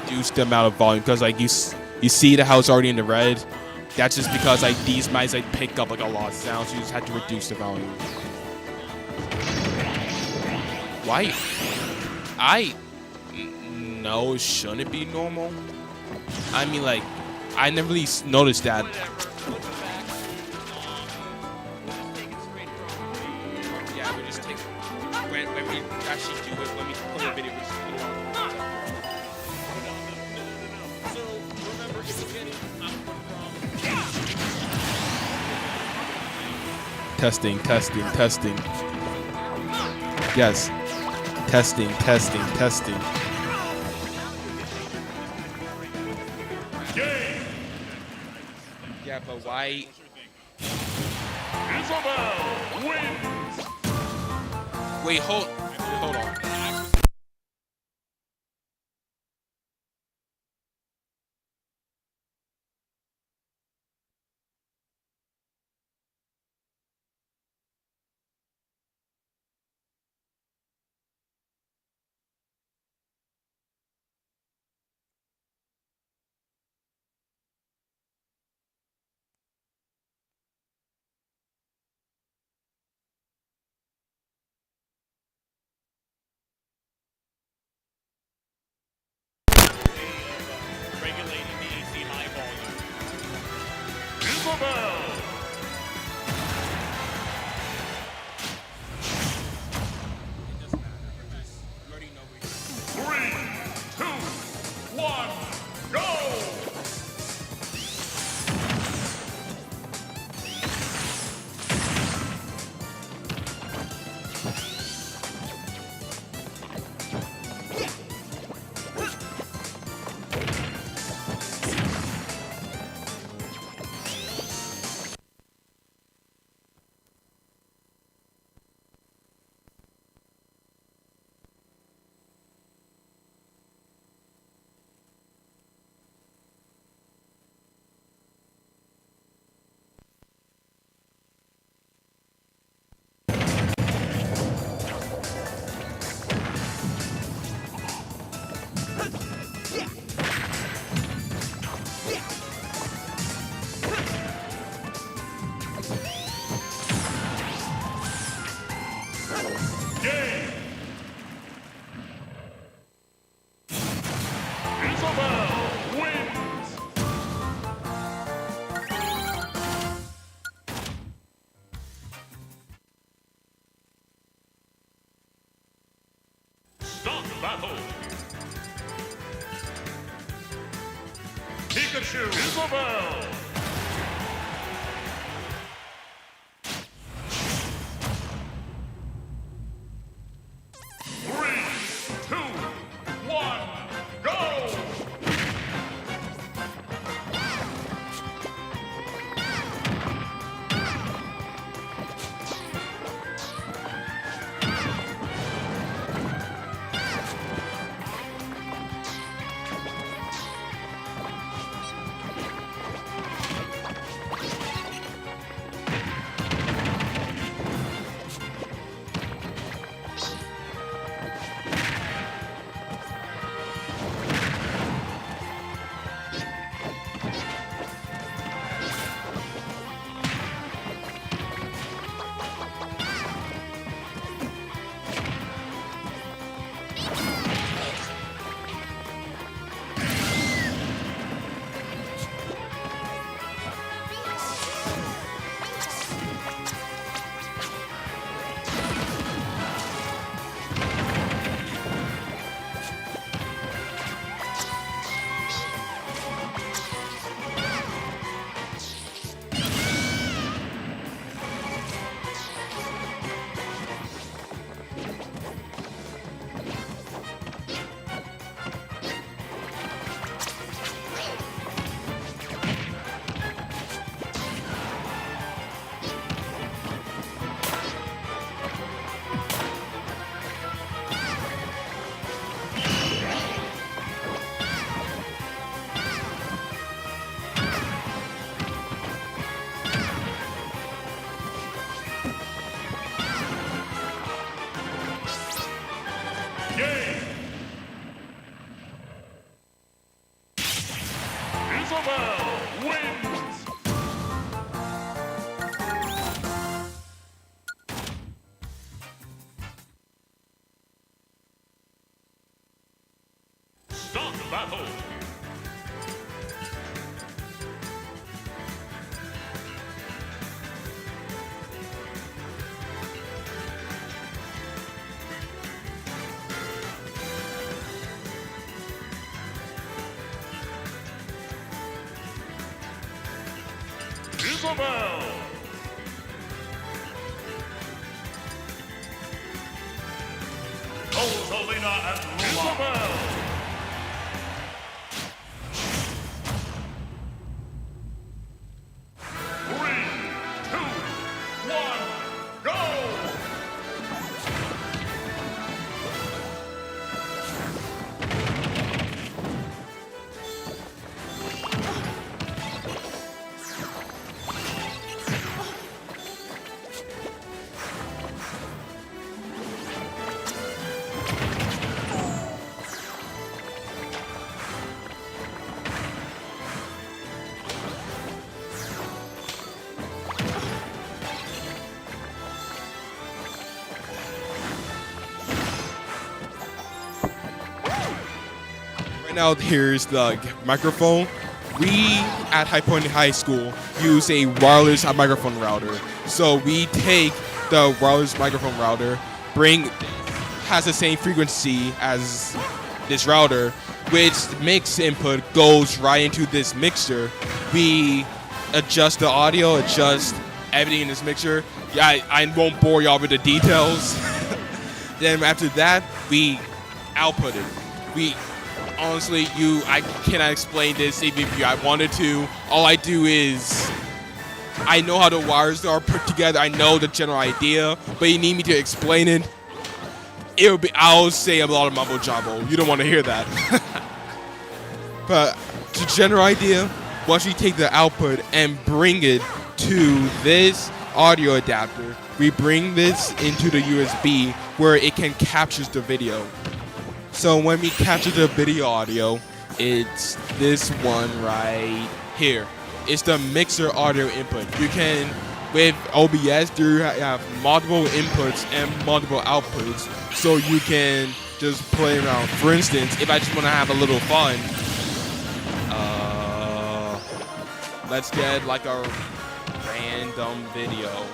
Reduce the amount of volume because you see the house already in the red. That's just because these mics pick up a lot of sound, so you just have to reduce the volume. Why? No, shouldn't it be normal? I mean, I never really noticed that. Yeah, we just take when we actually do it. When we put a video, we just put it on. So Testing, testing, testing. Yes. Testing, testing, testing. Game. Yeah, but why? Isabel wins. Wait, hold on. Regulating the AC high volume. Isabel. You already know where you're 3, 2, 1, go! Game. Isabel wins. Stock battle. Pikachu. Isabel. Three, two, one, go! Game. Isabel wins. Stock battle. Isabel. Arena at Isabel. Three, two, one, go! Right now, here's the microphone. We at High Point High School use a wireless microphone router. So we take the wireless microphone router, has the same frequency as this router, which mix input goes right into this mixer. We adjust the audio, adjust everything in this mixer. Yeah, I won't bore y'all with the details. Then after that, we output it. Honestly, I cannot explain this even if I wanted to. All I do is, I know how the wires are put together. I know the general idea, but you need me to explain it. I'll say a lot of mumbo jumbo. You don't want to hear that. But the general idea, once we take the output and bring it to this audio adapter, we bring this into the USB where it can capture the video. So when we capture the video audio, it's this one right here. It's the mixer audio input. You can, with OBS, you have multiple inputs and multiple outputs, so you can just play around. For instance, if I just want to have a little fun, let's get like a random video.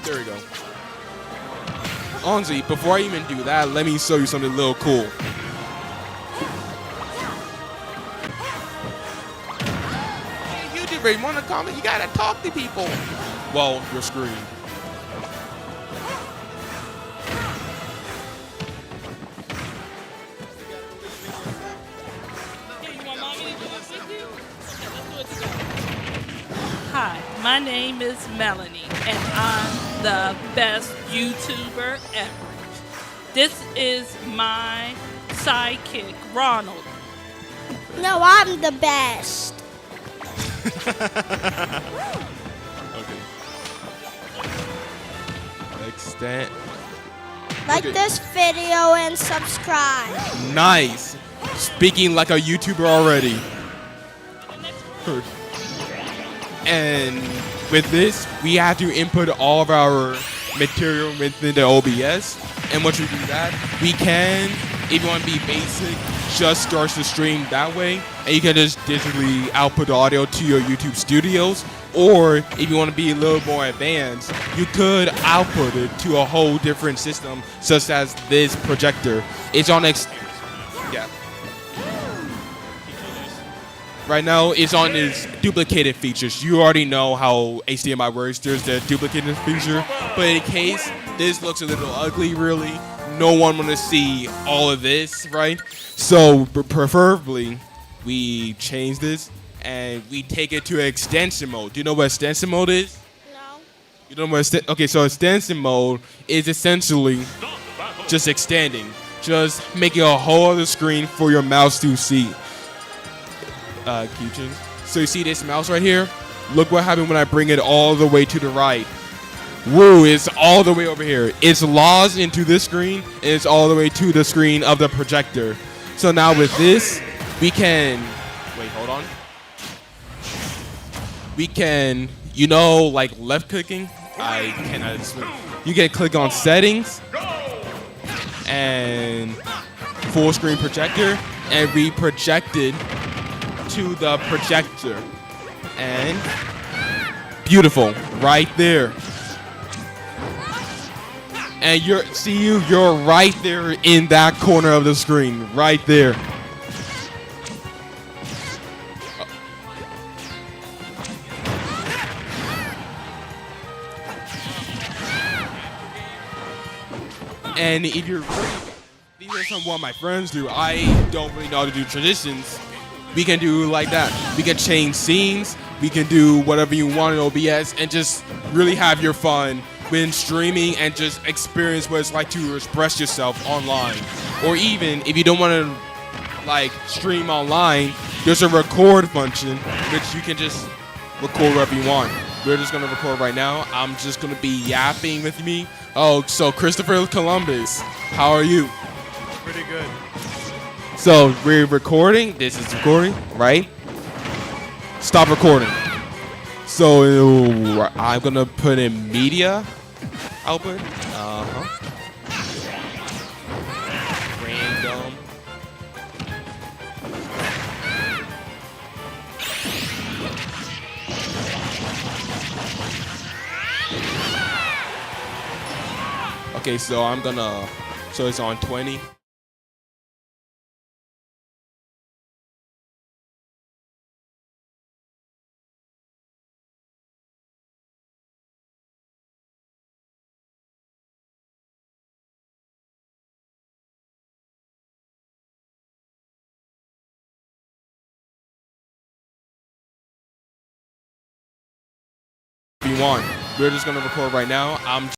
There we go. Honestly, before I even do that, let me show you something a little cool. Hey, YouTuber, you want to comment? You gotta talk to people. Well, your screen. Hi, my name is Melanie, and I'm the best YouTuber ever. This is my sidekick, Ronald. No, I'm the best. Okay. Extend. Like this video and subscribe. Nice. Speaking like a YouTuber already. And with this, we have to input all of our material within the OBS. And once we do that, we can, if you want to be basic, just start the stream that way. And you can just digitally output the audio to your YouTube studios. Or if you want to be a little more advanced, you could output it to a whole different system, such as this projector. It's on yeah. Right now, it's on its duplicated features. You already know how HDMI works. There's the duplicated feature. But in case this looks a little ugly, really, no one want to see all of this, right? So preferably, we change this and we take it to extension mode. Do you know what extension mode is? No. You don't know what okay, so extension mode is essentially just extending. Just making a whole other screen for your mouse to see. Keychains. So you see this mouse right here? Look what happened when I bring it all the way to the right. Woo, it's all the way over here. It's lost into this screen, and it's all the way to the screen of the projector. So now with this, we can, wait, hold on. We can, you know, like left clicking? I cannot explain. You can click on settings and full screen projector, and we project it to the projector. And beautiful, right there. And you're right there in that corner of the screen, right there. And if you're really, these are some what my friends do. I don't really know how to do traditions. We can do like that. We can change scenes. We can do whatever you want in OBS and just really have your fun when streaming and just experience what it's like to express yourself online. Or even if you don't want to like stream online, there's a record function which you can just record wherever you want. We're just gonna record right now. I'm just gonna be yapping with me. Oh, so Christopher Columbus, how are you? Pretty good. So we're recording. This is recording, right? Stop recording. So I'm gonna put in media output. Random. Okay, so I'm gonna. So it's on 20. If you want, we're just gonna record right now. I'm.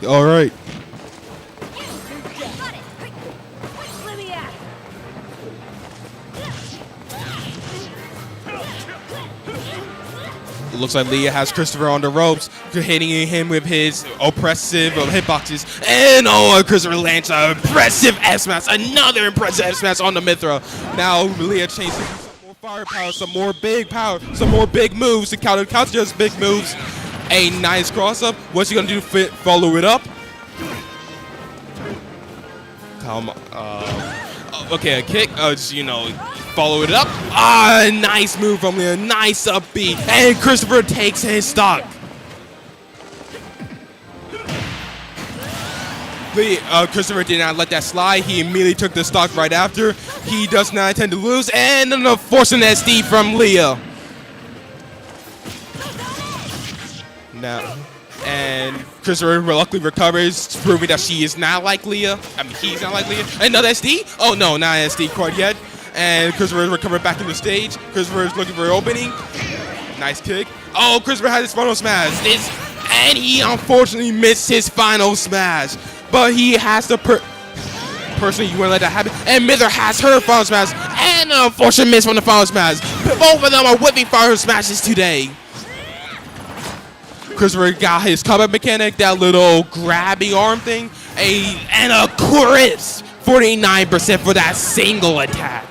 All right. It looks like Leah has Christopher on the ropes, hitting him with his oppressive hitboxes. And Christopher lands an impressive S-smash, another impressive S-smash on the Mithra. Now Leah changes some more firepower, some more big power, some more big moves to counter just big moves. A nice cross-up. What's he going to do to follow it up? Come on. Okay, a kick. Follow it up. Nice move from Leah. Nice upbeat. And Christopher takes his stock. Christopher did not let that slide. He immediately took the stock right after. He does not intend to lose. And a forcing SD from Leah. Now, and Christopher luckily recovers, proving that she is not like Leah. I mean, he's not like Leah. Another SD? Oh no, not SD quite yet. And Christopher is recovered back in the stage. Christopher is looking for an opening. Nice kick. Oh, Christopher has his frontal smash. and he unfortunately missed his final smash. But he has to personally, you wouldn't let that happen. And Mither has her final smash, and an unfortunate miss from the final smash. Both of them are whipping final smashes today. Christopher got his combat mechanic, that little grabbing arm thing, and a crisp 49% for that single attack.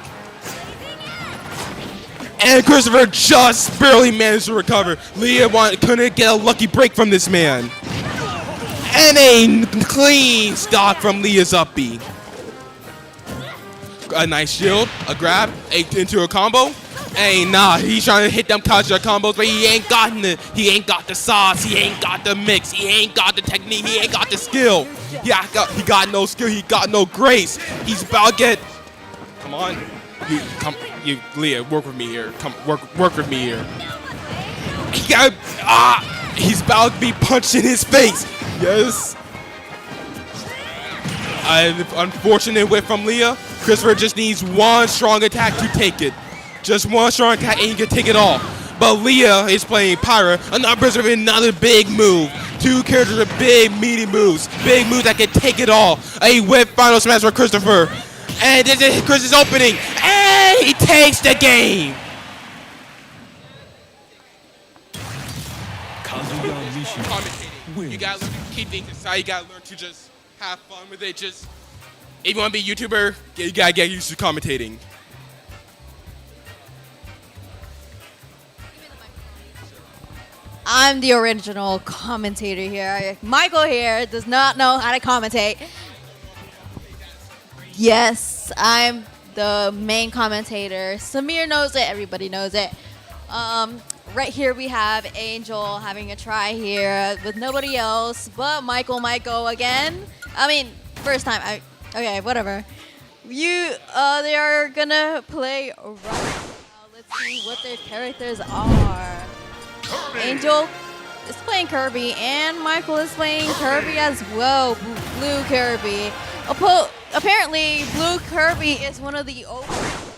And Christopher just barely managed to recover. Leah couldn't get a lucky break from this man. And a clean stock from Leah's up B. A nice shield, a grab, into a combo. Nah, he's trying to hit them Kaja combos, but he ain't gotten it. He ain't got the sauce, he ain't got the mix, he ain't got the technique, he ain't got the skill. He got no skill, he got no grace. He's about to get. Come on, Leah, work with me here. Come, work with me here. He's about to be punched in his face. Yes. Unfortunate whip from Leah. Christopher just needs one strong attack to take it. Just one strong attack and he can take it all. But Leah is playing Pyra, another big move. Two characters with big, meaty moves. Big moves that can take it all. A whip final smash for Christopher. And this is Chris's opening. And he takes the game. You gotta learn to keep things inside. You gotta learn to just have fun with it. If you want to be a YouTuber, you gotta get used to commentating. I'm the original commentator here. Michael here does not know how to commentate. Yes, I'm the main commentator. Samir knows it. Everybody knows it. Right here we have Angel having a try here with nobody else but Michael might go again. I mean, first time. Okay, whatever. They are gonna play right now. Let's see what their characters are. Angel is playing Kirby, and Michael is playing Kirby as well. Blue Kirby. Apparently, Blue Kirby is one of the old Kirbys.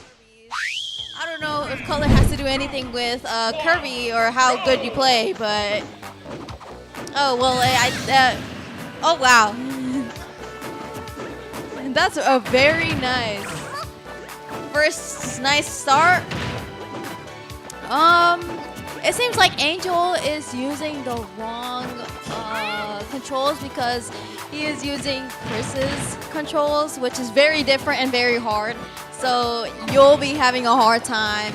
I don't know if color has to do anything with Kirby or how good you play, but oh well. Oh wow, that's a very nice first nice start. It seems like Angel is using the wrong controls because he is using Chris's controls, which is very different and very hard. So you'll be having a hard time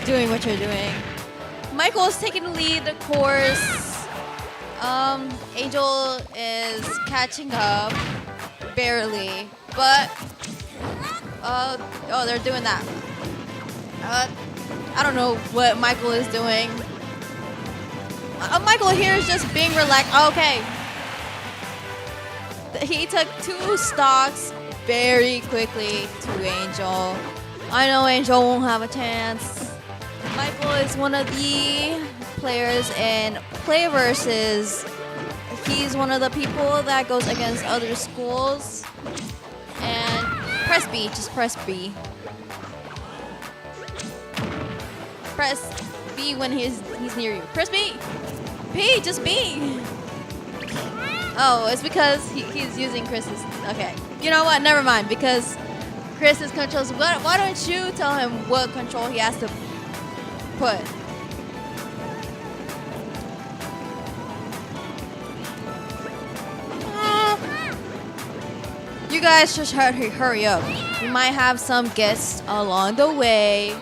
doing what you're doing. Michael is taking the lead, of course. Angel is catching up, barely, but oh, they're doing that. I don't know what Michael is doing. Michael here is just being relaxed. Okay. He took 2 stocks very quickly to Angel. I know Angel won't have a chance. Michael is one of the players in Play Versus. He's one of the people that goes against other schools. And press B, just press B. Press B when he's near you. Press B. B, just B. Oh, it's because he's using Chris's. Okay. You know what? Never mind. Because Chris's controls. Why don't you tell him what control he has to put? You guys just hurry up. We might have some guests along the way.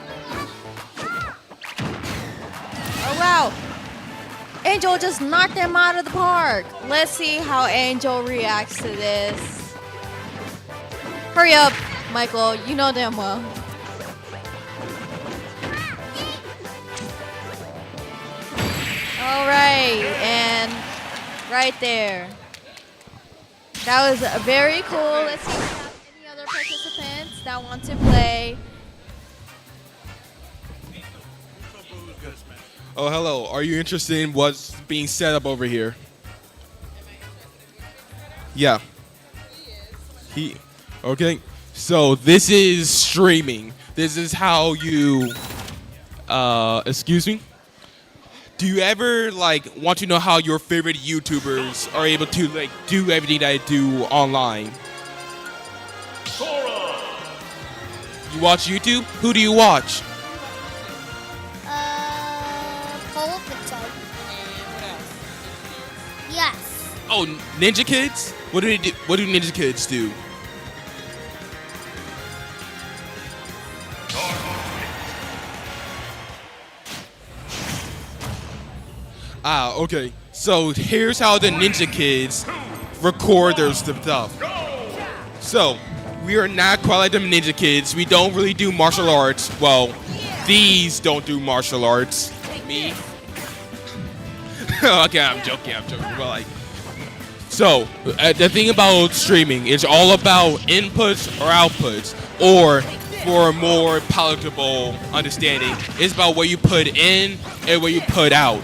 Oh, wow. Angel just knocked him out of the park. Let's see how Angel reacts to this. Hurry up, Michael. You know damn well. All right, and right there. That was very cool. Let's see if we have any other participants that want to play. Oh, hello. Are you interested in what's being set up over here? Yeah. Okay. So this is streaming. This is how you, excuse me. do you ever like want to know how your favorite YouTubers are able to like do everything that they do online? You watch YouTube? Who do you watch? Pole Potato. Yes. Oh, Ninja Kids? What do they do? What do Ninja Kids do? Ah, okay. So here's how the Ninja Kids record their stuff. So we are not quite like the Ninja Kids. We don't really do martial arts. Well, these don't do martial arts. Me. Okay, I'm joking. But like, so the thing about streaming is all about inputs or outputs, or for a more palatable understanding, it's about what you put in and what you put out.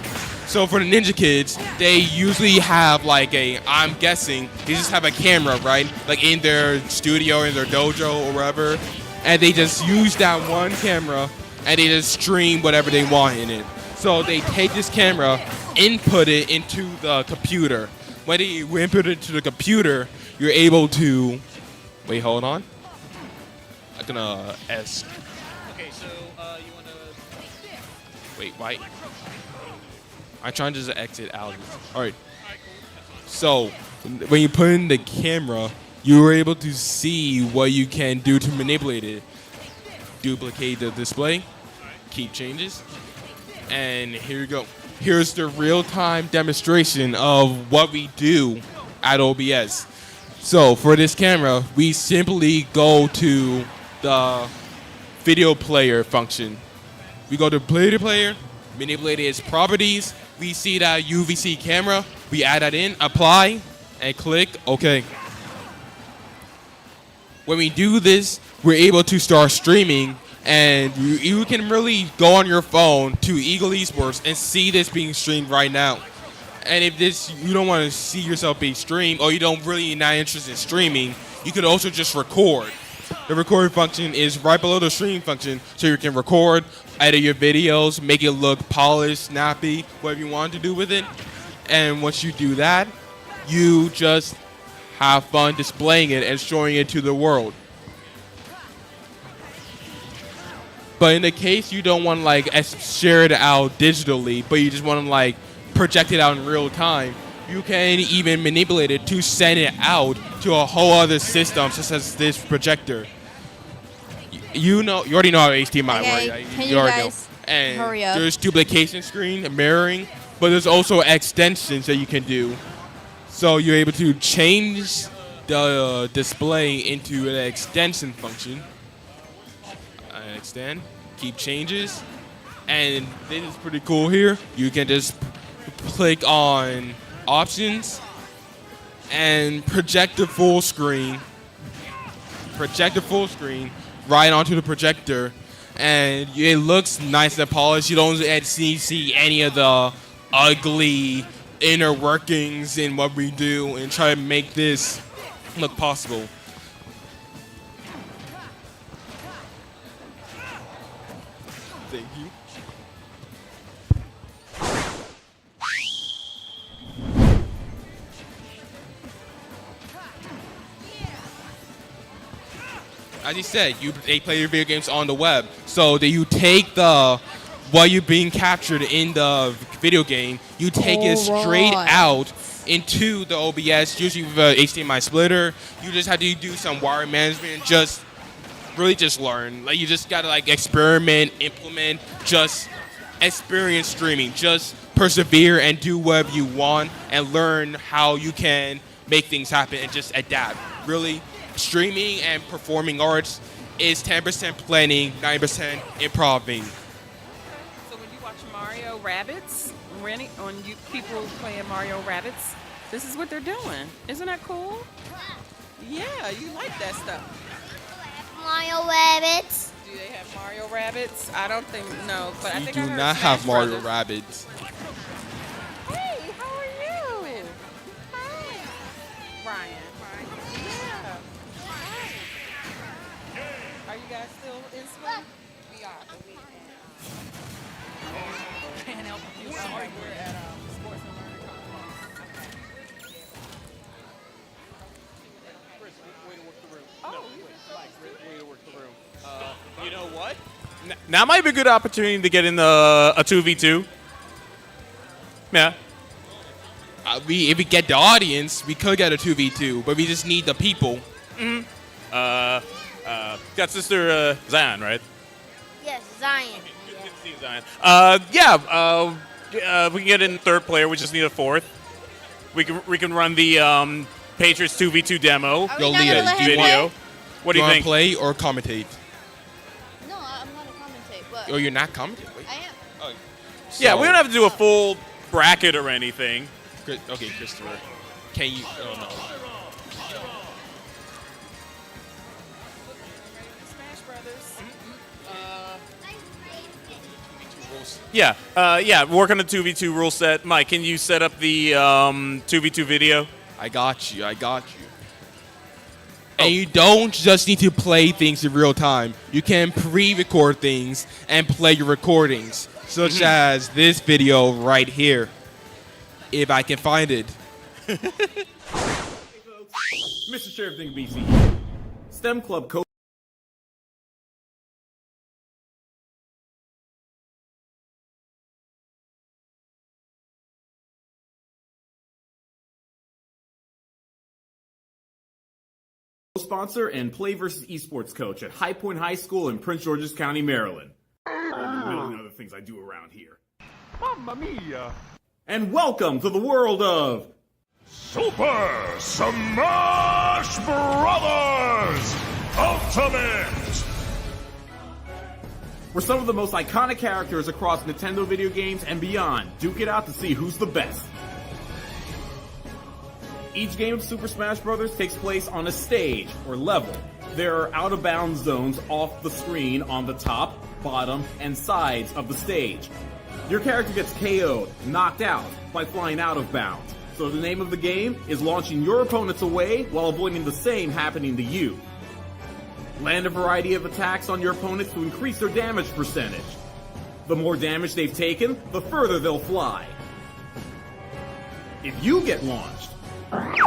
So for the Ninja Kids, they usually have like I'm guessing, they just have a camera, right? Like in their studio, in their dojo or wherever. And they just use that one camera and they just stream whatever they want in it. So they take this camera, input it into the computer. When you input it into the computer, you're able to, wait, hold on. I'm gonna S. Okay, so you want to... Wait, why? I'm trying to just exit out. All right. So when you put in the camera, you were able to see what you can do to manipulate it. Duplicate the display, keep changes, and here you go. Here's the real-time demonstration of what we do at OBS. So for this camera, we simply go to the video player function. We go to video player, manipulate its properties. We see that UVC camera. We add that in, apply, and click OK. When we do this, we're able to start streaming, and you can really go on your phone to Eagle Esports and see this being streamed right now. And if you don't want to see yourself being streamed, or you don't really not interested in streaming, you could also just record. The record function is right below the stream function, so you can record, edit your videos, make it look polished, snappy, whatever you want to do with it. And once you do that, you just have fun displaying it and showing it to the world. But in the case you don't want to like share it out digitally, but you just want to like project it out in real time, you can even manipulate it to send it out to a whole other system, such as this projector. You already know how HDMI works. Right? Can you guys and hurry up? There's duplication screen and mirroring, but there's also extensions that you can do. So you're able to change the display into an extension function. Extend, keep changes, and this is pretty cool here. You can just click on options and project the full screen right onto the projector, and it looks nice and polished. You don't see any of the ugly inner workings in what we do and try to make this look possible. Thank you. As you said, they play your video games on the web. So that you take what you're being captured in the video game, you take it straight out into the OBS, usually with an HDMI splitter. You just have to do some wire management, just learn. Like, you just gotta like experiment, implement, just experience streaming. Just persevere and do whatever you want and learn how you can make things happen and just adapt. Really, streaming and performing arts is 10% planning, 90% improving. So when you watch Mario Rabbids, people playing Mario Rabbids, this is what they're doing. Isn't that cool? Yeah, you like that stuff. Mario Rabbits. Do they have Mario Rabbids? I don't think, no, but I We think do I heard not Smash have Mario Brothers. Rabbids. Hey, how are you? Hi. Ryan. Yeah. Are you guys still in swim? We are. We're at Sports and Learning Way to work the room. Oh, way to work the room. You know what? Now might be a good opportunity to get in a 2v2. Yeah. If we get the audience, we could get a 2v2, but we just need the people. Got Sister Zion, right? Yes, Zion. Good to see you, Zion. We can get in third player. We just need a fourth. We can run the Patriots 2v2 demo. Are we not gonna let him video. play? What do you think? Play or commentate? No, I'm not a commentate, but Oh, you're not commentating. Wait. I am. Oh. Yeah, we don't have to do a full bracket or anything. Okay, Christopher. Can you? Oh no. Smash Brothers. Yeah, work on the 2v2 rule set. Mike, can you set up the 2v2 video? I got you. And you don't just need to play things in real time. You can pre-record things and play your recordings, such as this video right here. If I can find it. Mr. Sheriff Ding BC here. STEM Club sponsor and Play vs. eSports coach at High Point High School in Prince George's County, Maryland. And a million other things I do around here. Mamma mia! And welcome to the world of Super Smash Brothers Ultimate! where some of the most iconic characters across Nintendo video games and beyond duke it out to see who's the best. Each game of Super Smash Bros. Takes place on a stage or level. There are out-of-bounds zones off the screen on the top, bottom, and sides of the stage. Your character gets KO'd, knocked out, by flying out of bounds. So the name of the game is launching your opponents away while avoiding the same happening to you. Land a variety of attacks on your opponents to increase their damage percentage. The more damage they've taken, the further they'll fly. If you get launched,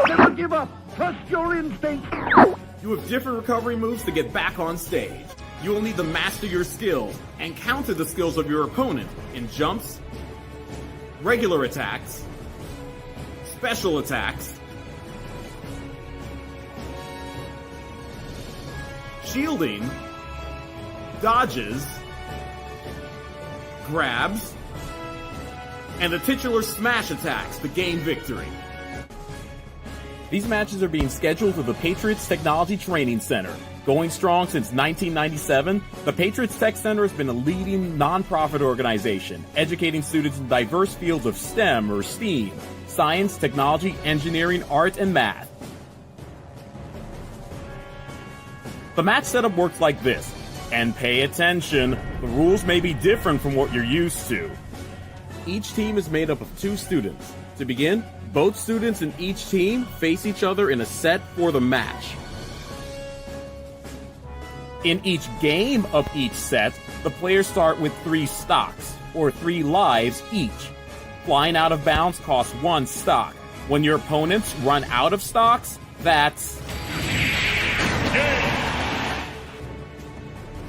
Never give up! Trust your instinct! you have different recovery moves to get back on stage. You will need to master your skills and counter the skills of your opponent in jumps, regular attacks, special attacks, shielding, dodges, grabs, and the titular smash attacks to gain victory. These matches are being scheduled at the Patriots Technology Training Center. Going strong since 1997, the Patriots Tech Center has been a leading nonprofit organization, educating students in diverse fields of STEM or STEAM, science, technology, engineering, art, and math. The match setup works like this, and pay attention, the rules may be different from what you're used to. Each team is made up of 2 students. To begin, both students in each team face each other in a set for the match. In each game of each set, the players start with 3 stocks, or 3 lives each. Flying out of bounds costs 1 stock. When your opponents run out of stocks, that's...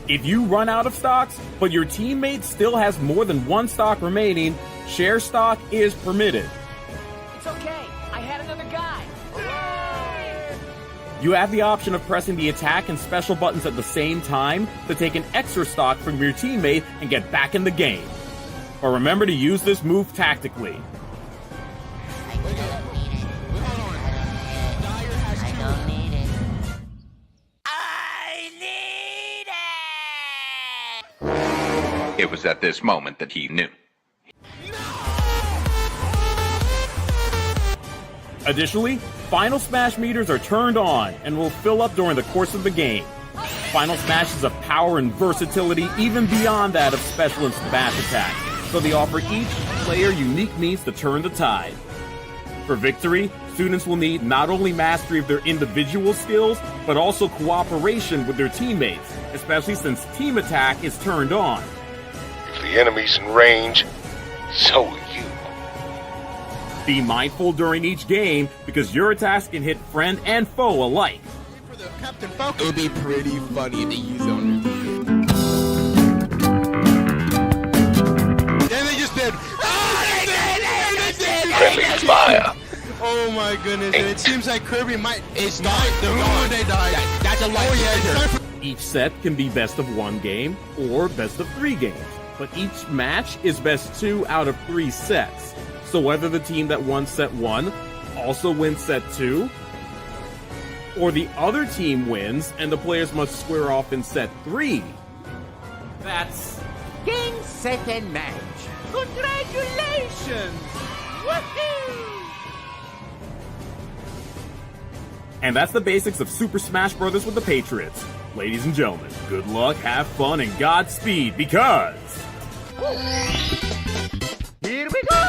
If you run out of stocks, but your teammate still has more than 1 stock remaining, share stock is permitted. It's okay. I had another guy. You have the option of pressing the attack and special buttons at the same time to take an extra stock from your teammate and get back in the game. But remember to use this move tactically. It was at this moment that he knew. Additionally, Final Smash meters are turned on and will fill up during the course of the game. Final Smash is of power and versatility even beyond that of special and smash attacks, so they offer each player unique means to turn the tide. For victory, students will need not only mastery of their individual skills, but also cooperation with their teammates, especially since team attack is turned on. If the enemy's in range, So will you. Be mindful during each game because your attacks can hit friend and foe alike. It would be pretty funny if they use it on their team. Then they just did. Friendly fire. Oh my goodness! And it seems like Kirby might. It's not. They're gone. They died. That's a life. Each set can be best of 1 game or best of 3 games, but each match is best 2 out of 3 sets. So whether the team that won set 1 also wins set 2, or the other team wins and the players must square off in set 3, that's Game, set, and match. Congratulations! Woohoo! And that's the basics of Super Smash Bros. With the Patriots. Ladies and gentlemen, good luck, have fun, and Godspeed, because... Here we go!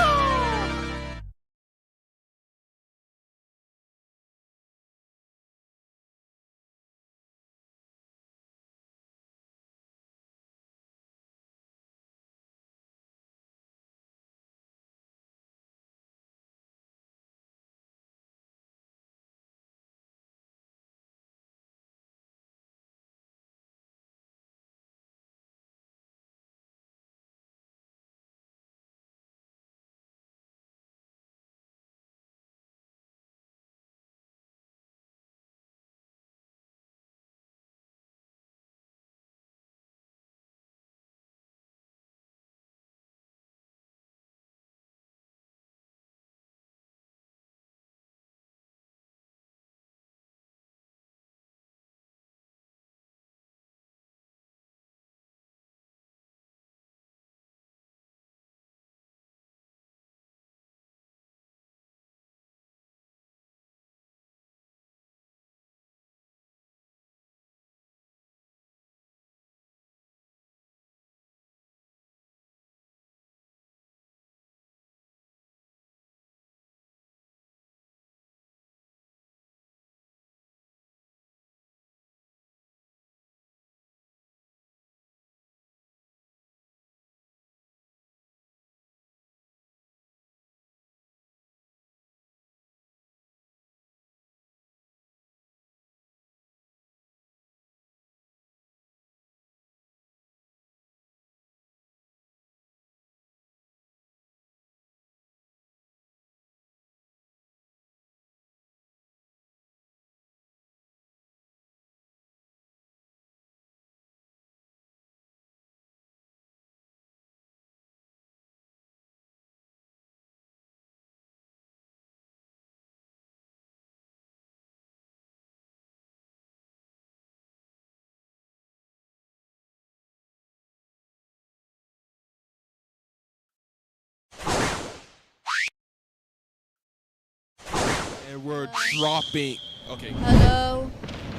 And we're dropping. Okay. Hello.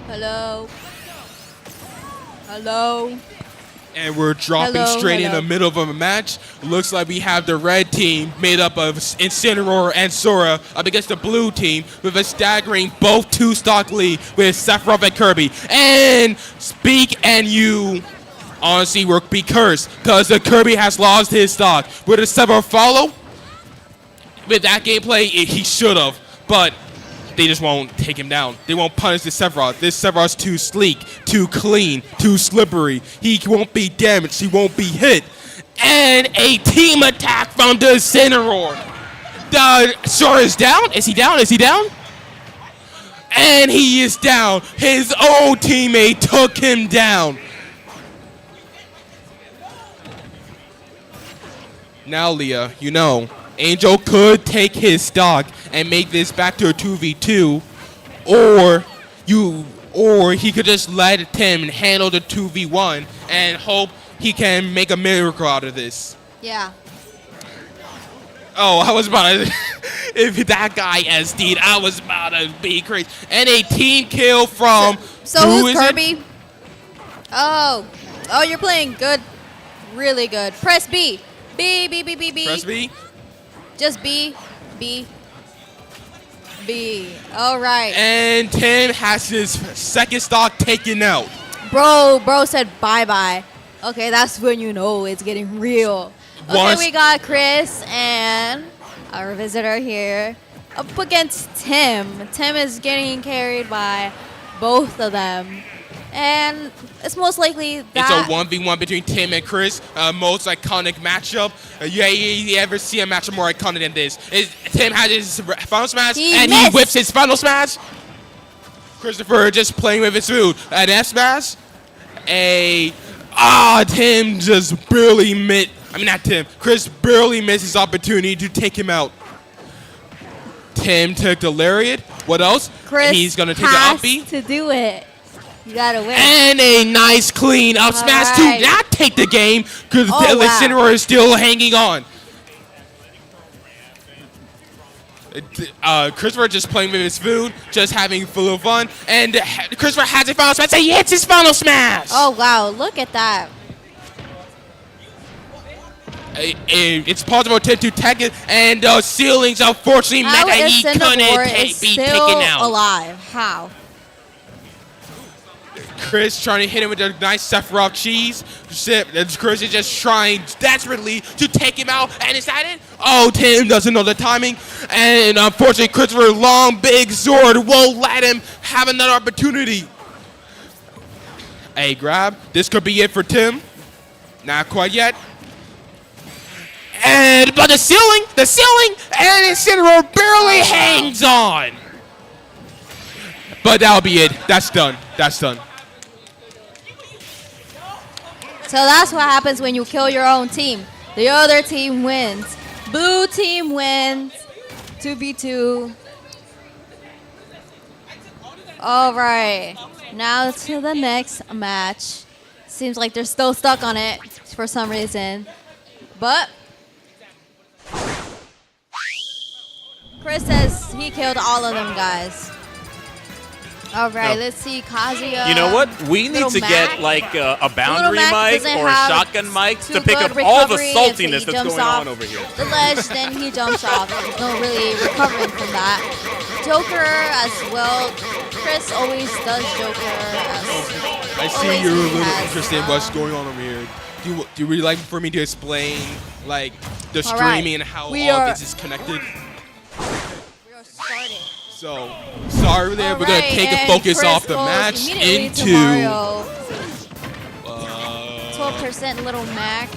Hello. Hello. And we're dropping Hello, straight in hello. the middle of a match. Looks like we have the red team made up of Incineroar and Sora up against the blue team with a staggering both 2-stock lead with Sephiroth and Kirby. And Speak and you honestly will be cursed because the Kirby has lost his stock. Will the Sephiroth follow? With that gameplay, he should have, but they just won't take him down. They won't punish the Sephiroth. This Sephiroth's too sleek, too clean, too slippery. He won't be damaged. He won't be hit. And a team attack from the Incineroar. The Sora is down. Is he down? Is he down? And he is down. His own teammate took him down. Now, Leah, you know, Angel could take his stock and make this back to a 2v2, or he could just let Tim handle the 2v1 and hope he can make a miracle out of this. Yeah. Oh, I was about to if that guy SD'd, I was about to be crazy. And a team kill from So who who's is it? Kirby? Oh, you're playing good, really good. Press B. B. Press B. Just B. All right. And Tim has his second stock taken out. Bro said bye-bye. Okay, that's when you know it's getting real. Okay, Once- we got Chris and our visitor here up against Tim. Tim is getting carried by both of them. And it's most likely It's that a 1v1 between Tim and Chris. Most iconic matchup. You ever see a matchup more iconic than this? Tim had his final smash, He and missed. he whips his final smash. Christopher just playing with his food. An F smash. Tim just barely missed. I mean, not Tim. Chris barely missed his opportunity to take him out. Tim took the lariat. What else? Chris He's going to take the has uppy. to do it. You gotta win. And a nice clean up smash right. to not take the game because Oh, the wow. Incineroar is still hanging on. Christopher just playing with his food, just having full of fun. And Christopher has a final smash. And he hits his final smash. Oh, wow. Look at that. It's possible to tech it, and the ceilings unfortunately meant How that is he couldn't Cinnamore is be still taken out. alive? How? Chris trying to hit him with a nice Sephiroth cheese. Chris is just trying desperately to take him out. And is that it? Oh, Tim doesn't know the timing. And unfortunately, Christopher's long, big sword won't let him have another opportunity. A grab. This could be it for Tim. Not quite yet. But the ceiling, and Incineroar barely hangs on. But that'll be it. That's done. So that's what happens when you kill your own team. The other team wins. Blue team wins. 2v2. All right. Now to the next match. Seems like they're still stuck on it for some reason. But Chris says he killed all of them guys. All right, let's see Kazuya. You know what? We need Little to Mac. get like a boundary Mac mic doesn't or a have shotgun mic too to pick good up all the recovery if he saltiness that's jumps going off on over here. the ledge, then he jumps off. There's no really recovering from that. Joker as well. Chris always does Joker. I see you're a little interested in what's going on over here. Do you really like for me to explain like the All right. streaming and how We all are- this is connected? We are starting. So sorry there, we're gonna Alright, take the and focus Chris off the goes match immediately to into Mario. 12% Little Mac.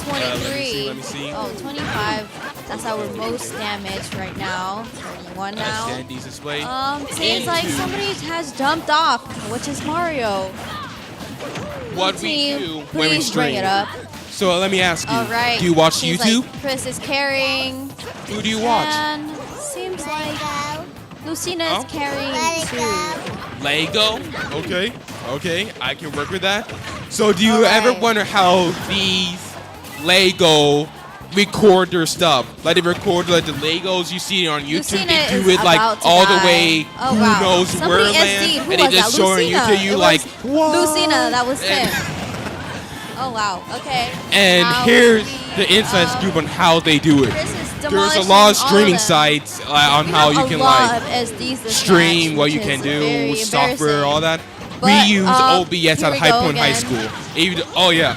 23. let me see. Oh, 25. That's our most damage right now. 31 now. Sandy's display. Seems like into somebody has jumped off, which is Mario. what we Team, do when we please stream. bring it up. So let me ask you, All right. do you watch Seems YouTube? like Chris is carrying. Who do you watch? And seems like Lucina is carrying too. Lego? Okay, I can work with that. So do you ever wonder how these Lego record their stuff? Like they record like the Legos you see on YouTube, Lucina they is do it like about to all die. the way Oh, who wow. knows Somebody where SD'd. land, Who and they was just that? show on Lucina. YouTube you It like, was what? Lucina, that was him. Oh wow, okay. And Now here's we, the inside scoop on how they do it. Chris is There's a demolishing lot of all streaming them. sites on We how have you a can lot like of SDs this stream match, what which you can is do, very software, embarrassing. all that. But, we use OBS here at we High go Point High again. School. Oh yeah,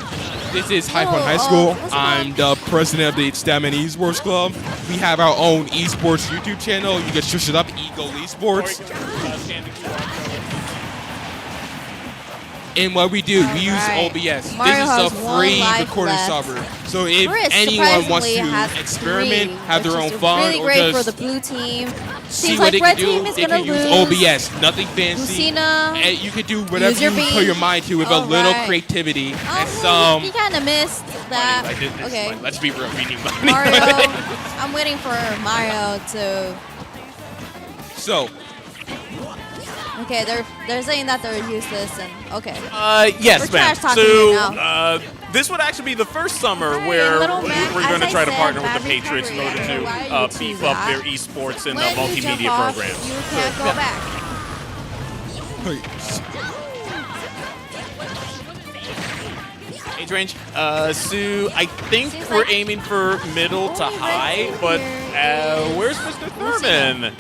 this is High Point High School. I'm the president of the STEM and eSports Club. We have our own eSports YouTube channel. You can search it up, Eagle Esports. And what we do, we use OBS. Mario This has is a one free life recording left. server. So if Chris anyone wants surprisingly to has experiment, 3, have their which own is fun, really or great for just the blue team. see Seems what like they red can team do, is they gonna can use lose. OBS. Nothing fancy. Lucina, And you can do whatever use your you beat. put your mind to with a All little right. creativity and He some. kind of missed that. I did this. Okay. Let's be real. We need money. Mario, I'm waiting for Mario to. So, Okay, they're saying that they're useless and okay. Yes, We're ma'am. trash talking here now. So this would actually be the first summer Hey, where Little we're Mac, going to as try I to said, partner with the bad Patriots in order recovery. Why to you beef choose up that? their esports and When you multimedia jump off, programs. You can't go back. Age range. So I think we're aiming for middle to high, but where's Mr. Thurman?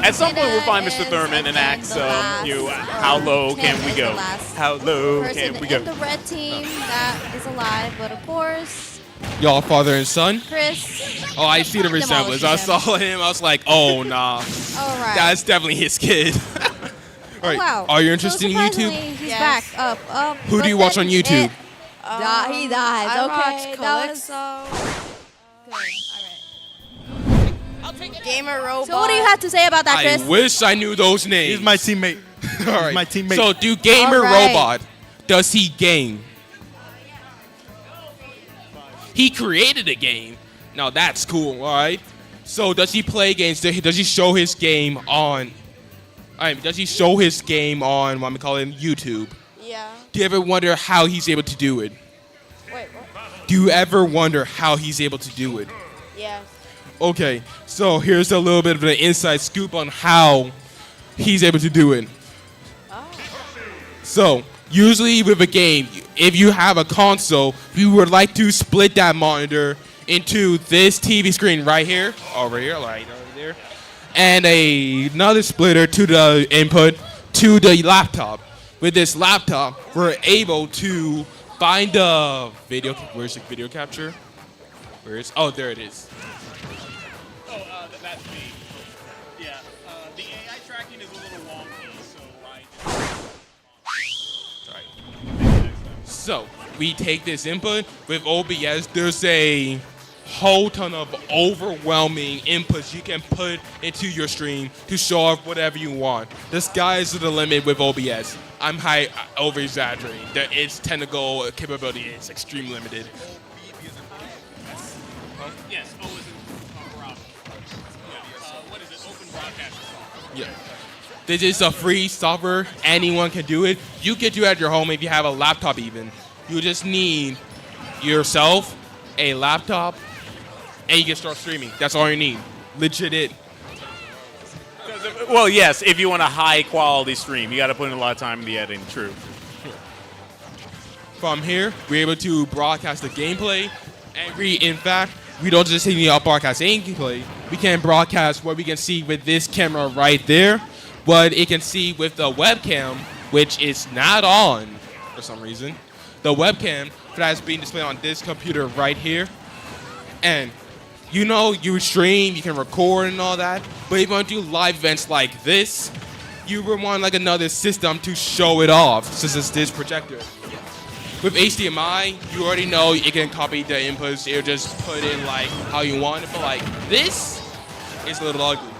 At some point, we'll find Winner Mr. Thurman and again, ask, the last, how low Tim can we is go? the last How low person can we go? in the red team that is alive, but of course, Y'all father and son? Chris. Oh, I see the resemblance. I saw him. I was like, oh, nah. All right. That's definitely his kid. All right. Wow. Are you interested in YouTube? He's back up. Who do you watch on YouTube? He dies. I Okay, watch that was Gamer Robot. So what do you have to say about that, I Chris? wish I knew those names. He's my teammate. All right. my teammate. So, do Gamer All right. Robot, does he game? He created a game. Now, that's cool, all right? So, does he play games? Does he show his game on... does he show his game on, what I'm calling YouTube? Yeah. Do you ever wonder how he's able to do it? Wait, what? Do you ever wonder how he's able to do it? Yeah. Okay, so here's a little bit of an inside scoop on how he's able to do it. So, usually with a game, if you have a console, we would like to split that monitor into this TV screen right here, over there, and another splitter to the input to the laptop. With this laptop, we're able to find the video. Where's the video capture? Oh, there it is. That's me. Yeah. The AI tracking is a little wonky, so Right. So we take this input with OBS. There's a whole ton of overwhelming inputs you can put into your stream to show off whatever you want. The sky is the limit with OBS. I'm over exaggerating. Its technical capability is extremely limited. yes, O is in Bravo. What is it? Open broadcast. Yeah. This is a free software. Anyone can do it. You can do it at your home if you have a laptop even. You just need yourself, a laptop, and you can start streaming. That's all you need. Legit it. Well, yes, if you want a high-quality stream, you got to put in a lot of time in the editing, true. From here, we're able to broadcast the gameplay. And in fact, we don't just need to broadcast gameplay. We can broadcast what we can see with this camera right there, what it can see with the webcam, which is not on for some reason. The webcam that's being displayed on this computer right here. And you stream, you can record and all that, but if you want to do live events like this, you would want like another system to show it off, such as this projector. With HDMI, you already know you can copy the inputs, you just put in like how you want it, but like this is a little ugly.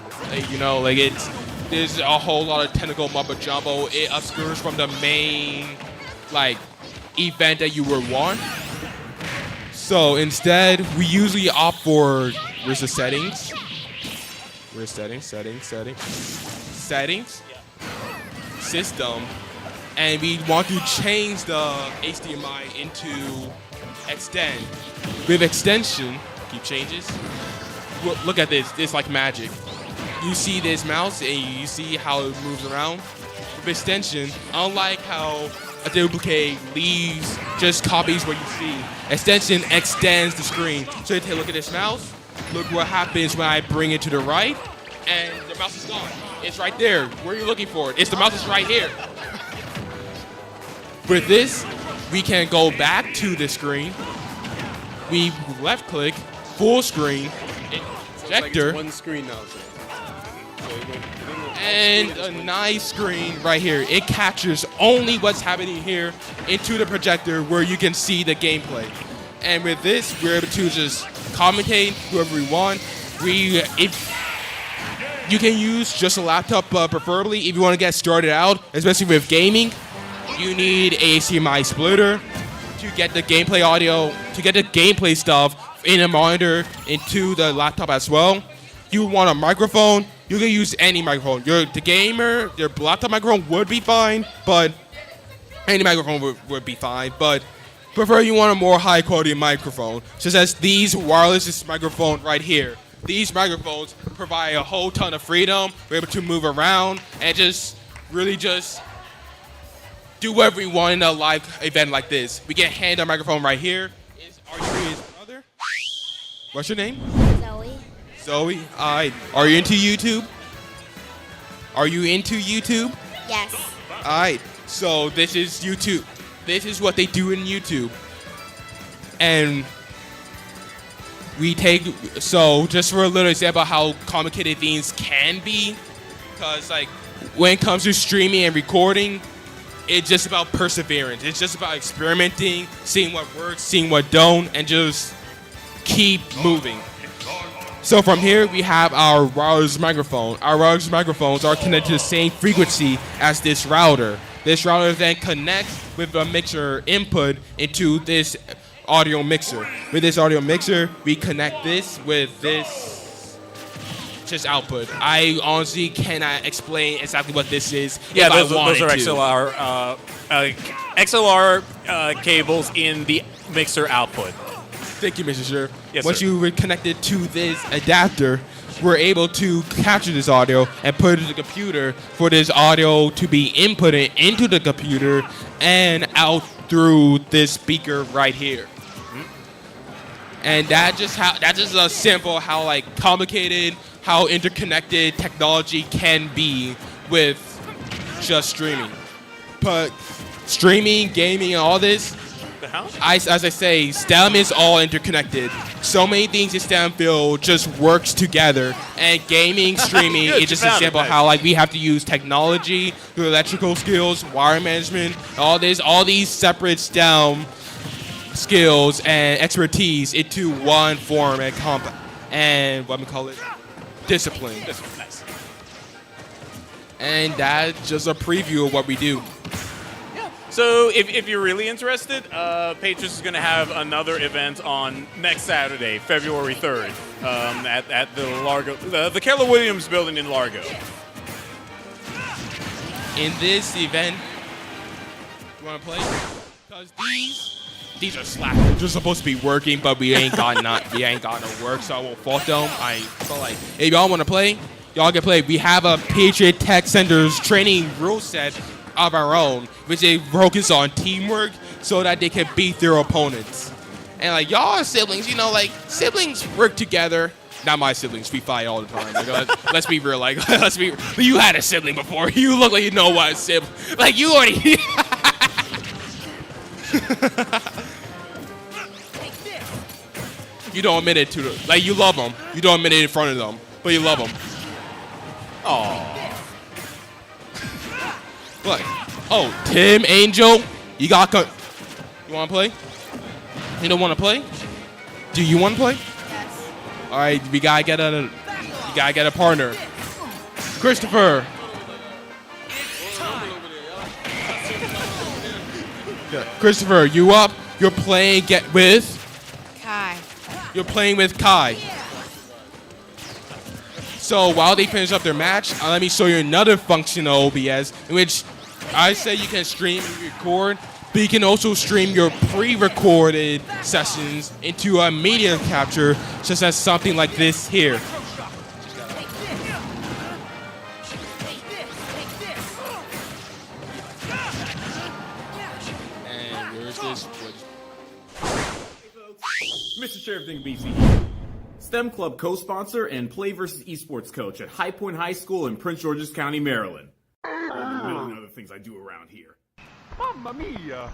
There's a whole lot of technical mumbo jumbo. It obscures from the main event that you would want. So instead, we usually opt for, where's the settings? Where's settings? System. And we want to change the HDMI into extend. With extension, keep changes. Look at this, it's like magic. You see this mouse and you see how it moves around. With extension, unlike how a duplicate leaves, just copies what you see. Extension extends the screen. So you take a look at this mouse. Look what happens when I bring it to the right, and the mouse is gone. It's right there. Where are you looking for it? The mouse is right here. With this, we can go back to the screen. We left click, full screen, projector. One screen now. And a nice screen right here. It captures only what's happening here into the projector where you can see the gameplay. And with this, we're able to just commentate whoever we want. You can use just a laptop, preferably if you want to get started out, especially with gaming. You need a HDMI splitter to get the gameplay audio, to get the gameplay stuff in a monitor into the laptop as well. You want a microphone, you can use any microphone. The gamer, your laptop microphone would be fine, but any microphone would be fine. But prefer you want a more high quality microphone, such as these wireless microphone right here. These microphones provide a whole ton of freedom. We're able to move around and really do whatever we want in a live event like this. We can hand a microphone right here. Are you his brother? What's your name? Zoe. Zoe. All right. Are you into YouTube? Are you into YouTube? Yes. All right. So this is YouTube. This is what they do in YouTube. And we take, so just for a little example how complicated things can be, because like when it comes to streaming and recording, it's just about perseverance. It's just about experimenting, seeing what works, seeing what don't, and just keep moving. So from here, we have our wireless microphone. Our wireless microphones are connected to the same frequency as this router. This router then connects with a mixer input into this audio mixer. With this audio mixer, we connect this with this just output. I honestly cannot explain exactly what this is. Yeah, if those are I wanted to. XLR cables in the mixer output. Thank you, Mr. Sher. Yes, Once sir. you reconnect it to this adapter, we're able to capture this audio and put it in the computer for this audio to be inputted into the computer and out through this speaker right here. And that's just a simple how like complicated, how interconnected technology can be with just streaming. But streaming, gaming, and all this, as I say, STEM is all interconnected. So many things in STEM field just works together. And gaming, streaming, Good, it's just you a found it, simple nice. how like we have to use technology, the electrical skills, wire management, all these separate STEM skills and expertise into one form and what we call it, discipline. Nice. And that's just a preview of what we do. So if you're really interested, Patriots is going to have another event on next Saturday, February 3rd, at the Largo, the Keller Williams building in Largo. In this event, you want to play? Because these are slack. They're supposed to be working, but we ain't got no work, so I won't fault them. So like, if y'all want to play, y'all can play. We have a Patriot Tech Center's training rule set of our own, which they focus on teamwork so that they can beat their opponents. And like y'all are siblings, you know, like siblings work together. Not my siblings, we fight all the time. Like, let's be real, like you had a sibling before. You look like you know what a sibling. Like you already. You don't admit it to them. Like you love them. You don't admit it in front of them, but you love them. Aww. What? Oh, Tim Angel, you got you want to play? You don't want to play? Do you want to play? Yes. All right, we gotta get a partner. Christopher. Christopher, you up? You're playing with Kai. You're playing with Kai. So while they finish up their match, let me show you another function of OBS in which I say you can stream and record, but you can also stream your pre-recorded sessions into a media capture, just as something like this here. And where's this? Mr. Sheriff Ding BC, STEM Club co-sponsor and Play vs. eSports coach at High Point High School in Prince George's County, Maryland. All the million other things I do around here. Mamma mia!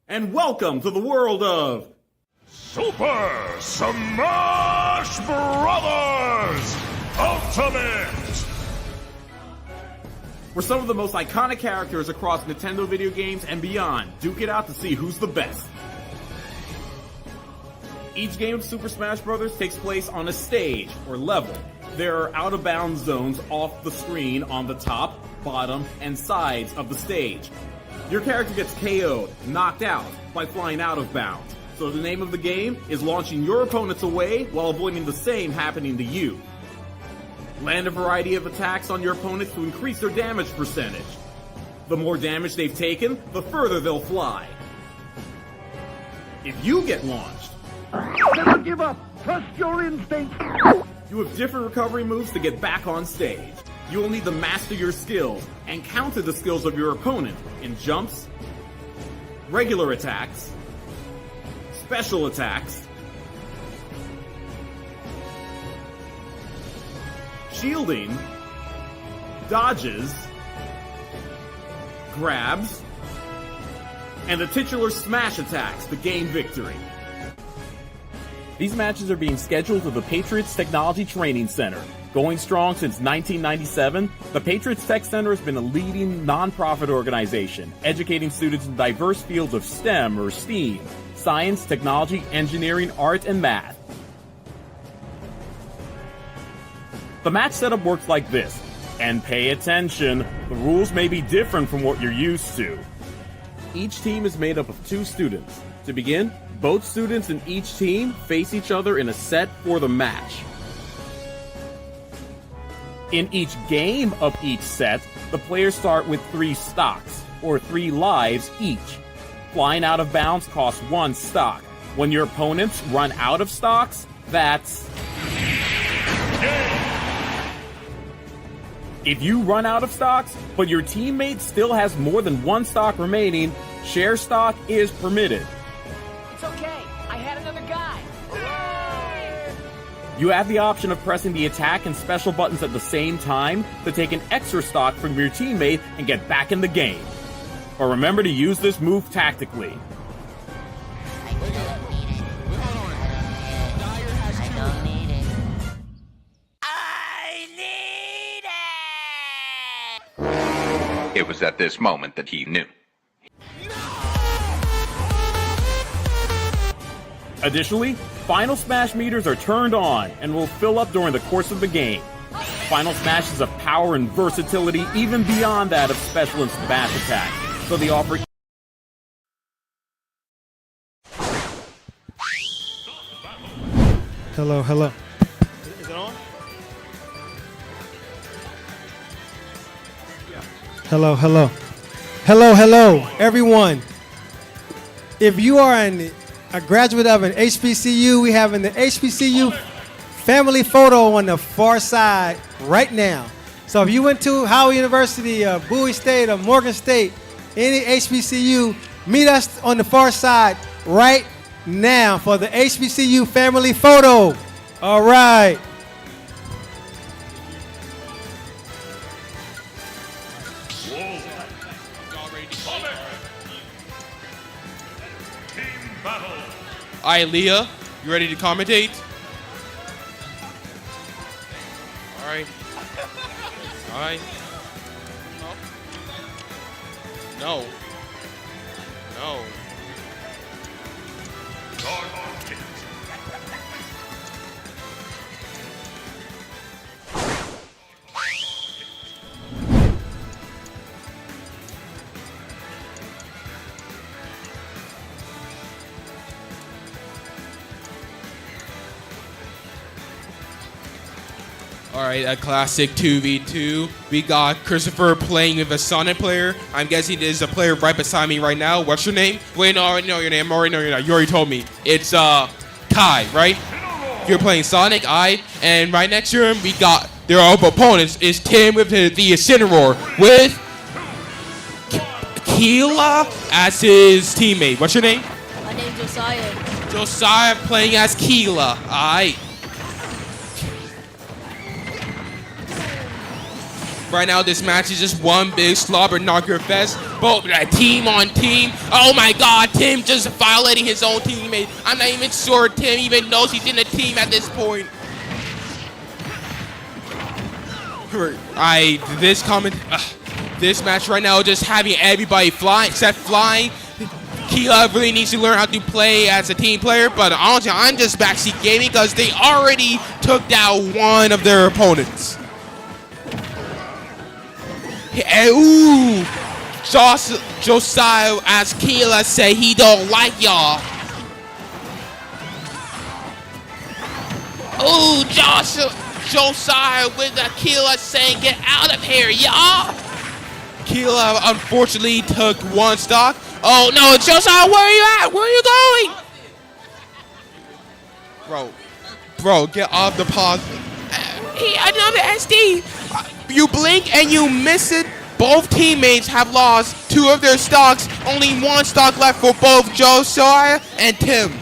And welcome to the world of Super Smash Brothers Ultimate! where some of the most iconic characters across Nintendo video games and beyond duke it out to see who's the best. Each game of Super Smash Bros. Takes place on a stage or level. There are out-of-bounds zones off the screen on the top, bottom, and sides of the stage. Your character gets KO'd, knocked out, by flying out of bounds. So the name of the game is launching your opponents away while avoiding the same happening to you. Land a variety of attacks on your opponents to increase their damage percentage. The more damage they've taken, the further they'll fly. If you get launched, Never give up! Trust your instinct! you have different recovery moves to get back on stage. You will need to master your skills and counter the skills of your opponent in jumps, regular attacks, special attacks, shielding, dodges, grabs, and the titular smash attacks to gain victory. These matches are being scheduled at the Patriots Technology Training Center. Going strong since 1997, the Patriots Tech Center has been a leading nonprofit organization, educating students in diverse fields of STEM or STEAM, science, technology, engineering, art, and math. The match setup works like this, and pay attention, the rules may be different from what you're used to. Each team is made up of 2 students. To begin, both students in each team face each other in a set for the match. In each game of each set, the players start with 3 stocks, or 3 lives each. Flying out of bounds costs 1 stock. When your opponents run out of stocks, that's... If you run out of stocks, but your teammate still has more than 1 stock remaining, share stock is permitted. It's okay. I had another guy. You have the option of pressing the attack and special buttons at the same time to take an extra stock from your teammate and get back in the game. But remember to use this move tactically. It was at this moment that he knew. Additionally, final smash meters are turned on and will fill up during the course of the game. Final smashes of power and versatility even beyond that of special and smash attacks, so they offer... Hello, hello. Is it on? Hello, hello. Hello, hello, everyone. If you are a graduate of an HBCU, we have the HBCU family photo on the far side right now. So if you went to Howard University, Bowie State, or Morgan State, any HBCU, meet us on the far side right now for the HBCU family photo. All right. All right, Leah, you ready to commentate? All right. All right. No. No. All right, a classic 2v2. We got Christopher playing with a Sonic player. I'm guessing there's a player right beside me right now. What's your name? Wait, no, I already know your name. I already know your name. You already told me. It's Kai, right? You're playing Sonic, and right next to him, we got their opponents. Is Tim with the Incineroar with Keela as his teammate. What's your name? My name's Josiah. Josiah playing as Keela. Right now, this match is just one big slobber knocker fest. Both team on team. Oh my God, Tim just violating his own teammate. I'm not even sure Tim even knows he's in a team at this point. This match right now, just having everybody fly except flying. Keela really needs to learn how to play as a team player, but honestly, I'm just backseat gaming because they already took down one of their opponents. Ooh, Josiah, as Keela say, he don't like y'all. Ooh, Josiah with the Keela saying, get out of here, y'all. Keela unfortunately took one stock. Oh no, Josiah, where are you at? Where are you going? Bro, get off the pause. Another SD. You blink and you miss it. Both teammates have lost 2 of their stocks. Only 1 stock left for both Josiah and Tim.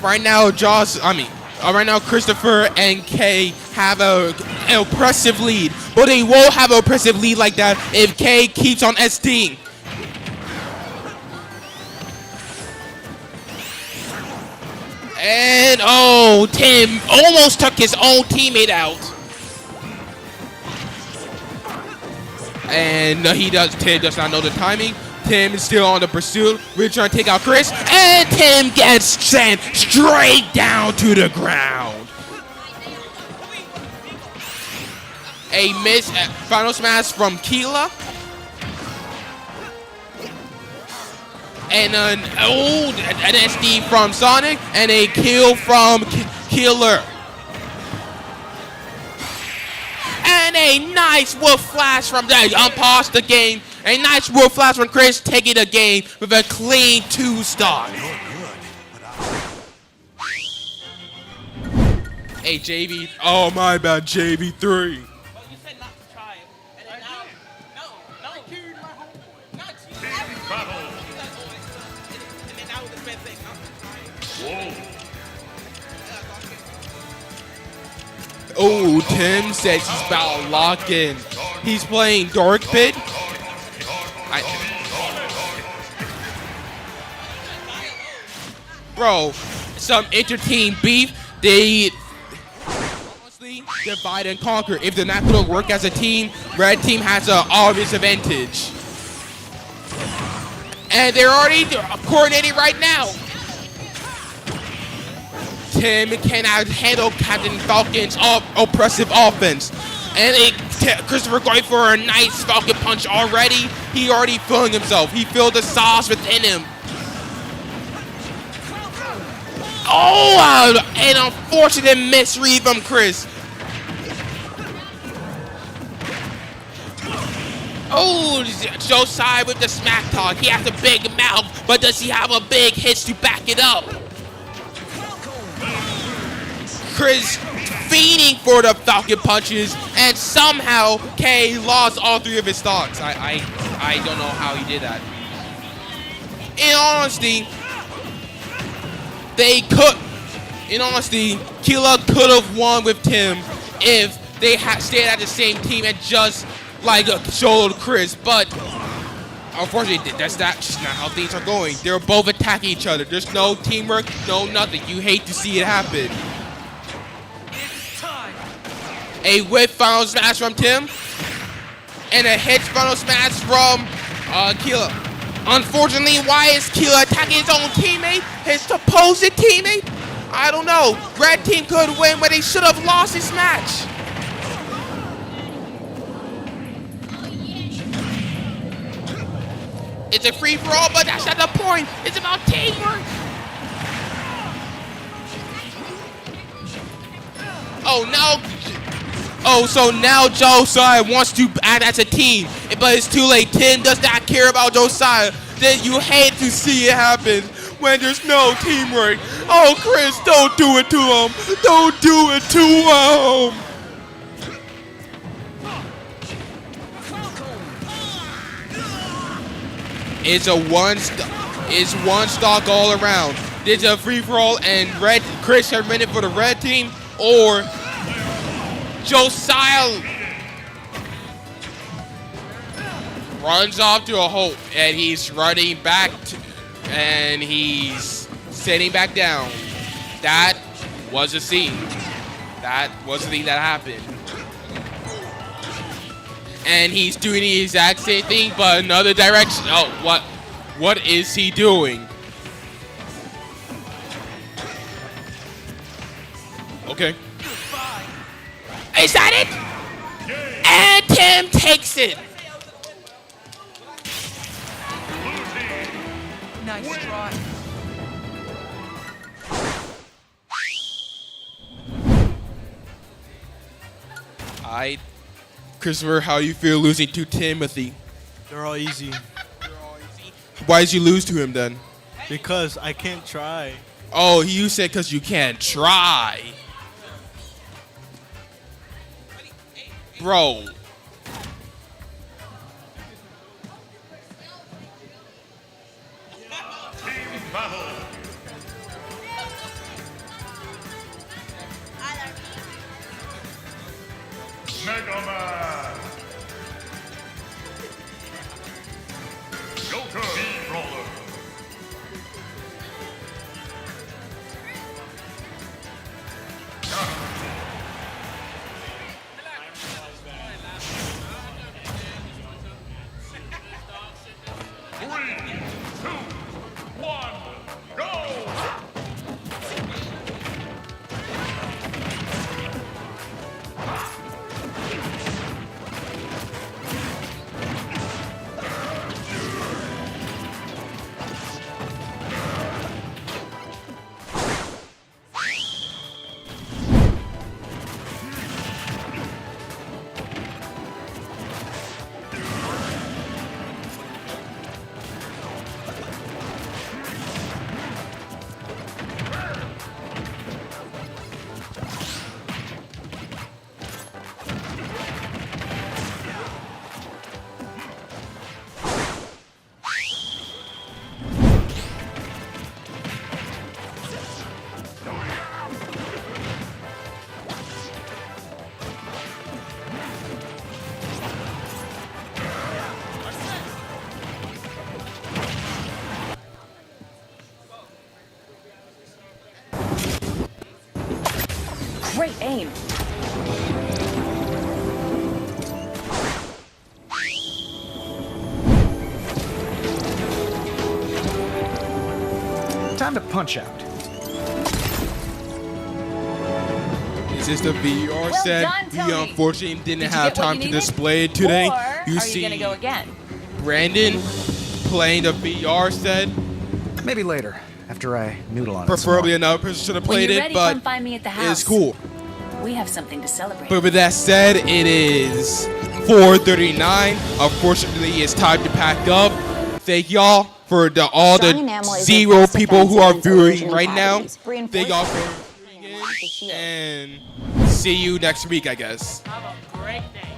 Right now, right now, Christopher and Kay have an oppressive lead, but they won't have an oppressive lead like that if Kay keeps on SDing. And oh, Tim almost took his own teammate out. And Tim does not know the timing. Tim is still on the pursuit. We're trying to take out Chris. And Tim gets sent straight down to the ground. A miss at final smash from Keela. And an SD from Sonic. And a kill from Keeler. And a nice wolf flash from that. Unpause the game. A nice wolf flash from Chris, taking the game with a clean 2-star. Hey, JV. Oh, my bad, JV3. Oh, Tim says he's about to lock in. He's playing Dark Pit. Bro, some inter-team beef. They honestly divide and conquer. If they're not going to work as a team, red team has an obvious advantage. And they're already coordinating right now. Tim cannot handle Captain Falcon's oppressive offense. And Christopher going for a nice Falcon punch already. He already feeling himself. He feels the sauce within him. Oh, an unfortunate misread from Chris. Oh, Josiah with the smack talk. He has a big mouth, but does he have a big hit to back it up? Chris feeding for the Falcon punches, and somehow Kay lost all 3 of his stocks. I don't know how he did that. In honesty, Keela could have won with Tim if they had stayed at the same team and just showed Chris, but unfortunately, that's not how things are going. They're both attacking each other. There's no teamwork, no nothing. You hate to see it happen. A whip final smash from Tim. And a hit final smash from Keela. Unfortunately, why is Keela attacking his own teammate? His supposed teammate? I don't know. Red team could win, but they should have lost this match. It's a free-for-all, but that's not the point. It's about teamwork. So now Josiah wants to act as a team, but it's too late. Tim does not care about Josiah. Then you hate to see it happen when there's no teamwork. Oh, Chris, don't do it to him. Don't do it to him. It's one stock all around. It's a free-for-all, and Chris has been it for the red team, or Josiah runs off to a hole, and he's running back, and he's sitting back down. That was a scene. That was the thing that happened. And he's doing the exact same thing, but another direction. Oh, what is he doing? Okay. Is that it? And Tim takes it. Nice try. Christopher, how you feel losing to Timothy? They're all easy. Why did you lose to him then? Because I can't try. Oh, you said because you can't try. Bro. Mega Man. Joker Steamroller. Great aim. Time to punch out. Is this the VR Well set? done, We Tony. unfortunately didn't Did you have get what time you to needed? display it today. Or You are see you gonna go again? Brandon playing the VR set. Maybe later, after I noodle on it. Preferably another person should have When played you're it, ready, but come find me at the house. it's cool. We have something to celebrate. But with that said, it is 4:39. Unfortunately, it's time to pack up. Thank y'all for all Strong the enamel is 0 robust people who defense are against viewing erosion right now. cavities. Thank y'all for tuning in, and see you next week, I guess. Have a great day.